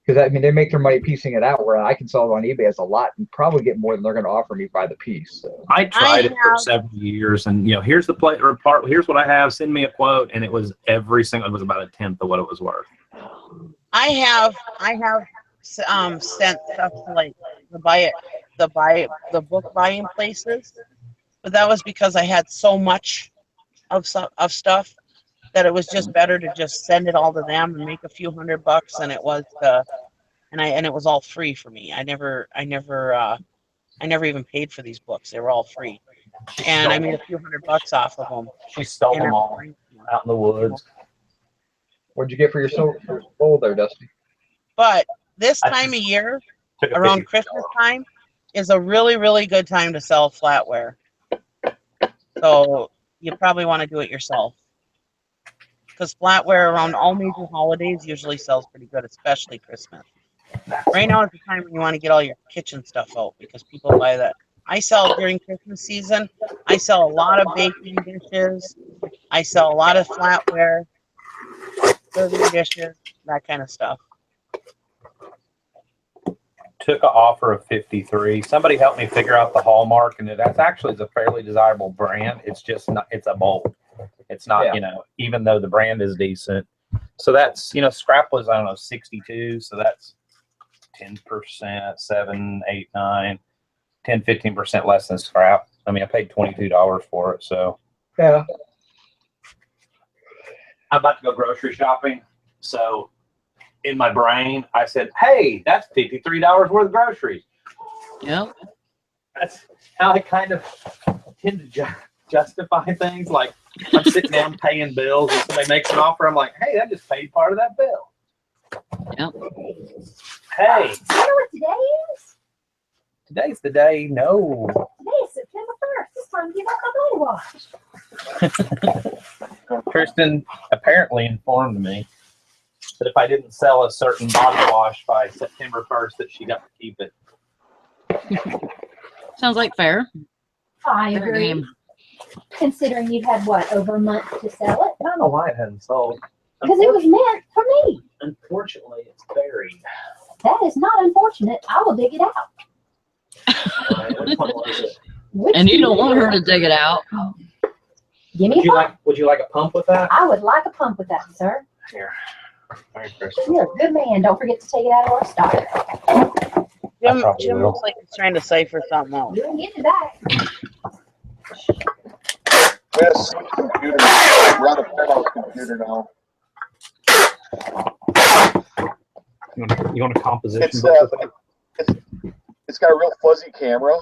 because I mean they make their money piecing it out, where I can sell it on eBay as a lot and probably get more than they're going to offer me by the piece. So. I tried it for several years, and here's the part. Here's what I have. Send me a quote, and it was every single. It was about 1/10 of what it was worth. I have sent stuff to like the book buying places, but that was because I had so much of stuff that it was just better to just send it all to them and make a few $100 than it was and it was all free for me. I never even paid for these books. They were all free. And I made a few $100 off of them. She stole them all out in the woods. What'd you get for your soul there, Dusty? But this time of year, around Christmas time, is a really, really good time to sell flatware. So you probably want to do it yourself. Because flatware around all major holidays usually sells pretty good, especially Christmas. Right now is the time when you want to get all your kitchen stuff out because people buy that. I sell during Christmas season. I sell a lot of baking dishes. I sell a lot of flatware, serving dishes, that kind of stuff. Took an offer of 53. Somebody helped me figure out the hallmark, and that's actually a fairly desirable brand. It's just not. It's a mold. It's not, even though the brand is decent. So that's, scrap was, I don't know, 62. So that's 10%, 7, 8, 9, 10, 15% less than scrap. I mean, I paid $22 for it. So yeah, I'm about to go grocery shopping. So in my brain, I said, hey, that's $53 worth of groceries. Yep. That's how I kind of tend to justify things. Like I'm sitting down paying bills and somebody makes an offer. I'm like, hey, I just paid part of that bill. Yep. Hey. You know what today is? Today's the day. No. Today is September 1st. It's time to give out my body wash. Kristen apparently informed me that if I didn't sell a certain body wash by September 1st, that she got to keep it. Sounds like fair. I Fair agree. game. Considering you've had, what, over a month to sell it? I don't know why it hadn't sold. Because it was meant for me. Unfortunately, it's buried. That is not unfortunate. I will dig it out. Which one was it? And you don't want her to dig it out. Give me a pump. Would you like a pump with that? I would like a pump with that, sir. Here. Merry Christmas. You're a good man. Don't forget to take it out of our stock. Jim looks like he's trying to cipher something out. You can get it back. Yes, computer. Run a fellow computer now. You want a composition It's book with that? it's got a real fuzzy camera.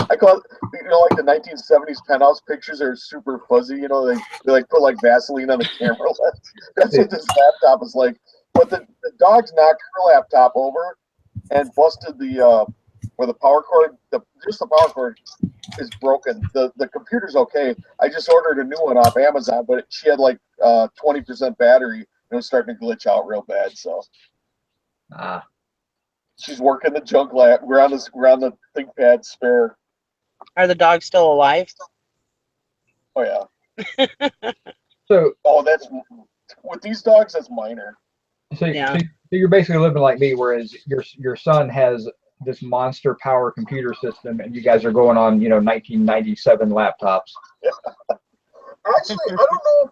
I call you know, like the 1970s penthouse pictures are super fuzzy. You know, they like put like Vaseline on the camera lens. That's what this laptop is like. But the dogs knocked her laptop over and busted the where the power cord. Just the power cord is broken. The computer's okay. I just ordered a new one off Amazon, but she had like 20% battery and it was starting to glitch out real bad. So she's working the junk lab. We're on the ThinkPad spare. Are the dogs still alive? Oh yeah. So that's with these dogs. That's minor. So, Yeah. so you're basically living like me, whereas your son has this monster power computer system, and you guys are going on 1997 laptops. Actually, I don't know.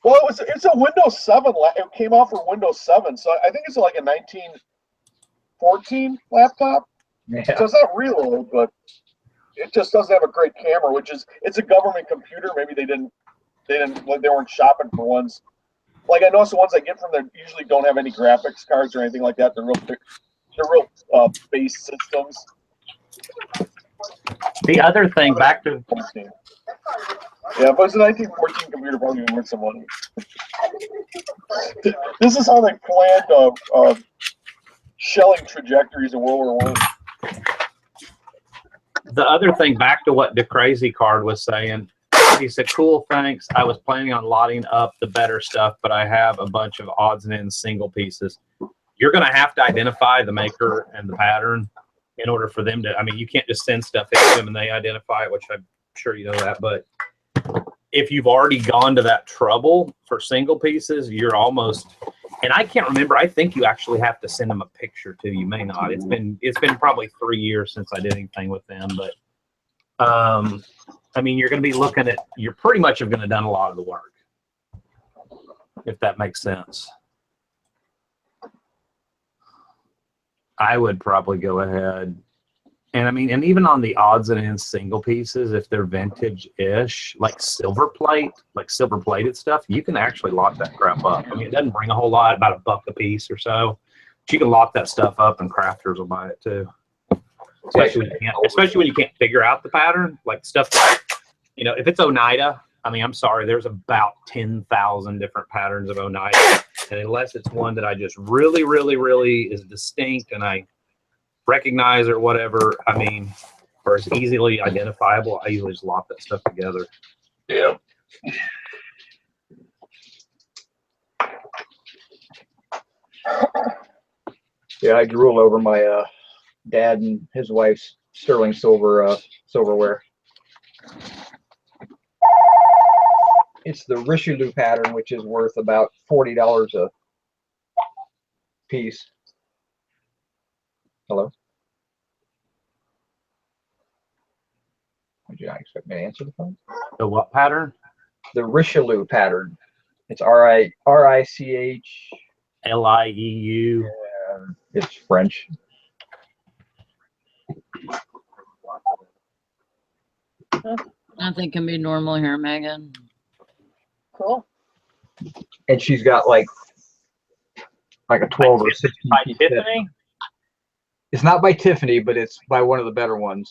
Well, it's a Windows 7. It came out for Windows 7, so I think it's like a 1914 laptop. Yeah. So it's not real old, but it just doesn't have a great camera. It's a government computer. Maybe they weren't shopping for ones. Like I noticed the ones I get from them usually don't have any graphics cards or anything like that. They're real base systems. The other thing, back to yeah, but it's a 1914 computer, probably worth some money. This is how they planned shelling trajectories in World War I. the other thing, back to what the crazy card was saying. He said, "Cool, thanks. I was planning on lotting up the better stuff, but I have a bunch of odds and ends single pieces." You're going to have to identify the maker and the pattern in order for them to. I mean, you can't just send stuff into them and they identify it, which I'm sure you know that. But if you've already gone to that trouble for single pieces, you're almost. And I can't remember. I think you actually have to send them a picture too. You may not. It's been probably 3 years since I did anything with them, but. I mean, you're going to be looking at, you're pretty much have going to done a lot of the work, if that makes sense. I would probably go ahead. And I mean, and even on the odds and ends single pieces, if they're vintage-ish, like silver plated stuff, you can actually lock that crap up. I mean, it doesn't bring a whole lot, about $1 a piece or so. But you can lock that stuff up and crafters will buy it too. Especially when you can't figure out the pattern, like stuff that, if it's Oneida, I mean, I'm sorry, there's about 10,000 different patterns of Oneida. And unless it's one that I just really, really, really is distinct and I recognize or whatever, I mean, or it's easily identifiable, I usually just lock that stuff together. Yeah. Yeah, I drool over my dad and his wife's sterling silverware. It's the Richelieu pattern, which is worth about $40 a piece. Hello? Would you not expect me to answer the phone? The what pattern? The Richelieu pattern. It's R-I-C-H. L-I-E-U. Yeah, it's French. Nothing can be normal here, Megan. Cool. And she's got like a 12 or 16 piece set. Tiffany? It's not by Tiffany, but it's by one of the better ones.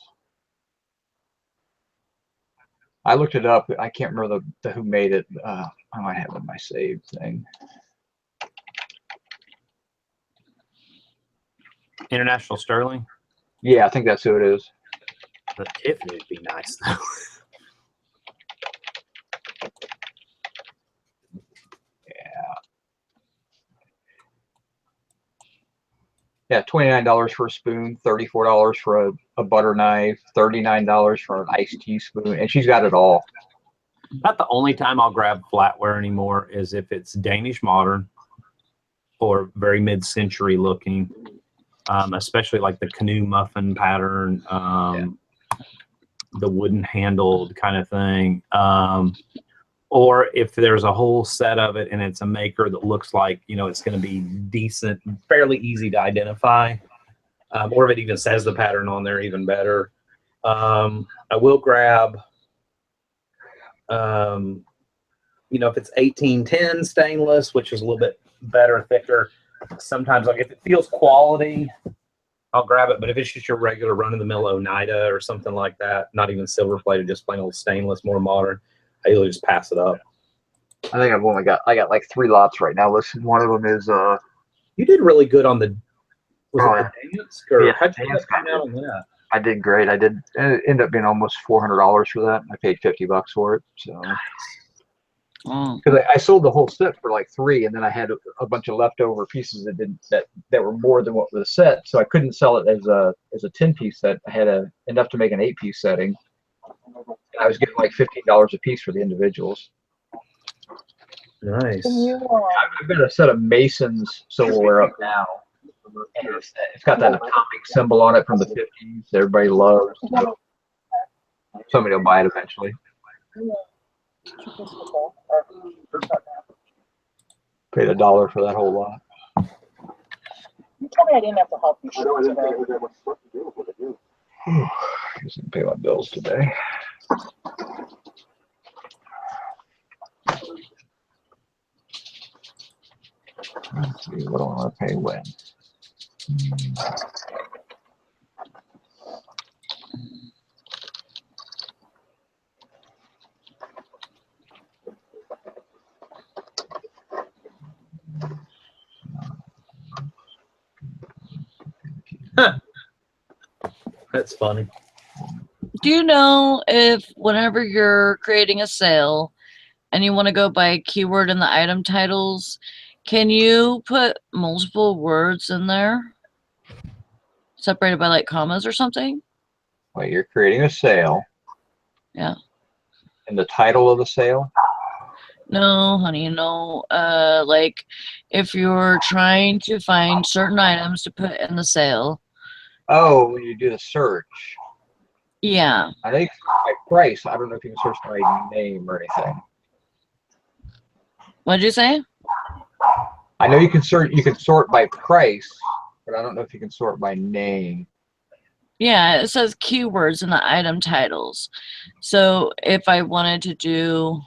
I looked it up. I can't remember the who made it. I might have it in my saved thing. International Sterling? Yeah, I think that's who it is. The Tiffany would be nice though. Yeah, $29 for a spoon, $34 for a butter knife, $39 for an iced tea spoon, and she's got it all. About the only time I'll grab flatware anymore is if it's Danish modern or very mid-century looking, especially like the canoe muffin pattern, the wooden handled kind of thing. Or if there's a whole set of it and it's a maker that looks like, it's going to be decent, fairly easy to identify. Or if it even says the pattern on there, even better. I will grab, if it's 1810 stainless, which is a little bit better, thicker. Sometimes, like if it feels quality, I'll grab it. But if it's just your regular run-of-the-mill Oneida or something like that, not even silver plated, just plain old stainless, more modern, I usually just pass it up. I think I got like 3 lots right now. Listen, one of them is You did really good on the the dance, or yeah, how'd you dance come out on that? I did great. I did it ended up being almost $400 for that. I paid $50 for it. So Oh, because I sold the whole set for like 3, and then I had a bunch of leftover pieces that were more than what was a set, so I couldn't sell it as a 10-piece set. I had enough to make an 8-piece setting. I was getting like $15 a piece for the individuals. Nice. I've got a set of Mason's silverware up now. And it's got that atomic symbol on it from the 50s. Everybody loves. So somebody will buy it eventually. Paid $1 for that whole lot. You told me I didn't have to help you. I guess I can pay my bills today. Let's see, what do I want to pay when? That's funny. do you know if whenever you're creating a sale and you want to go by a keyword in the item titles, can you put multiple words in there separated by like commas or something? Wait, you're creating a sale. Yeah. And the title of the sale? No, honey, no. Like if you're trying to find certain items to put in the sale. Oh, when you do the search. Yeah. I think by price. I don't know if you can search by name or anything. What'd you say? I know you can sort by price, but I don't know if you can sort by name. Yeah, it says keywords in the item titles. So if I wanted to do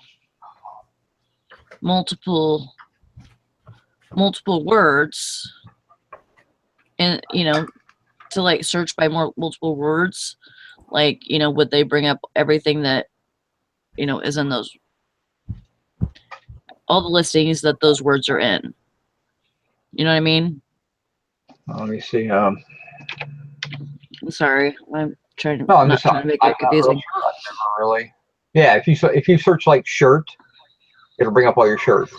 multiple words and to like search by multiple words, like would they bring up everything that is in those, all the listings that those words are in? You know what I mean? Let me see. I'm sorry, I'm trying to No, I'm not just trying to make I'm it not real confusing. sure. I've never really. Yeah, if you search like shirt, it'll bring up all your shirts.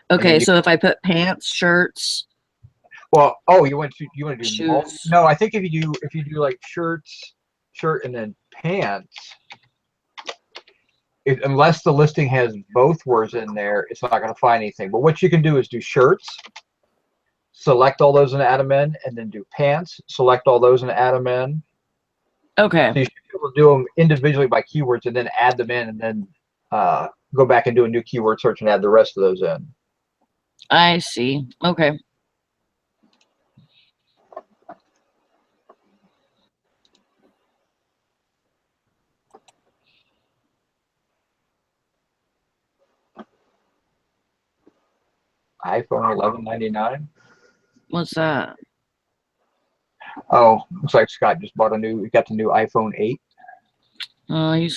Okay, so if I put pants, shirts, well, oh, you want to do shoes. no, I think if you do like shirt and then pants, unless the listing has both words in there, it's not going to find anything. But what you can do is do shirts, select all those and add them in, and then do pants, select all those and add them in. Okay. So you should be able to do them individually by keywords and then add them in, and then go back and do a new keyword search and add the rest of those in. I see. Okay. iPhone 1199. What's that? Oh, looks like Scott just bought he got the new iPhone 8. Oh, you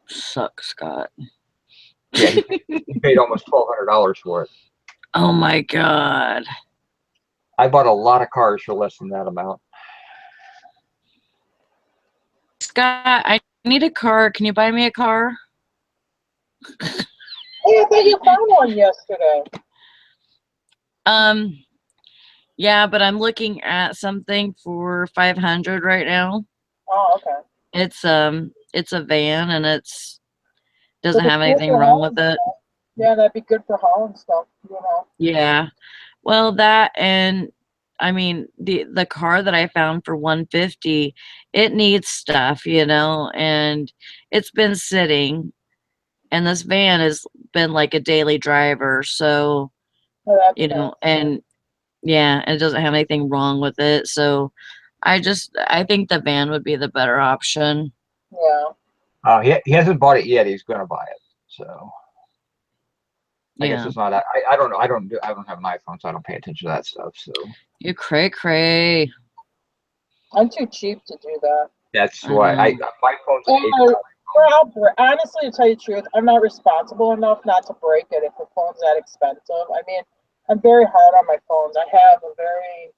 suck, Scott. Yeah, he paid almost $1,200 for it. Oh my God. I bought a lot of cars for less than that amount. Scott, I need a car. Can you buy me a car? Hey, I thought you found one yesterday. Yeah, but I'm looking at something for 500 right now. Oh, okay. It's a van and doesn't have anything wrong with it. Yeah, that'd be good for hauling stuff, Yeah. Well, that, and I mean the car that I found for 150, it needs stuff, and it's been sitting, and this van has been like a daily driver, so and yeah, it doesn't have anything wrong with it, so I think the van would be the better option. Yeah. He hasn't bought it yet. He's going to buy it. So I guess Yeah. it's not. I don't know. I don't have an iPhone, so I don't pay attention to that stuff. So You cray. I'm too cheap to do that. that's I why know. my phone's an And honestly, to tell you the truth, I'm not responsible enough not to break it if the phone's that expensive. I mean, I'm very hard on my phones. I have a very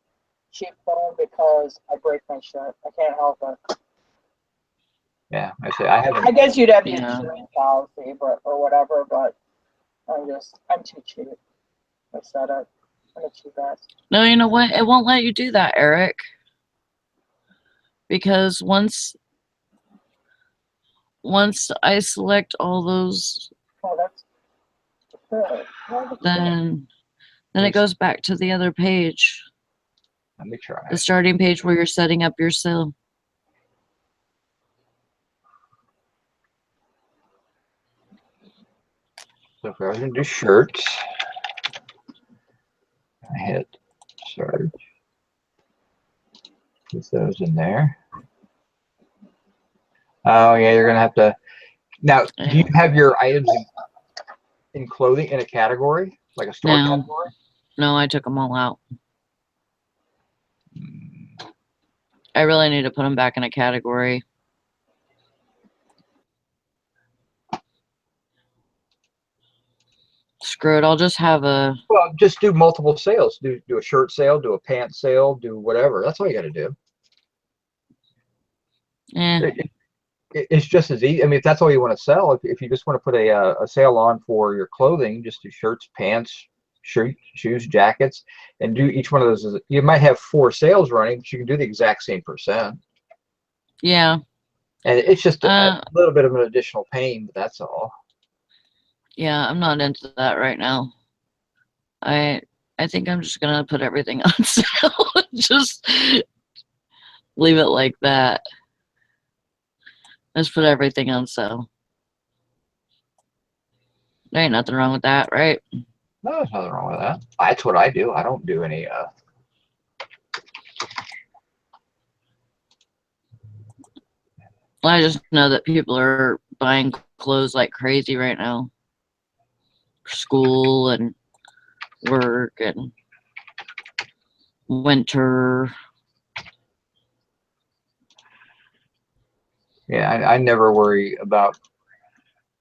cheap phone because I break my shit. I can't help it. Yeah, I say I haven't. I guess you'd have the Yeah. insurance policy, or whatever. But I'm too cheap. I said it. I'm a cheap ass. No, you know what? It won't let you do that, Eric. Because once I select all those, Oh, that's good. then it goes back to the other page, Let me try. the starting page where you're setting up your sale. So if I was gonna do shirts, I hit search. Put those in there. Oh yeah, you're gonna have to. Now, do you have your items in clothing in a category, like a store No. category? No, I took them all out. I really need to put them back in a category. Screw it. I'll just have a. Well, just do multiple sales. Do a shirt sale, do a pants sale, do whatever. That's all you got to do. Eh. It's just as easy. I mean, if that's all you want to sell, if you just want to put a sale on for your clothing, just do shirts, pants, shoes, jackets, and do each one of those. You might have 4 sales running, but you can do the exact same percent. Yeah. And it's just a little bit of an additional pain, but that's all. Yeah, I'm not into that right now. I think I'm just gonna put everything on sale. Just leave it like that. Let's put everything on sale. There ain't nothing wrong with that, right? No, there's nothing wrong with that. That's what I do. I don't do any I just know that people are buying clothes like crazy right now. For school and work and winter. Yeah, I never worry about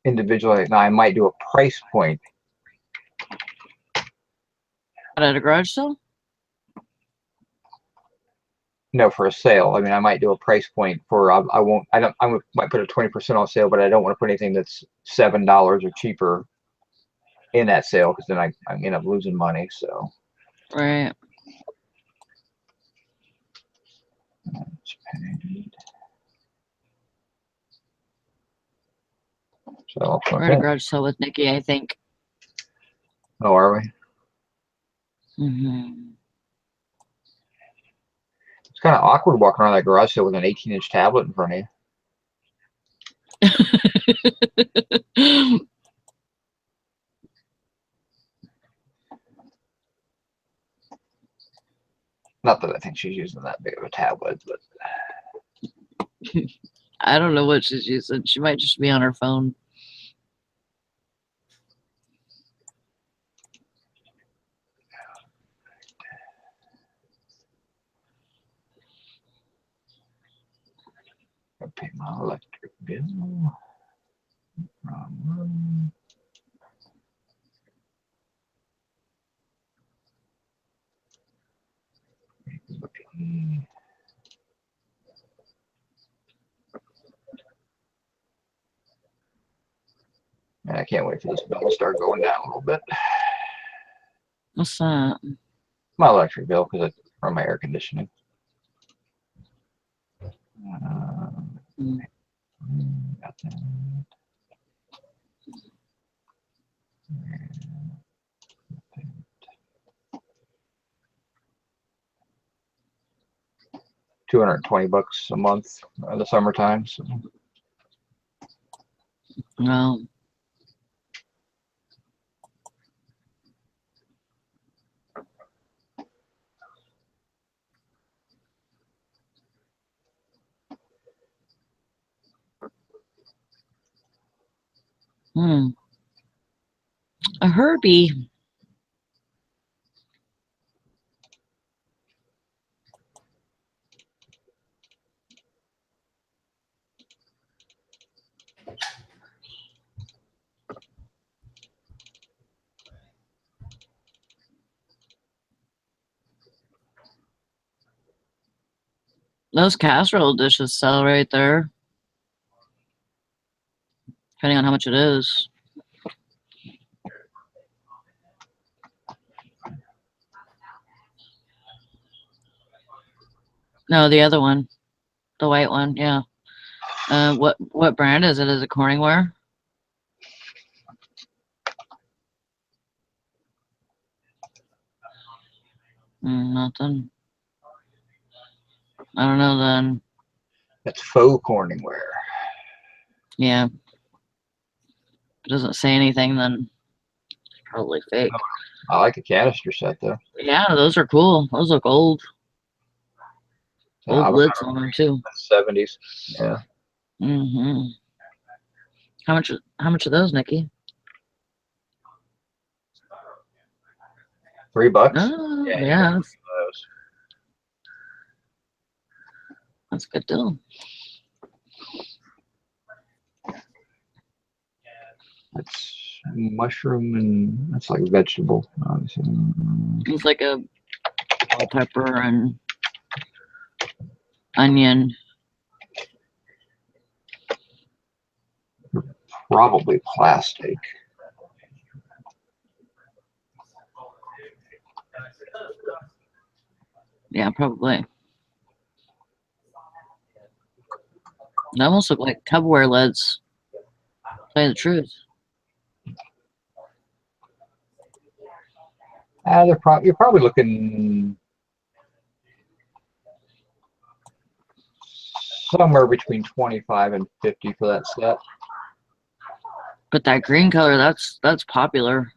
individually. Now I might do a price point. At a garage sale? No, for a sale. I mean, I might do a price point for. I won't. I don't. Might put a 20% off sale, but I don't want to put anything that's $7 or cheaper in that sale because then I end up losing money. So. Right. So We're at a garage sale with Nikki, I think. Oh, are we? Mm-hmm. It's kind of awkward walking around that garage sale with an 18-inch tablet in front of you. Not that I think she's using that big of a tablet, but I don't know what she's using. She might just be on her phone. I'll pay my electric bill. Wrong room. And I can't wait for this bill to start going down a little bit. What's that? My electric bill because it's from my air conditioning. Got that. $220 a month in the summertime. So. No. A Herbie. Those casserole dishes sell right there. Depending on how much it is. No, the other one. The white one, yeah. What brand is it? Is it Corningware? Nothing. I don't know then. That's faux Corningware. Yeah. If it doesn't say anything, then it's probably fake. I like a canister set though. Yeah, those are cool. Those look old. Old lids on them too. 70s. Yeah. Mm-hmm. How much are those, Nikki? $3. Oh, Yeah, yeah. That's a good deal. That's mushroom and that's like vegetable. Obviously. It's like a bell pepper and onion. Probably plastic. Yeah, probably. They almost look like Tupperware lids. To tell you the truth. You're probably looking somewhere between 25 and 50 for that set. But that green color, that's popular.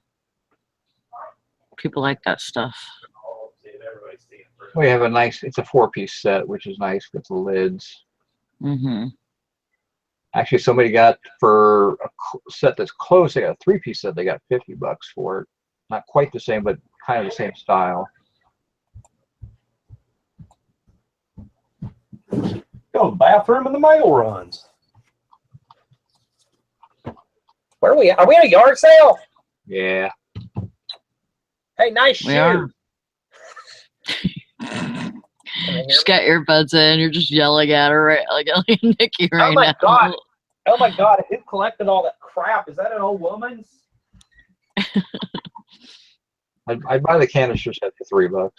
People like that stuff. We have it's a 4-piece set, which is nice with the lids. Mm-hmm. Actually, somebody got for a set that's close, they got a 3-piece set, they got $50 for it. Not quite the same, but kind of the same style. Go to the bathroom and the mail runs. Where are we? Are we at a yard sale? Yeah. Hey, nice shoe. We are. Just got earbuds in. You're just yelling at her, right? Like Nikki right now. Oh my god! Oh my god! Who collected all that crap? Is that an old woman's? I'd buy the canister set for $3.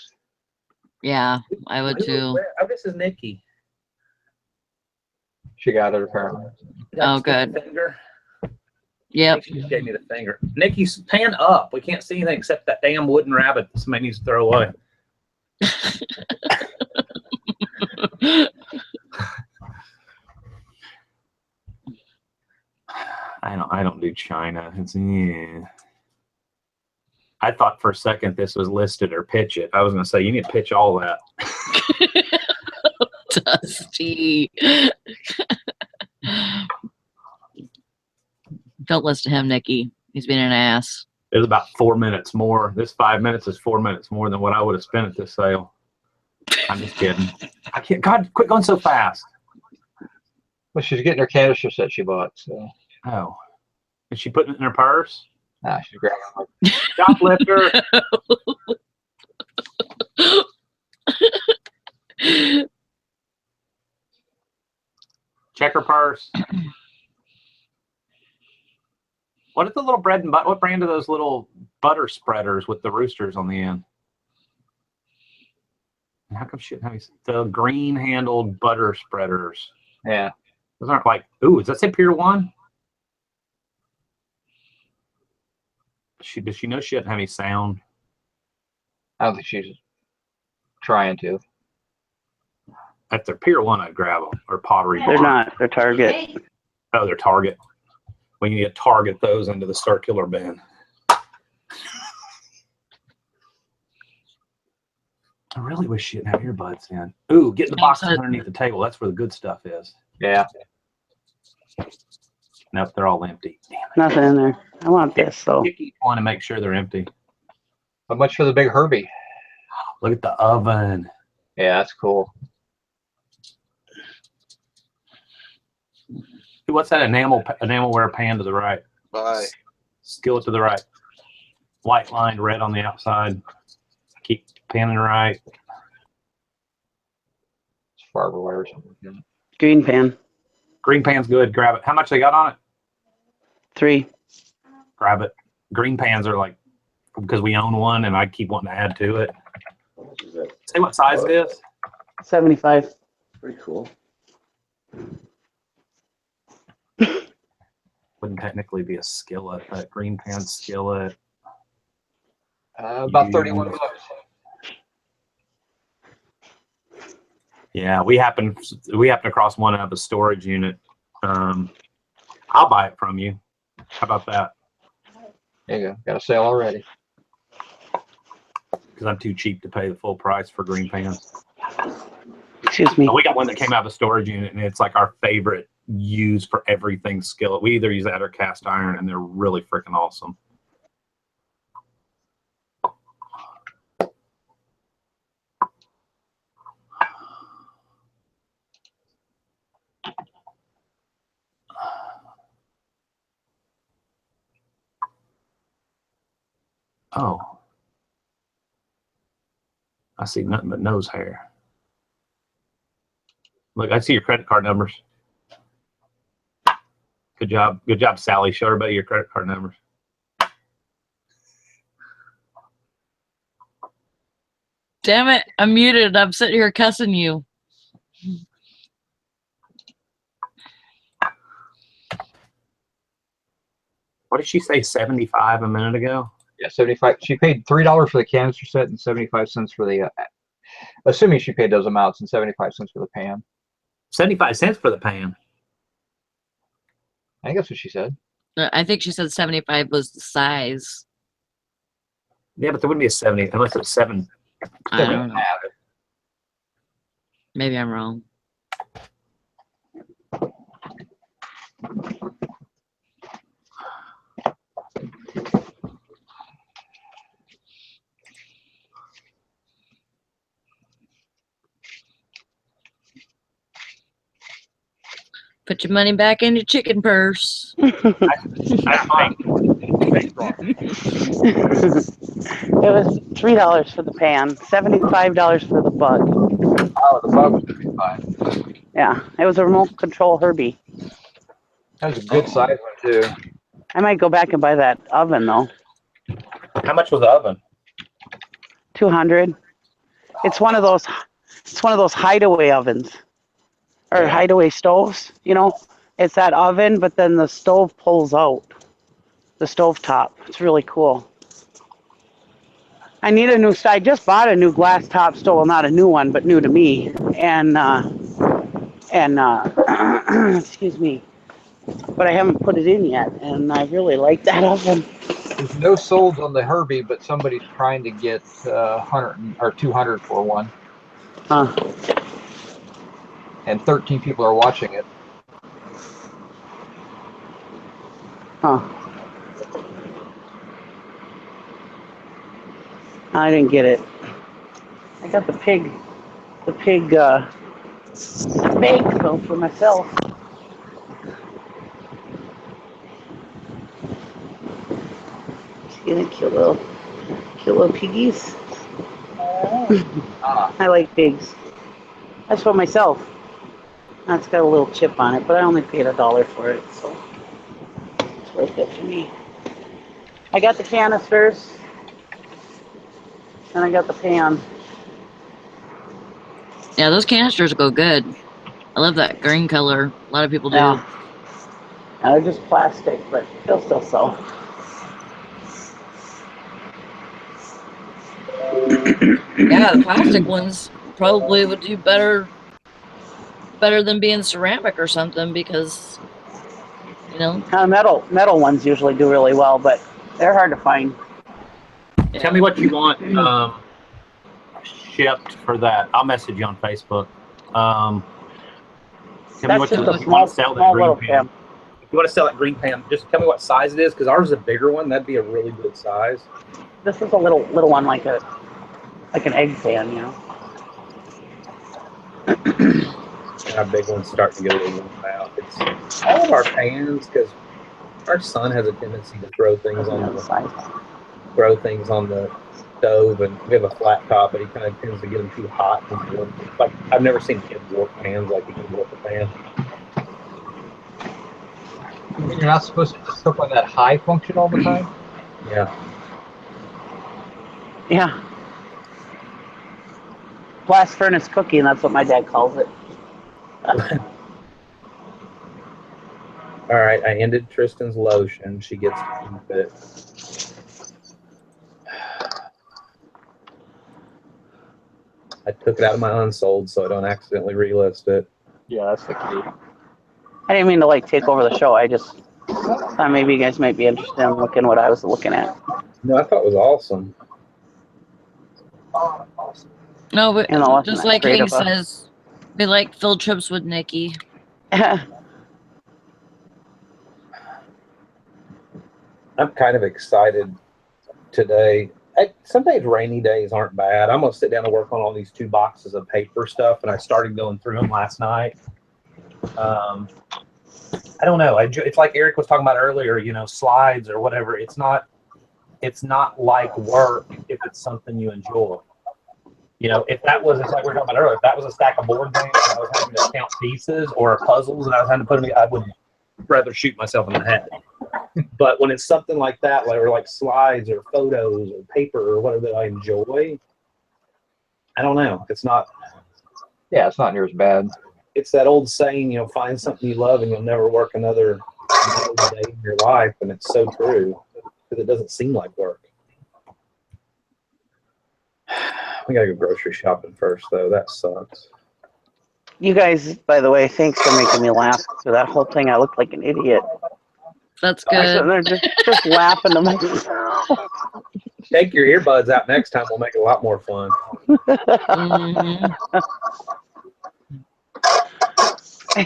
Yeah, I would too. Oh, this is Nikki. She got it apparently. Oh, good. Finger. Yep. She just gave me the finger. Nikki's pan up. We can't see anything except that damn wooden rabbit that somebody needs to throw away. I don't do China. It's yeah. I thought for a second this was listed or pitch it. I was gonna say you need to pitch all that. Dusty. Don't listen to him, Nikki. He's being an ass. There's about 4 minutes more. This 5 minutes is 4 minutes more than what I would have spent at this sale. I'm just kidding. I can't. God, quit going so fast. Well, she's getting her canister set she bought. So. Oh, is she putting it in her purse? Nah, she's grabbing it. Shoplifter. Check her purse. What is the little bread and butter? What brand are those little butter spreaders with the roosters on the end? How come shit? The green handled butter spreaders. Yeah. Those aren't like, ooh, does that say Pier 1? Does she know she doesn't have any sound? I don't think she's trying to. If they're Pier 1, I'd grab them. Or Pottery They're Barn. not. They're Target. Oh, they're Target. We need to target those into the circular bin. I really wish she didn't have earbuds in. Ooh, get the boxes underneath the table. That's where the good stuff is. Yeah. Nope, they're all empty. Damn it. Nothing in there. I want this though. Pick each one and make sure they're empty. How much for the big Herbie? Look at the oven. Yeah, that's cool. What's that enamelware pan to the right? Bye. Skillet to the right. White lined, red on the outside. Keep panning right. It's Farberware or something. Green pan. Green pan's good. Grab it. How much they got on it? 3. Grab it. Green pans are like, because we own one and I keep wanting to add to it. Say what size it is. 75. Pretty cool. Wouldn't technically be a skillet, but green pan skillet. About 31 bucks. Yeah, we happen to cross one of a storage unit. I'll buy it from you. How about that? There you go. Got a sale already. Because I'm too cheap to pay the full price for green pans. Excuse me. We got one that came out of a storage unit, and it's like our favorite use for everything skillet. We either use that or cast iron, and they're really freaking awesome. Oh. I see nothing but nose hair. Look, I see your credit card numbers. Good job. Good job, Sally. Show everybody your credit card numbers. Damn it, I'm muted. I'm sitting here cussing you. What did she say, 75 a minute ago? Yeah, 75. She paid $3 for the canister set and 75 cents for the, assuming she paid those amounts, and 75 cents for the pan. 75 cents for the pan. I think that's what she said. I think she said 75 was the size. Yeah, but there wouldn't be a 70 unless it's 7. I don't know. Maybe I'm wrong. Put your money back in your chicken purse. It was $3 for the pan, $75 for the bug. Oh, the bug was 55. Yeah, it was a remote control Herbie. That was a good size one too. I might go back and buy that oven though. How much was the oven? 200. It's one of those. It's one of those hideaway ovens, or hideaway stoves. You know, it's that oven, but then the stove pulls out. The stove top. It's really cool. I need a new. I just bought a new glass top stove. Well, not a new one, but new to me. And excuse me, but I haven't put it in yet, and I really like that oven. There's no solds on the Herbie, but somebody's trying to get 100 or 200 for one. Huh. And 13 people are watching it. Huh. I didn't get it. I got the pig bake though for myself. See the cute little piggies. I like pigs. That's for myself. That's got a little chip on it, but I only paid $1 for it, so it's worth it for me. I got the canisters, and I got the pan. Yeah, those canisters go good. I love that green color. A lot of people do. Yeah. And they're just plastic, but they'll still sell. Yeah, the plastic ones probably would do better than being ceramic or something, because you know, Metal ones usually do really well, but they're hard to find. yeah. Tell me what you want shipped for that. I'll message you on Facebook. Tell me That's what just you a want to sell that small green little pan. pan. If you want to sell that green pan, just tell me what size it is, because ours is a bigger one. That'd be a really good size. This is a little one, like an egg pan, you know. Our big one's starting to get a little worn out. It's all of our pans, because our son has a tendency to throw things on the stove, and we have a flat top, but he kind of tends to get them too hot. Like, I've never seen kids warp pans like he can warp a pan. You're not supposed to just cook on that high function all the time? Yeah. Yeah. Blast furnace cooking, that's what my dad calls it. All right, I ended Tristan's lotion. She gets to keep it. I took it out of my unsold so I don't accidentally relist it. Yeah, that's the key. I didn't mean to like take over the show. I just thought maybe you guys might be interested in looking what I was looking at. No, I thought it was awesome. No, but You know, wasn't just that like great Hank of a- says, they like field trips with Nikki. I'm kind of excited today. Some days rainy days aren't bad. I'm going to sit down and work on all these 2 boxes of paper stuff, and I started going through them last night. I don't know. It's like Eric was talking about earlier, you know, slides or whatever. It's not like work if it's something you enjoy. You know, if that was, it's like we were talking about earlier, if that was a stack of board games and I was having to count pieces, or puzzles and I was having to put them, I would rather shoot myself in the head. But when it's something like that, like slides or photos or paper or whatever that I enjoy, I don't know. It's not. Yeah, it's not near as bad. It's that old saying, you know, find something you love and you'll never work another day in your life. And it's so true, because it doesn't seem like work. We got to go grocery shopping first, though. That sucks. You guys, by the way, thanks for making me laugh. So that whole thing, I looked like an idiot. That's They're good. just laughing to myself. Take your earbuds out next time. We'll make it a lot more fun. Mhm.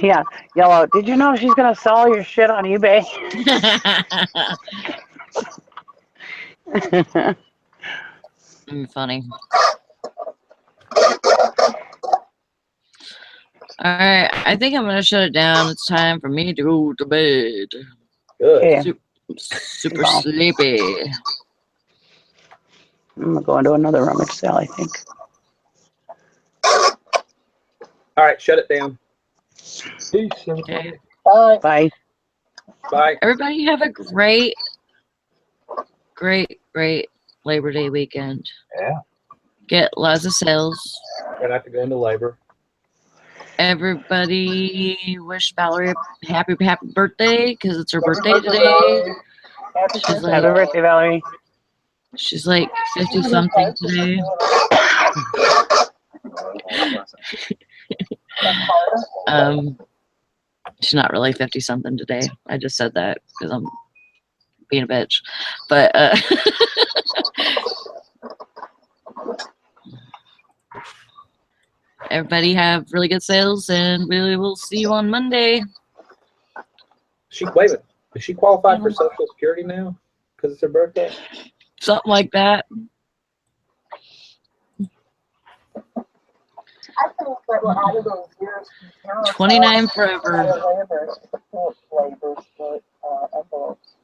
Yeah, yell out, did you know she's going to sell all your shit on eBay? Funny. All right, I think I'm gonna shut it down. It's time for me to go to bed. Good. Yeah. Super Wow. sleepy. I'm going to go into another rummage sale, I think. All right, shut it down. Peace. Okay. Bye. Bye. Bye. Everybody have a great Labor Day weekend. Yeah. Get lots of sales. Try not to go into labor. Everybody wish Valorie a happy birthday, because it's her birthday today. She's Happy birthday, Valerie. She's like 50 something today. She's not really 50 something today. I just said that because I'm being a bitch. But everybody have really good sales, and we will see you on Monday. Wait a minute. Is she qualified for Social Security now because it's her birthday? Something like that. I think that we're out of those years. 29 forever. Labor, envelopes.